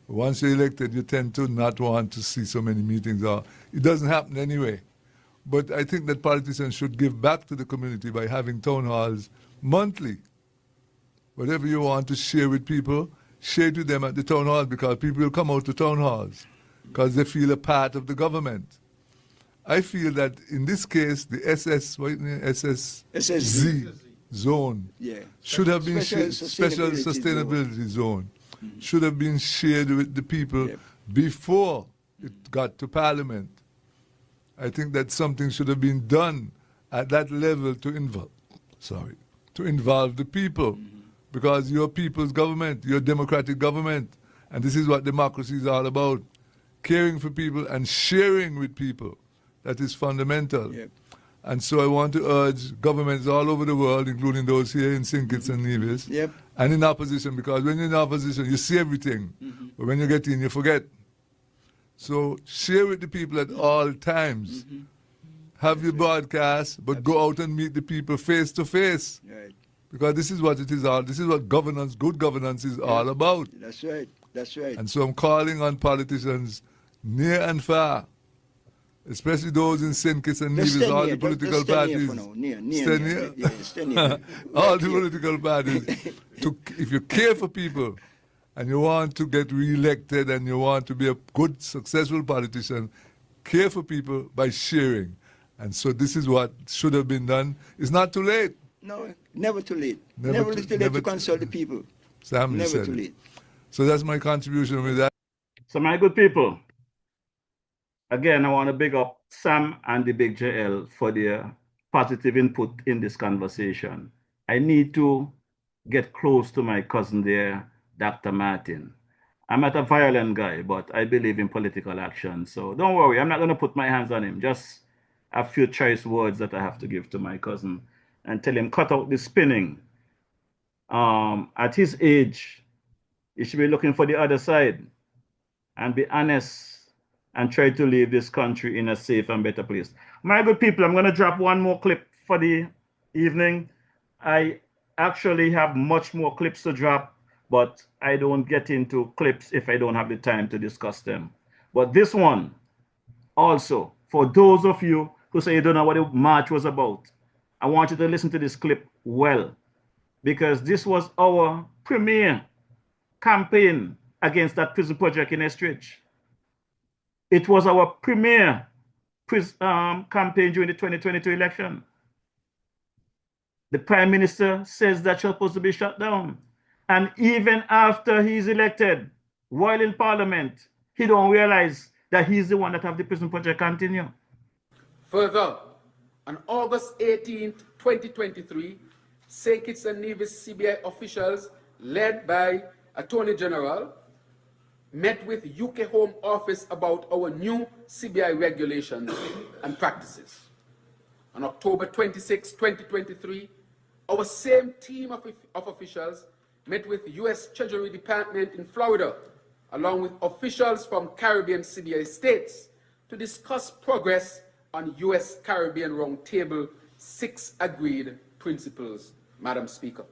Once you're elected, you tend to not want to see so many meetings. Or it doesn't happen anyway. But I think that politicians should give back to the community by having town halls monthly. Whatever you want to share with people, share it with them at the town hall, because people will come out to town halls because they feel a part of the government. I feel that in this case, the SSZ zone should have been special sustainability zone should have been shared with the people before it got to Parliament. I think that something should have been done at that level to involve the people, because you're people's government, you're a democratic government, and this is what democracy is all about: caring for people and sharing with people. That is fundamental. Yep. And so I want to urge governments all over the world, including those here in St. Kitts and Nevis, and in opposition, because when you're in opposition, you see everything, but when you get in, you forget. So share with the people at all times. Have your broadcast, but go out and meet the people face to face. Right. Because this is what it is all. This is what governance, good governance, is all about. That's right. That's right. And so I'm calling on politicians near and far, especially those in St. Kitts and Nevis, all the political parties. All the political parties. If you care for people and you want to get re-elected and you want to be a good, successful politician, care for people by sharing. And so this is what should have been done. It's not too late. No, never too late. Never too late to consult the people. Sam, never too late. So that's my contribution with that. So my good people, again, I want to big up Sam and the Big JL for their positive input in this conversation. I need to get close to my cousin there, Dr. Martin. I'm not a violent guy, but I believe in political action. So don't worry, I'm not going to put my hands on him. Just a few choice words that I have to give to my cousin and tell him, cut out the spinning. At his age, he should be looking for the other side and be honest and try to leave this country in a safe and better place. My good people, I'm going to drop one more clip for the evening. I actually have much more clips to drop, but I don't get into clips if I don't have the time to discuss them. But this one, also, for those of you who say you don't know what the march was about, I want you to listen to this clip well, because this was our premier campaign against that prison project in Estridge. It was our premier campaign during the 2022 election. The Prime Minister says that's supposed to be shut down. And even after he's elected, while in Parliament, he don't realize that he's the one that have the prison project continue. Further, on August 18, 2023, St. Kitts and Nevis CBI officials, led by Attorney General, met with UK Home Office about our new CBI regulations and practices. On October 26, 2023, our same team of officials met with the U.S. Treasury Department in Florida, along with officials from Caribbean CBI states, to discuss progress on U.S. Caribbean Roundtable 6 agreed principles, Madam Speaker.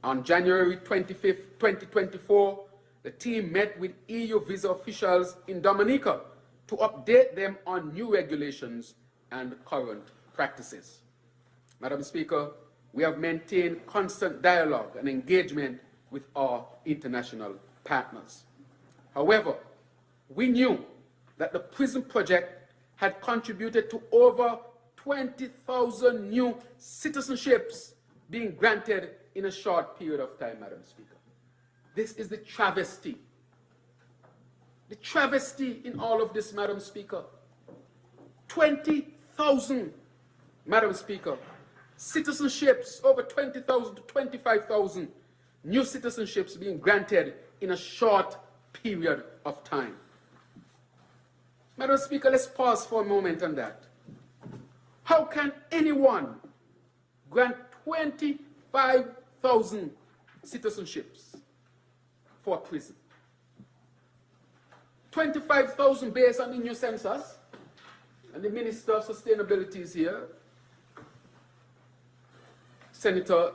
On January 25, 2024, the team met with EU visa officials in Dominica to update them on new regulations and current practices. Madam Speaker, we have maintained constant dialogue and engagement with our international partners. However, we knew that the prison project had contributed to over 20,000 new citizenships being granted in a short period of time, Madam Speaker. This is the travesty. The travesty in all of this, Madam Speaker. 20,000, Madam Speaker, citizenships, over 20,000 to 25,000 new citizenships being granted in a short period of time. Madam Speaker, let's pause for a moment on that. How can anyone grant 25,000 citizenships for a prison? 25,000 based on the new census, and the Minister of Sustainability is here, Senator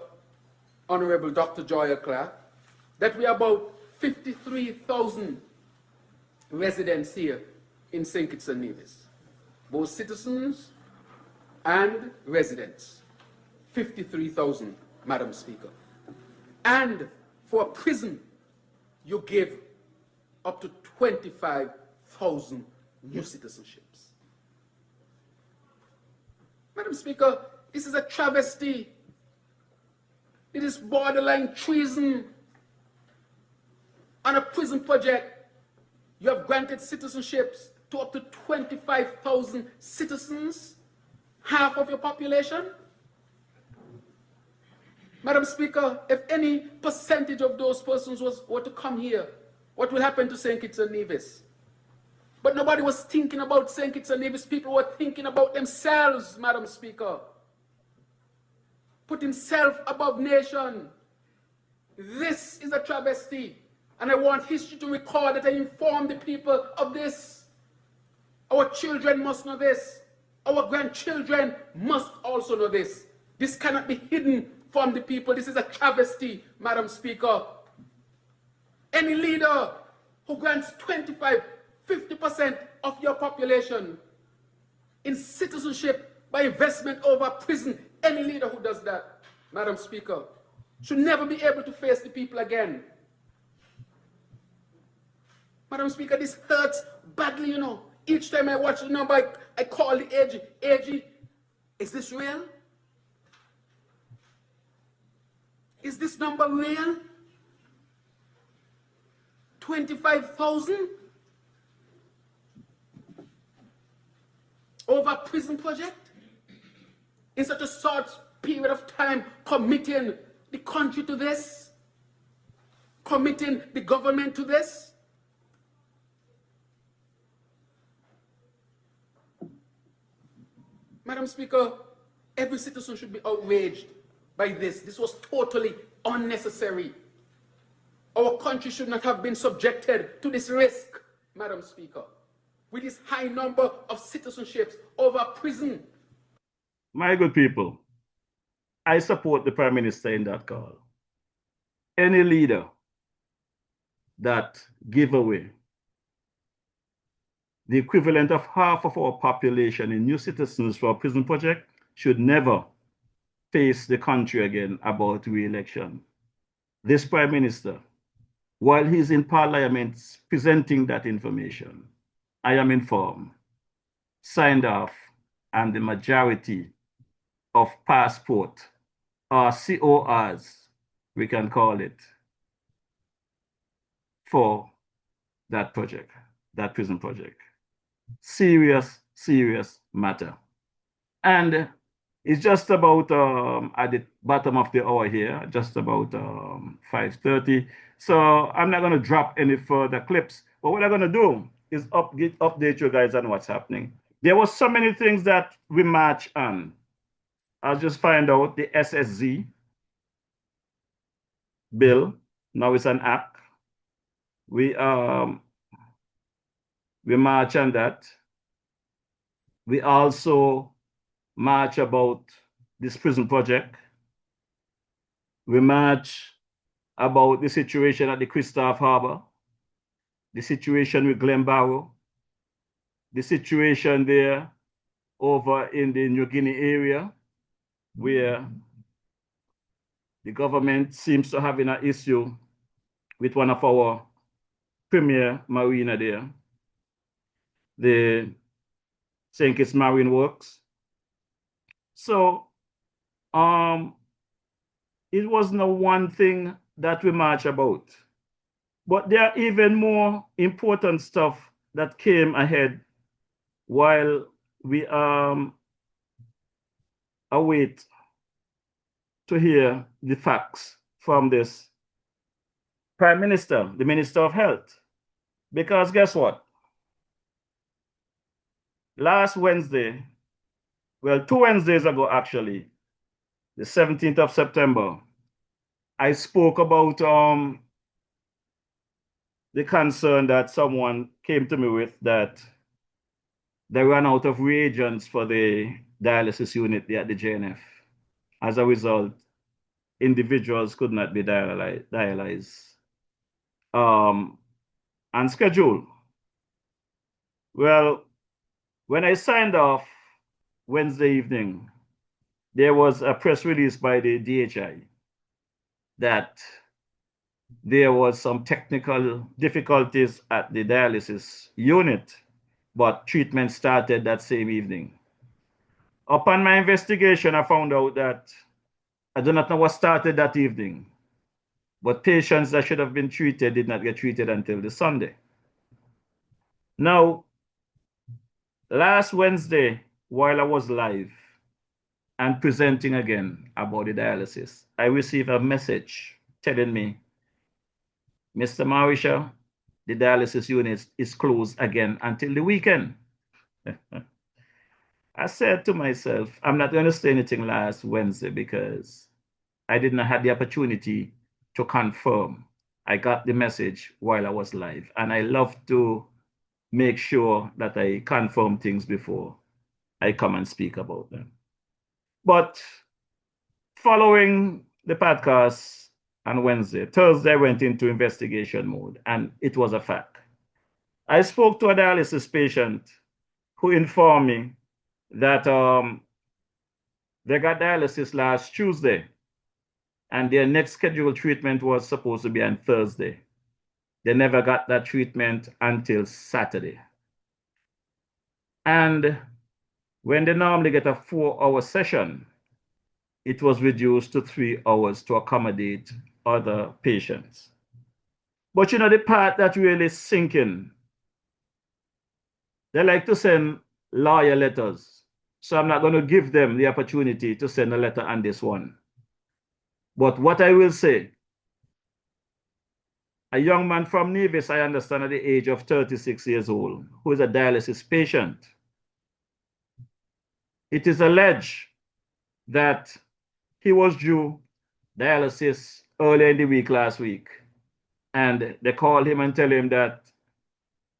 Honorable Dr. Joya Clark, that we are about 53,000 residents here in St. Kitts and Nevis, both citizens and residents. 53,000, Madam Speaker. And for a prison, you give up to 25,000 new citizenships. Madam Speaker, this is a travesty. It is borderline treason. On a prison project, you have granted citizenships to up to 25,000 citizens, half of your population. Madam Speaker, if any percentage of those persons were to come here, what will happen to St. Kitts and Nevis? But nobody was thinking about St. Kitts and Nevis. People were thinking about themselves, Madam Speaker. Putting self above nation. This is a travesty. And I want history to record that I informed the people of this. Our children must know this. Our grandchildren must also know this. This cannot be hidden from the people. This is a travesty, Madam Speaker. Any leader who grants 25, 50% of your population in citizenship by investment over prison, any leader who does that, Madam Speaker, should never be able to face the people again. Madam Speaker, this hurts badly, you know. Each time I watch the number, I call the AG. AG, is this real? Is this number real? 25,000 over a prison project? In such a short period of time, committing the country to this? Committing the government to this? Madam Speaker, every citizen should be outraged by this. This was totally unnecessary. Our country should not have been subjected to this risk, Madam Speaker, with this high number of citizenships over prison. My good people, I support the Prime Minister in that call. Any leader that give away the equivalent of half of our population in new citizens for a prison project should never face the country again about re-election. This Prime Minister, while he's in Parliament presenting that information, I am informed, signed off, and the majority of passport, or CORs, we can call it, for that project, that prison project. Serious, serious matter. And it's just about at the bottom of the hour here, just about 5:30. So I'm not going to drop any further clips. But what I'm going to do is update you guys on what's happening. There was so many things that we march on. I'll just find out the SSZ bill. Now it's an act. We march on that. We also march about this prison project. We march about the situation at the Christoph Harbor, the situation with Glen Barrow, the situation there over in the New Guinea area, where the government seems to have an issue with one of our premier marina there, the St. Kitts Marine Works. So it wasn't one thing that we march about. But there are even more important stuff that came ahead while we await to hear the facts from this Prime Minister, the Minister of Health. Because guess what? Last Wednesday, well, 2 Wednesdays ago actually, the 17th of September, I spoke about the concern that someone came to me with that they ran out of reagents for the dialysis unit at the JNF. As a result, individuals could not be dialyzed on schedule. Well, when I signed off Wednesday evening, there was a press release by the DHI that there was some technical difficulties at the dialysis unit, but treatment started that same evening. Upon my investigation, I found out that I do not know what started that evening, but patients that should have been treated did not get treated until the Sunday. Now, last Wednesday, while I was live and presenting again about the dialysis, I received a message telling me, Mr. Marisha, the dialysis unit is closed again until the weekend. I said to myself, I'm not going to say anything last Wednesday because I did not have the opportunity to confirm. I got the message while I was live, and I love to make sure that I confirm things before I come and speak about them. But following the podcast on Wednesday, Thursday I went into investigation mode, and it was a fact. I spoke to a dialysis patient who informed me that they got dialysis last Tuesday, and their next scheduled treatment was supposed to be on Thursday. They never got that treatment until Saturday. And when they normally get a 4-hour session, it was reduced to 3 hours to accommodate other patients. But you know, the part that really sink in, they like to send lawyer letters. So I'm not going to give them the opportunity to send a letter on this one. But what I will say, a young man from Nevis, I understand at the age of 36 years old, who is a dialysis patient, it is alleged that he was due dialysis earlier in the week last week. And they called him and tell him that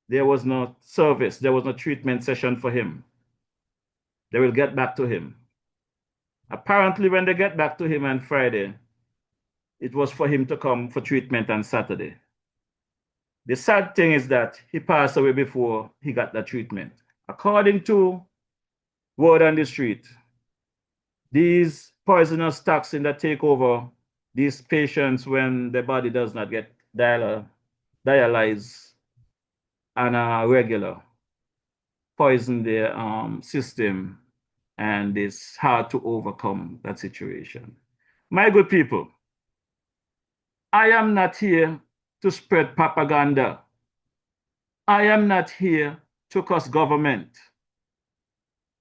there was no service, there was no treatment session for him. They will get back to him. Apparently, when they get back to him on Friday, it was for him to come for treatment on Saturday. The sad thing is that he passed away before he got the treatment. According to word on the street, these poisonous toxins that take over these patients when the body does not get dialyzed on a regular, poison their system, and it's hard to overcome that situation. My good people, I am not here to spread propaganda. I am not here to curse government.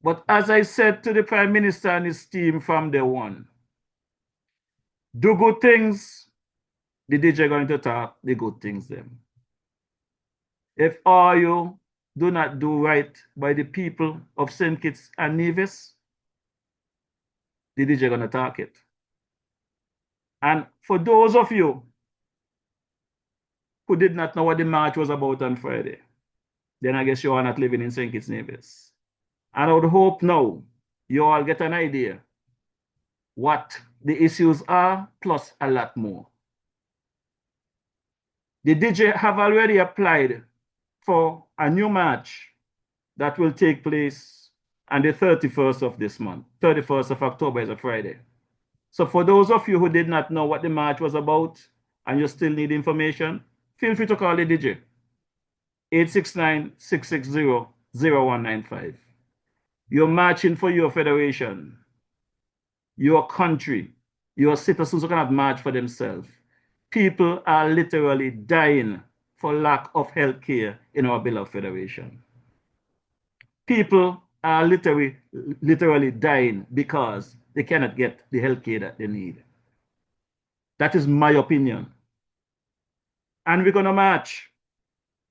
But as I said to the Prime Minister and his team from day one, do good things, the DJ going to talk the good things them. If all you do not do right by the people of St. Kitts and Nevis, the DJ gonna talk it. And for those of you who did not know what the march was about on Friday, then I guess you are not living in St. Kitts Nevis. And I would hope now you all get an idea what the issues are, plus a lot more. The DJ have already applied for a new march that will take place on the 31st of this month. 31st of October is a Friday. So for those of you who did not know what the march was about and you still need information, feel free to call the DJ. 869-660-0195. You're marching for your federation, your country, your citizens who cannot march for themselves. People are literally dying for lack of health care in our beloved federation. People are literally dying because they cannot get the health care that they need. That is my opinion. And we're gonna march.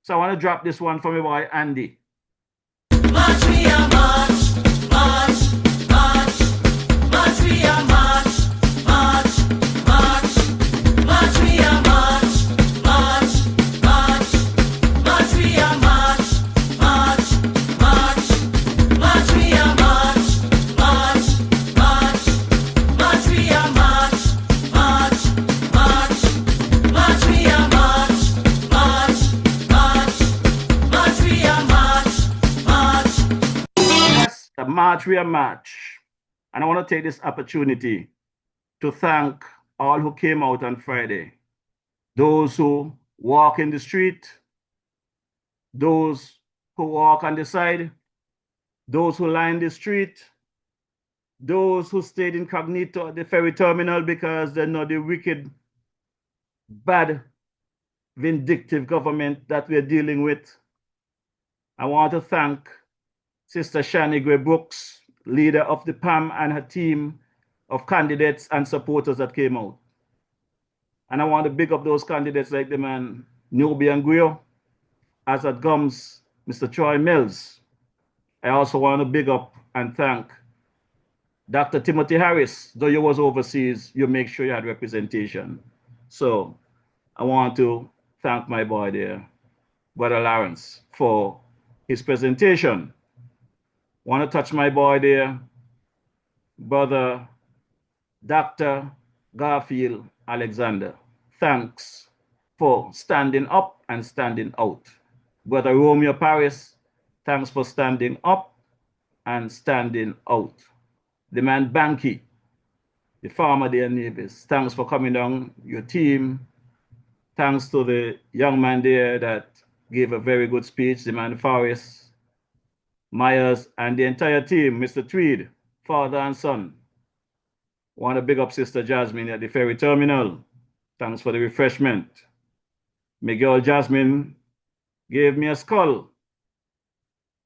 So I want to drop this one for my boy Andy. March, we are march, march, march, march, we are march, march, march, march, we are march, march, march, march, we are march, march, march, march, we are march, march, march, march, we are march, march, march, march, we are march, march, march, march, we are march. The March we are march. And I want to take this opportunity to thank all who came out on Friday. Those who walk in the street, those who walk on the side, those who line the street, those who stayed incognito at the ferry terminal because they know the wicked, bad, vindictive government that we're dealing with. I want to thank Sister Shani Gray Brooks, leader of the PAM, and her team of candidates and supporters that came out. And I want to big up those candidates like the man Nubian Guyo, as at comes Mr. Troy Mills. I also want to big up and thank Dr. Timothy Harris. Though you was overseas, you make sure you had representation. So I want to thank my boy there, Brother Lawrence, for his presentation. Want to touch my boy there, Brother Dr. Garfield Alexander. Thanks for standing up and standing out. Brother Romeo Paris, thanks for standing up and standing out. The man Banky, the farmer there in Nevis, thanks for coming down, your team. Thanks to the young man there that gave a very good speech, the man Forrest, Myers, and the entire team, Mr. Tweed, father and son. Want to big up Sister Jasmine at the ferry terminal. Thanks for the refreshment. Miguel Jasmine gave me a skull.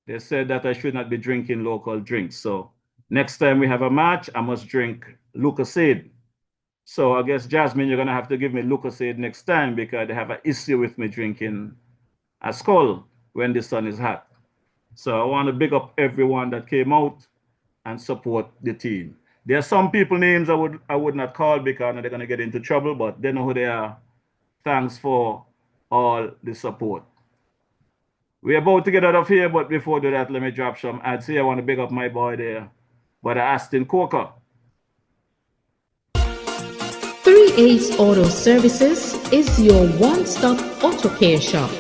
They said that I should not be drinking local drinks. So next time we have a march, I must drink Lucozade. So I guess, Jasmine, you're going to have to give me Lucozade next time because they have an issue with me drinking a skull when the sun is hot. So I want to big up everyone that came out and support the team. There are some people names I would not call because they're going to get into trouble, but they know who they are. Thanks for all the support. We're about to get out of here, but before do that, let me drop some ads here. I want to big up my boy there, Brother Aston Coker. 3A's Auto Services is your one-stop auto care shop.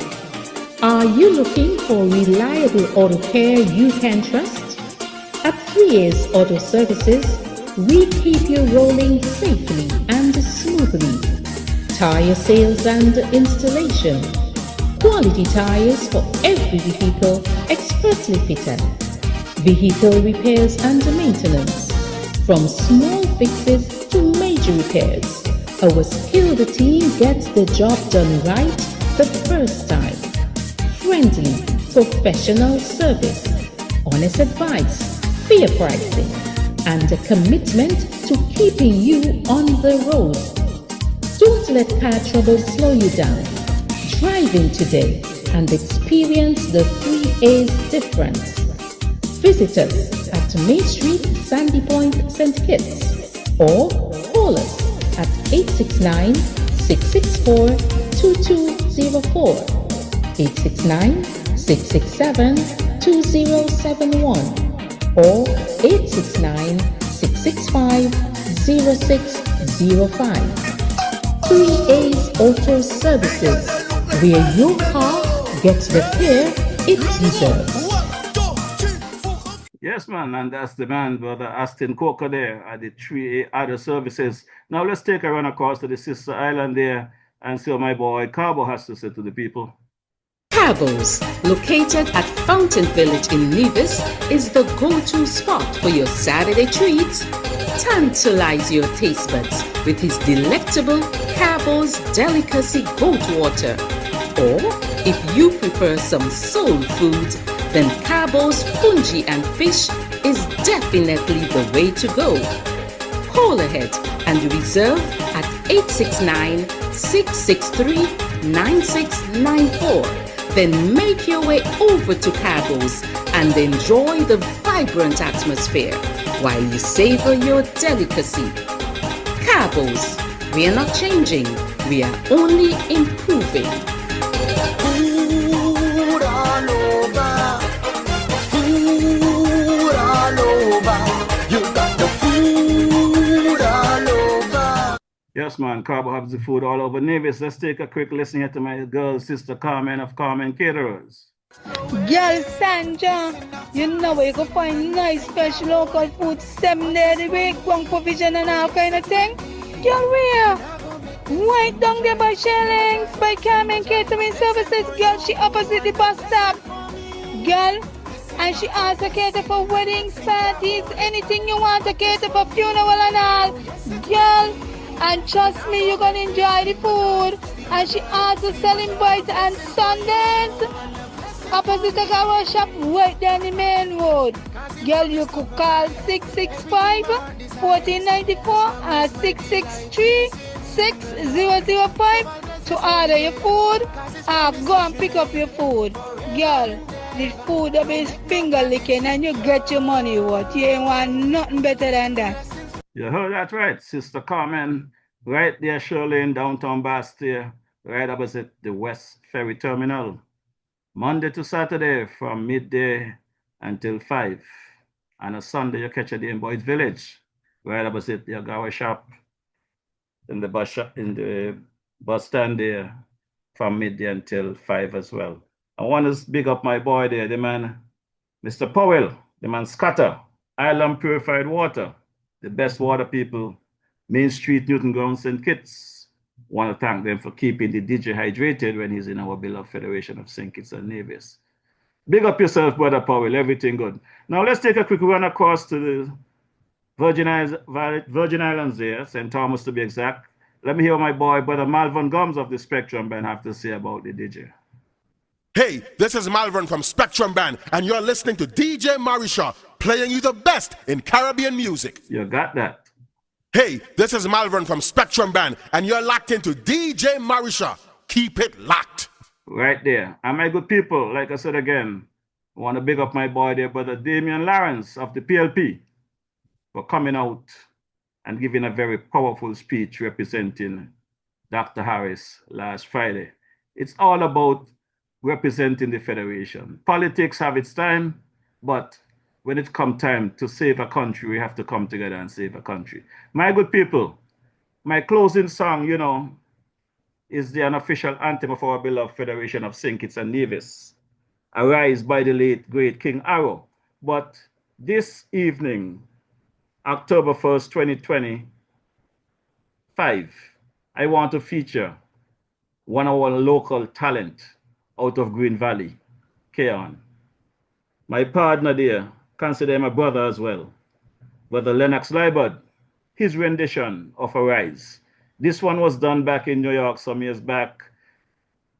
Are you looking for reliable auto care you can trust? At 3A's Auto Services, we keep you rolling safely and smoothly. Tire sales and installation. Quality tires for every vehicle expertly fitted. Vehicle repairs and maintenance. From small fixes to major repairs, our skilled team gets the job done right the first time. Friendly, professional service, honest advice, fair pricing, and a commitment to keeping you on the road. Don't let car trouble slow you down. Drive in today and experience the 3A's difference. Visit us at Main Street, Sandy Point, St. Kitts, or call us at 869-664-2204, 869-667-2071, or 869-665-0605. 3A's Auto Services, where your car gets the care it deserves. Yes, man, and that's the man, Brother Aston Coker there at the 3A Auto Services. Now let's take a run across to the sister island there and see what my boy Cabo has to say to the people. Cabo's, located at Fountain Village in Nevis, is the go-to spot for your Saturday treats. Tantalize your taste buds with his delectable Cabo's Delicacy Goat Water. Or, if you prefer some soul food, then Cabo's Punji and Fish is definitely the way to go. Call ahead and reserve at 869-663-9694. Then make your way over to Cabo's and enjoy the vibrant atmosphere while you savor your delicacy. Cabo's, we are not changing, we are only improving. Food all over, food all over. You got the food all over. Yes, man, Cabo has the food all over Nevis. Let's take a quick listen here to my girl, sister Carmen of Carmen Caterers. Girl Sandra, you know where you can find nice fresh local food 7 days a week, one provision and all kind of thing. Girl, where? Right down there by Shellings, by Carmen Catering Services. Girl, she opposite the bus stop. Girl, and she also cater for weddings, parties, anything you want to cater for, funeral and all. Girl, and trust me, you're gonna enjoy the food. And she also selling bites and sundaes. Opposite the car shop, right down the main road. Girl, you could call 665-1494 or 663-6005 to order your food or go and pick up your food. Girl, the food will be finger licking and you get your money worth. You ain't want nothing better than that. You heard that right, Sister Carmen. Right there, Shirley, in downtown Bastia, right opposite the West Ferry Terminal. Monday to Saturday from midday until 5. And a Sunday you catch at the Boys Village, right opposite the Agawa shop in the bus stand there from midday until 5 as well. I want to big up my boy there, the man, Mr. Powell, the man Scatter, Island Purified Water, the best water people, Main Street, Newton Ground, St. Kitts. Want to thank them for keeping the DJ hydrated when he's in our beloved Federation of St. Kitts and Nevis. Big up yourself, Brother Powell. Everything good. Now let's take a quick run across to the Virgin Islands there, St. Thomas to be exact. Let me hear my boy, Brother Malvern Gums of the Spectrum Band have to say about the DJ. Hey, this is Malvern from Spectrum Band, and you're listening to DJ Marisha, playing you the best in Caribbean music. You got that. Hey, this is Malvern from Spectrum Band, and you're locked into DJ Marisha. Keep it locked. Right there. And my good people, like I said again, I want to big up my boy there, Brother Damian Lawrence of the PLP, for coming out and giving a very powerful speech representing Dr. Harris last Friday. It's all about representing the Federation. Politics have its time, but when it comes time to save a country, we have to come together and save a country. My good people, my closing song, you know, is the unofficial anthem of our beloved Federation of St. Kitts and Nevis, Arise by the late, great King Arrow. But this evening, October 1st, 2025, I want to feature one of our local talent out of Green Valley, Keon. My partner there, consider him a brother as well, Brother Lennox Liebert, his rendition of Arise. This one was done back in New York some years back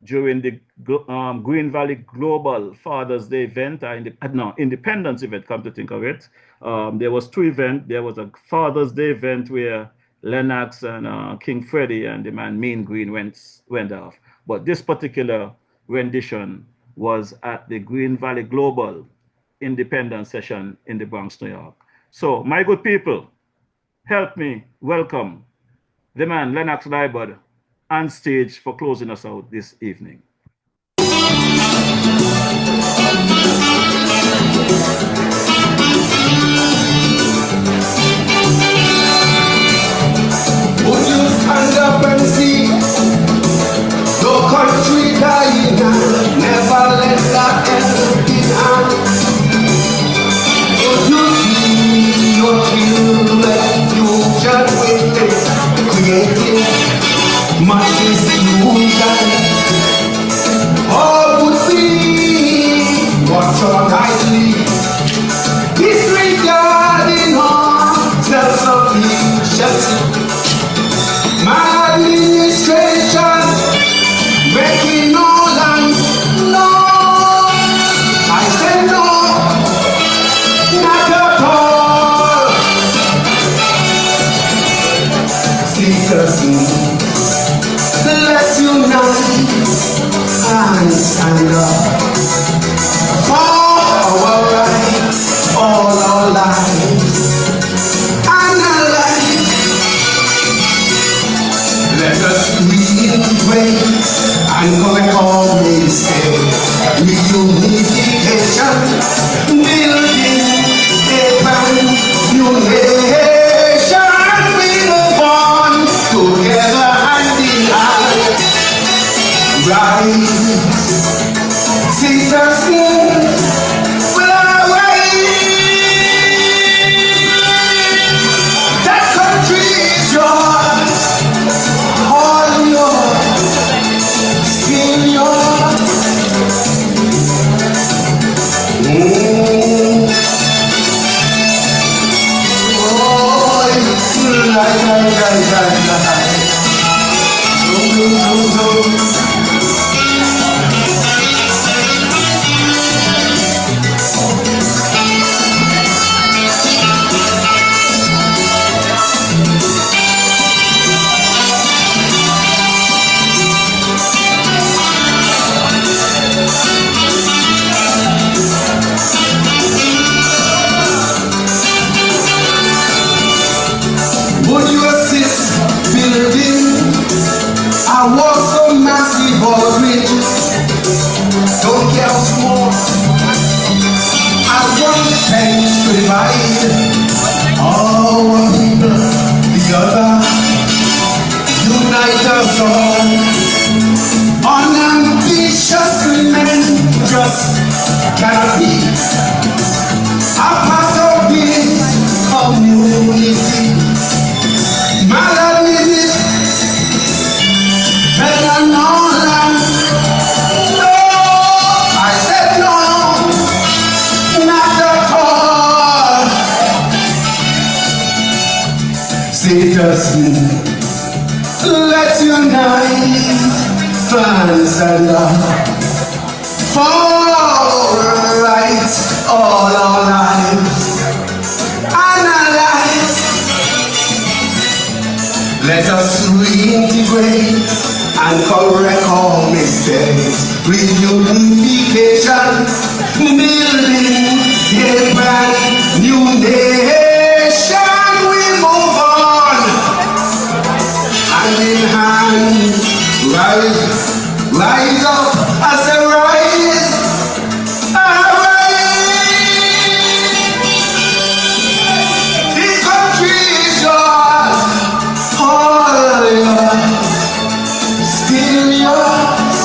during the Green Valley Global Father's Day event, Independence event, come to think of it. There was two events. There was a Father's Day event where Lennox and King Freddie and the man Mean Green went off. But this particular rendition was at the Green Valley Global Independence Session in the Bronx, New York. So, my good people, help me welcome the man Lennox Libod on stage for closing us out this evening. Would you stand up and see the country dying and never let that end behind? Would you see your children future waiting, creating much illusion? All would be watch on idly, disregarding all self-sufficiency. My administration making all and no. I said no, not at all. Citizens, let's unite and stand up for our rights, all our lives. Let us reintegrate and correct all mistakes. Reunification, building a brand new nation. We move on together hand in hand. Rise, citizens, will arise. That country is yours. All yours, still yours. Oh, it's would you assist building a wall so massive or bridges? Don't care how small, as one tends to divide our people, the other unite us all. Unambitious men just cannot be a part of this community. Maladies, better no land. No, I said no, not at all. Citizens, let's unite, fans and for right all our lives. Analyze. Let us reintegrate and correct all mistakes. Reunification, building a brand new nation. We move on, hand in hand. Rise up as a rise. The country is yours. All yours, still yours.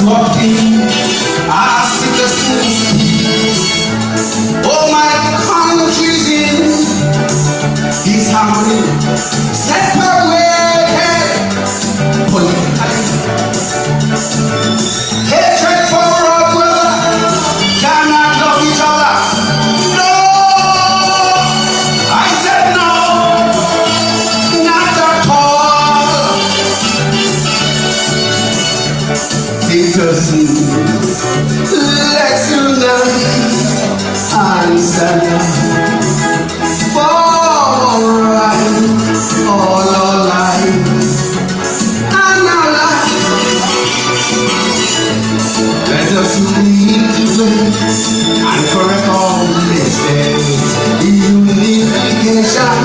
talking, our citizens. Oh, my country's in his harmony, separated politically. Hatred for our brother, cannot love each other. No, I said no, not at all. Citizens, let's unite and stand up for right all our lives and our life. Let us meet today and correct all mistakes. Unification,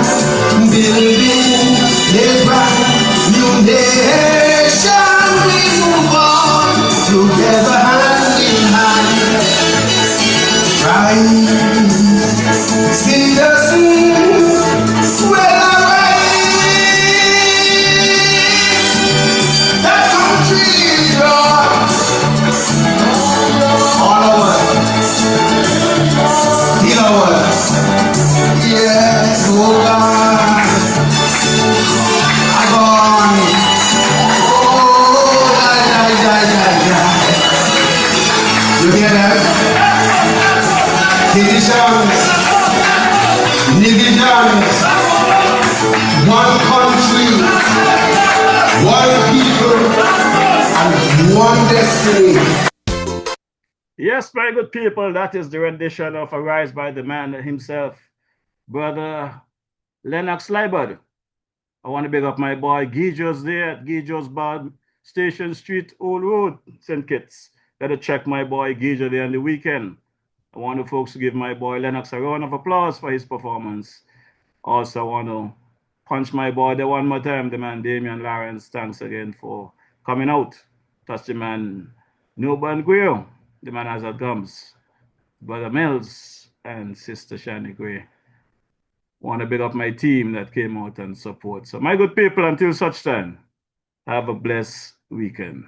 building a brand new nation. We move on together hand in hand. Right, citizens, well arise. That country is yours. All of us, still ours. Yes, oh God, I go on. Oh, you hear that? Divisions, divisions, one country, one people, and one destiny. Yes, very good people. That is the rendition of Arise by the man himself, Brother Lennox Liberd. I want to big up my boy Gijo's there at Gijo's Bar, Station Street, Old Road, St. Kitts. Gotta check my boy Gijo there on the weekend. I want the folks to give my boy Lennox a round of applause for his performance. Also, I want to punch my boy there one more time, the man Damian Lawrence. Thanks again for coming out. That's the man Nuban Guio, the man has a gums. Brother Mills and Sister Shani Gray. Want to big up my team that came out and support. So my good people, until such time, have a blessed weekend.